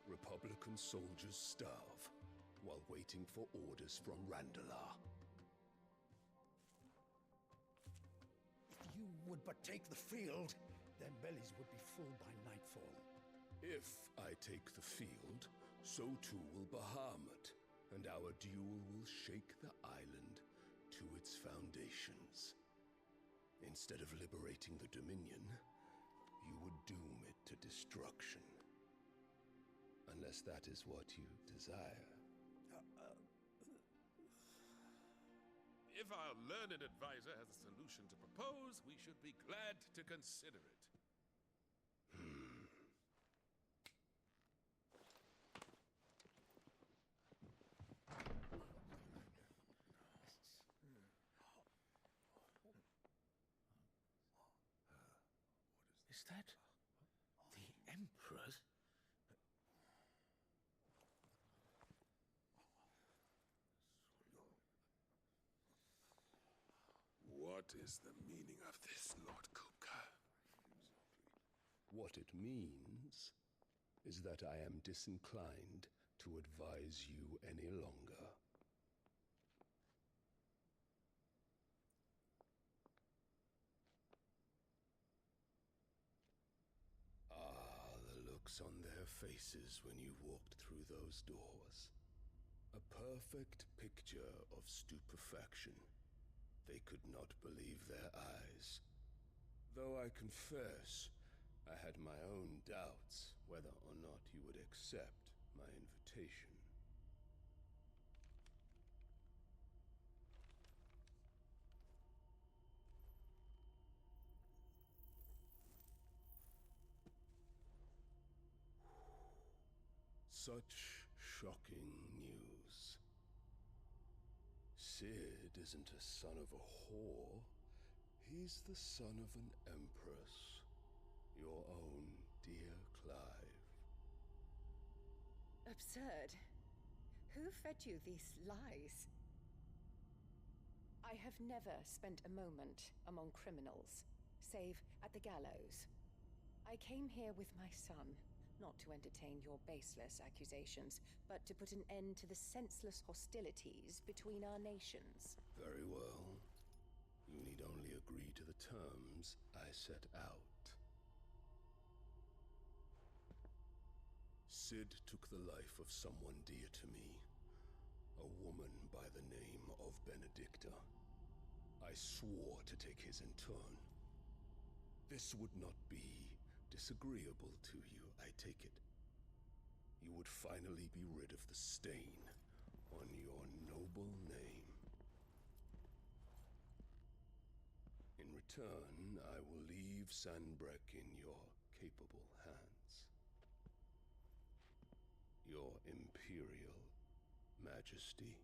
Republican soldiers starve while waiting for orders from Randalar. If you would but take the field, their bellies would be full by nightfall. If I take the field, so too will Bahamut, and our duel will shake the island to its foundations. Instead of liberating the Dominion, you would doom it to destruction. Unless that is what you desire. If our learned advisor has a solution to propose, we should be glad to consider it. Is that the Emperor's? What is the meaning of this, Lord Kupka? What it means is that I am disinclined to advise you any longer. Ah, the looks on their faces when you walked through those doors. A perfect picture of stupefaction. They could not believe their eyes. Though I confess, I had my own doubts whether or not you would accept my invitation. Such shocking news. Sid isn't a son of a whore. He's the son of an empress. Your own dear Clive. Absurd. Who fed you these lies? I have never spent a moment among criminals, save at the gallows. I came here with my son, not to entertain your baseless accusations, but to put an end to the senseless hostilities between our nations. Very well. You need only agree to the terms I set out. Sid took the life of someone dear to me, a woman by the name of Benedicta. I swore to take his in turn. This would not be disagreeable to you, I take it. You would finally be rid of the stain on your noble name. In return, I will leave Sanbreque in your capable hands. Your Imperial Majesty.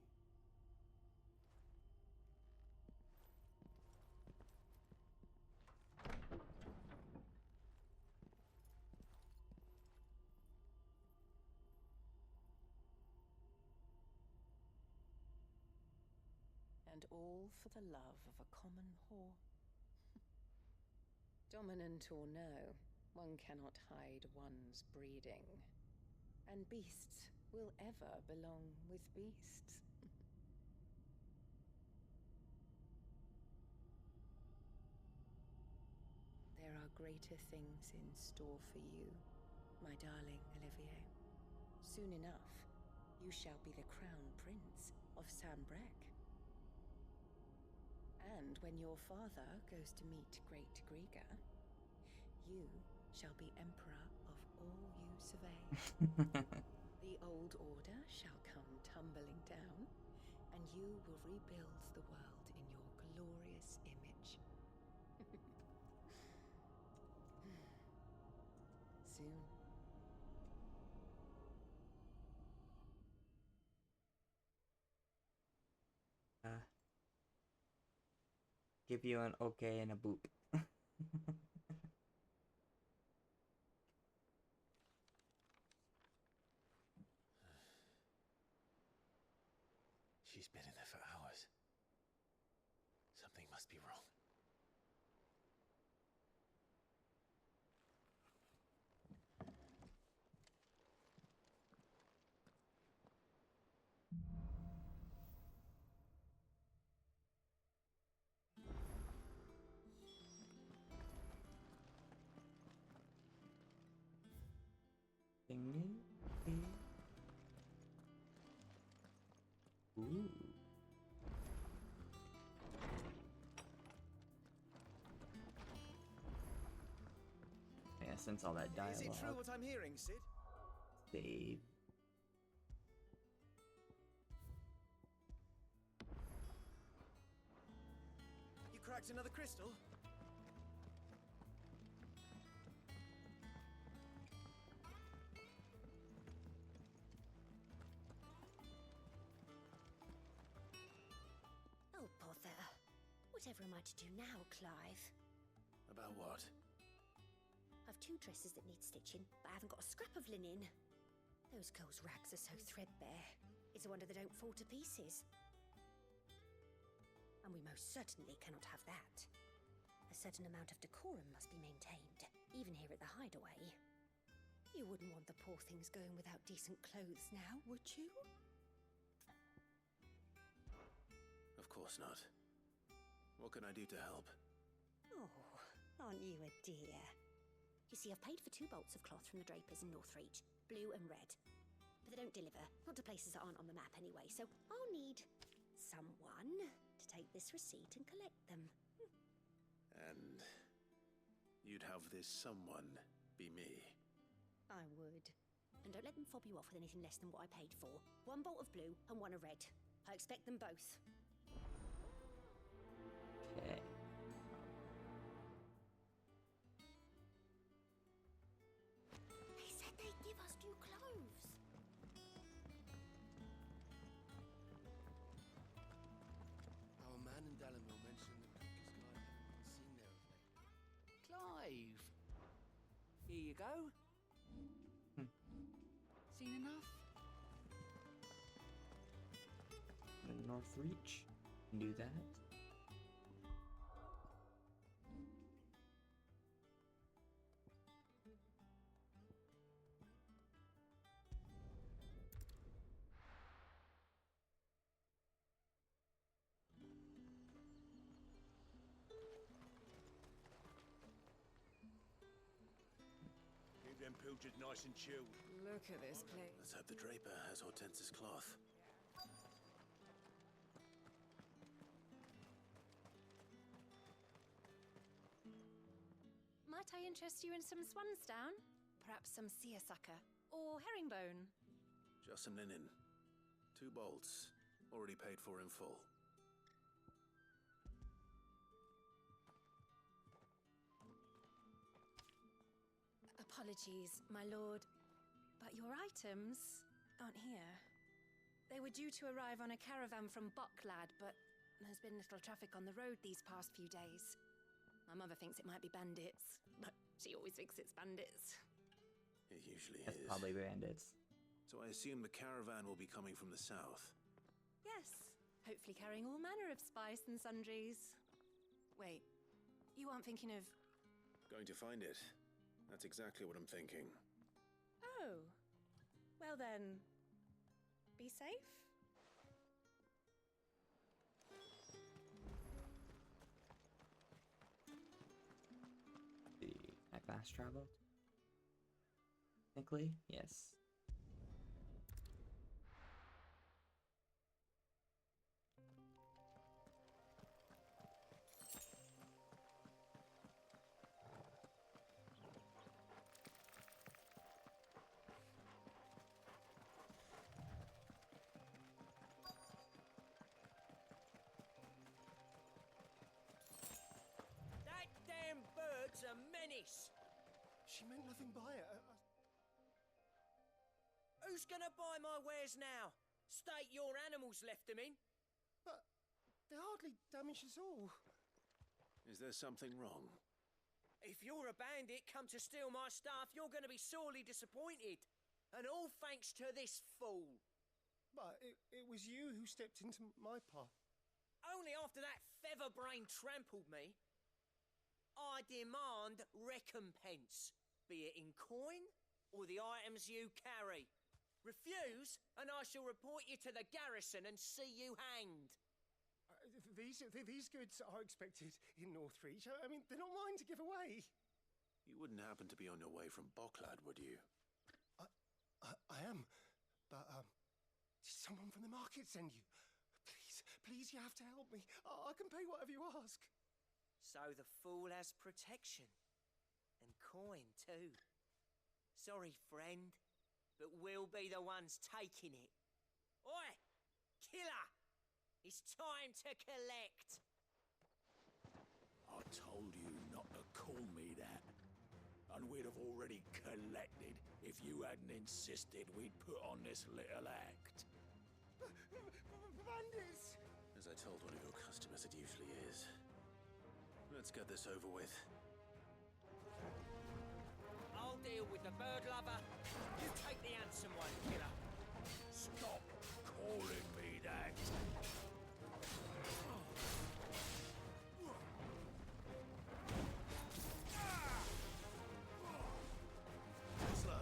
And all for the love of a common whore. Dominant or no, one cannot hide one's breeding. And beasts will ever belong with beasts. There are greater things in store for you, my darling Olivier. Soon enough, you shall be the crown prince of Sambrec. And when your father goes to meet Great Griga, you shall be emperor of all you survey. The old order shall come tumbling down, and you will rebuild the world in your glorious image. Soon. Give you an okay and a boop. She's been in there for hours. Something must be wrong. Ooh. Yeah, since all that dialogue. Is it true what I'm hearing, Cid? Save. You cracked another crystal? Oh, bother. Whatever am I to do now, Clive? About what? I've 2 dresses that need stitching, but I haven't got a scrap of linen. Those girls' rags are so threadbare. It's a wonder they don't fall to pieces. And we most certainly cannot have that. A certain amount of decorum must be maintained, even here at the Hideaway. You wouldn't want the poor things going without decent clothes now, would you? Of course not. What can I do to help? Oh, aren't you a dear? You see, I've paid for 2 bolts of cloth from the drapers in Northreach, blue and red. But they don't deliver, not to places that aren't on the map anyway, so I'll need someone to take this receipt and collect them. And you'd have this someone be me? I would. And don't let them fob you off with anything less than what I paid for. 1 bolt of blue and 1 of red. I expect them both. Okay. They said they'd give us new clothes. Our man in Dalamil mentioned the Cookies Guide hadn't been seen there of late. Clive! Here you go. Seen enough? Northreach. Do that. Keep them pilchards nice and chilled. Look at this place. Let's hope the draper has Hortense's cloth. Might I interest you in some swansdown? Perhaps some seersucker? Or herringbone? Just some linen. 2 bolts. Already paid for in full. Apologies, my lord, but your items aren't here. They were due to arrive on a caravan from Bucklad, but there's been little traffic on the road these past few days. My mother thinks it might be bandits, but she always thinks it's bandits. It usually That's is. probably bandits. So I assume the caravan will be coming from the south. Yes, hopefully carrying all manner of spice and sundries. Wait, you aren't thinking of... Going to find it. That's exactly what I'm thinking. Oh, well then, be safe. I fast traveled? Technically, yes. That damn bird's a menace! She meant nothing by it. Who's gonna buy my wares now? State your animals left them in. But they hardly damaged us all. Is there something wrong? If you're a bandit come to steal my stuff, you're gonna be sorely disappointed. And all thanks to this fool. But it was you who stepped into my path. Only after that feather-brain trampled me. I demand recompense, be it in coin or the items you carry. Refuse, and I shall report you to the garrison and see you hanged. These goods are expected in Northreach. I mean, they're not mine to give away. You wouldn't happen to be on your way from Bocklad, would you? I am, but did someone from the market send you? Please, you have to help me. I can pay whatever you ask. So the fool has protection. And coin, too. Sorry, friend, but we'll be the ones taking it. Oi! Killer! It's time to collect! I told you not to call me that. And we'd have already collected if you hadn't insisted we'd put on this little act. Bandits! As I told one of your customers, it usually is. Let's get this over with. I'll deal with the bird lover. You take the handsome one, killer. Stop calling me that. Slow.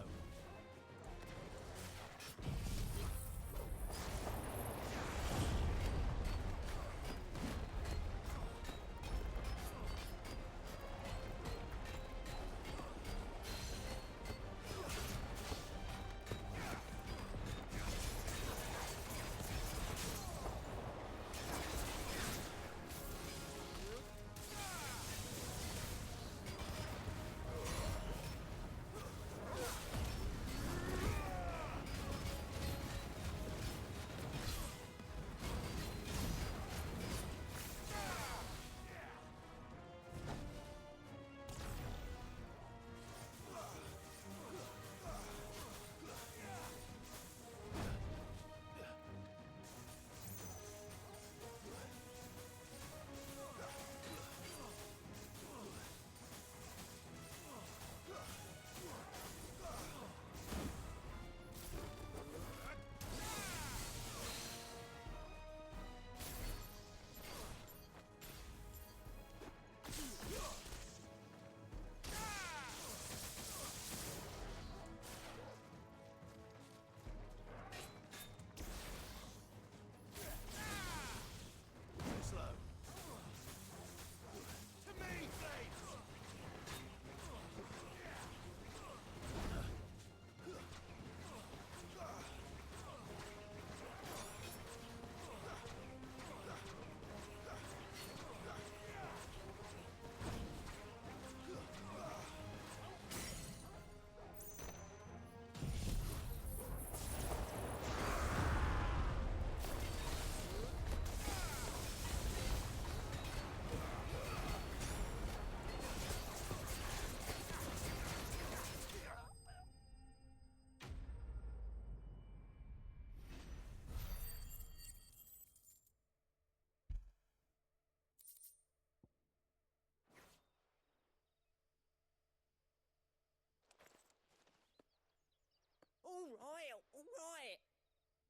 All right.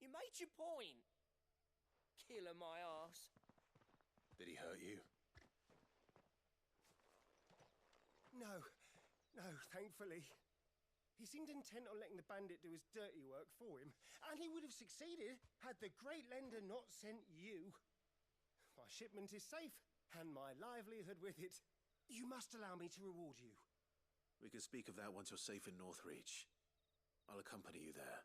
You made your point. Killer my ass. Did he hurt you? No, thankfully. He seemed intent on letting the bandit do his dirty work for him, and he would have succeeded had the Great Lender not sent you. My shipment is safe, and my livelihood with it. You must allow me to reward you. We can speak of that once you're safe in Northreach. I'll accompany you there.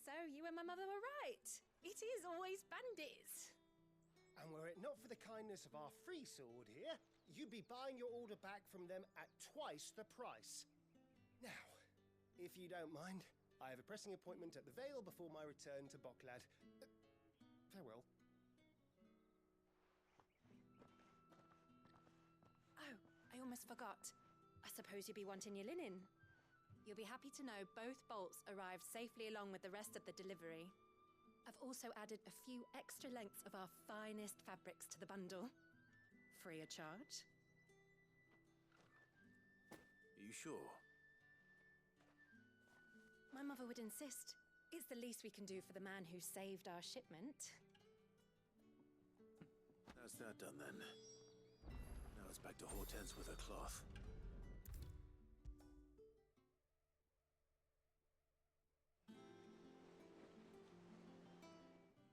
So, you and my mother were right. It is always bandits. And were it not for the kindness of our free sword here, you'd be buying your order back from them at twice the price. Now, if you don't mind, I have a pressing appointment at the Vale before my return to Boklad. Farewell. Oh, I almost forgot. I suppose you'll be wanting your linen. You'll be happy to know both bolts arrived safely along with the rest of the delivery. I've also added a few extra lengths of our finest fabrics to the bundle. Free of charge. Are you sure? My mother would insist. It's the least we can do for the man who saved our shipment. That's that done then. Now it's back to Hortense with her cloth.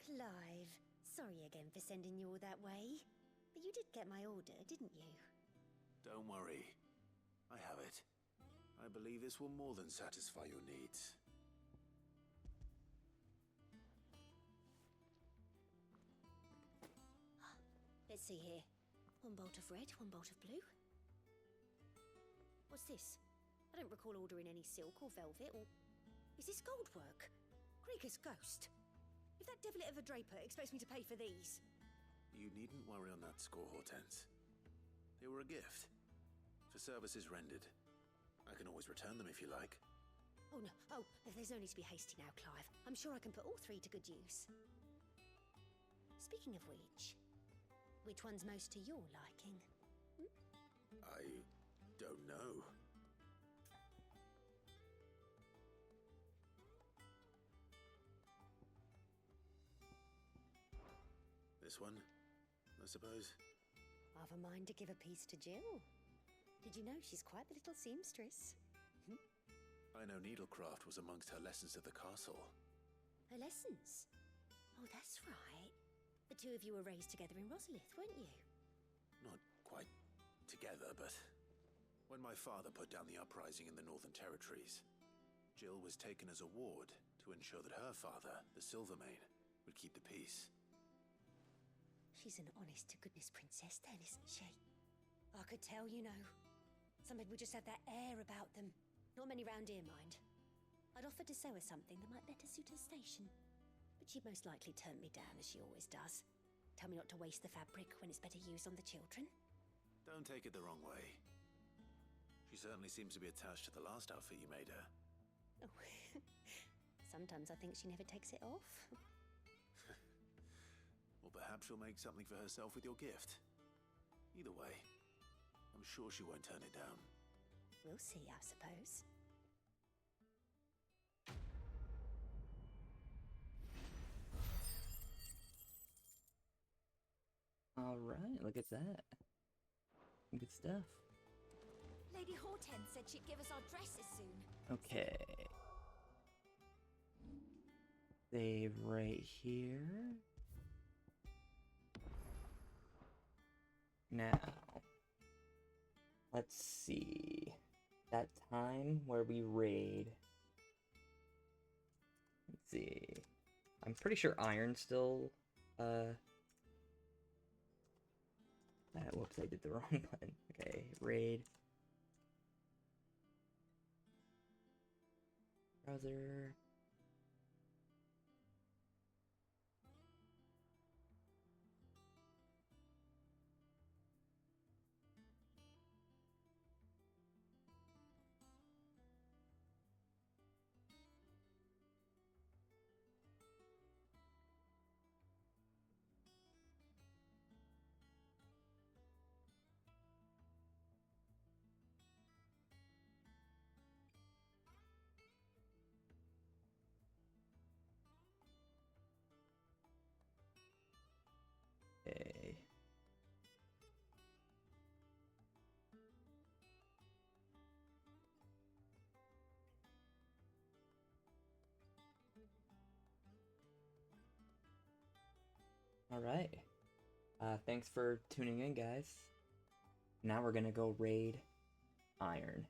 Clive, sorry again for sending you all that way. But you did get my order, didn't you? Don't worry. I have it. I believe this will more than satisfy your needs. Let's see here. One bolt of red, one bolt of blue. What's this? I don't recall ordering any silk or velvet or... Is this gold work? Krieger's ghost. If that devil of a draper expects me to pay for these... You needn't worry on that score, Hortense. They were a gift. For services rendered. I can always return them if you like. Oh no, there's no need to be hasty now, Clive. I'm sure I can put all three to good use. Speaking of which one's most to your liking? I don't know. This one, I suppose. I've a mind to give a piece to Jill. Did you know she's quite the little seamstress? I know needlecraft was amongst her lessons at the castle. Her lessons? Oh, that's right. The two of you were raised together in Rosalith, weren't you? Not quite together, but when my father put down the uprising in the Northern Territories, Jill was taken as a ward to ensure that her father, the Silvermane, would keep the peace. She's an honest-to-goodness princess then, isn't she? I could tell, you know. Some people just have that air about them. Not many round here, mind. I'd offered to sew her something that might better suit her station. But she'd most likely turn me down, as she always does. Tell me not to waste the fabric when it's better used on the children. Don't take it the wrong way. She certainly seems to be attached to the last outfit you made her. Oh, sometimes I think she never takes it off. Or perhaps she'll make something for herself with your gift. Either way, I'm sure she won't turn it down. We'll see, I suppose. Alright, look at that. Good stuff. Lady Hortense said she'd give us our dresses soon. Okay. Save right here. Now, let's see. That time where we raid. Let's see. I'm pretty sure Iron's still, whoops, I did the wrong button. Okay, raid. Browser. Alright. Thanks for tuning in, guys. Now we're gonna go raid Iron.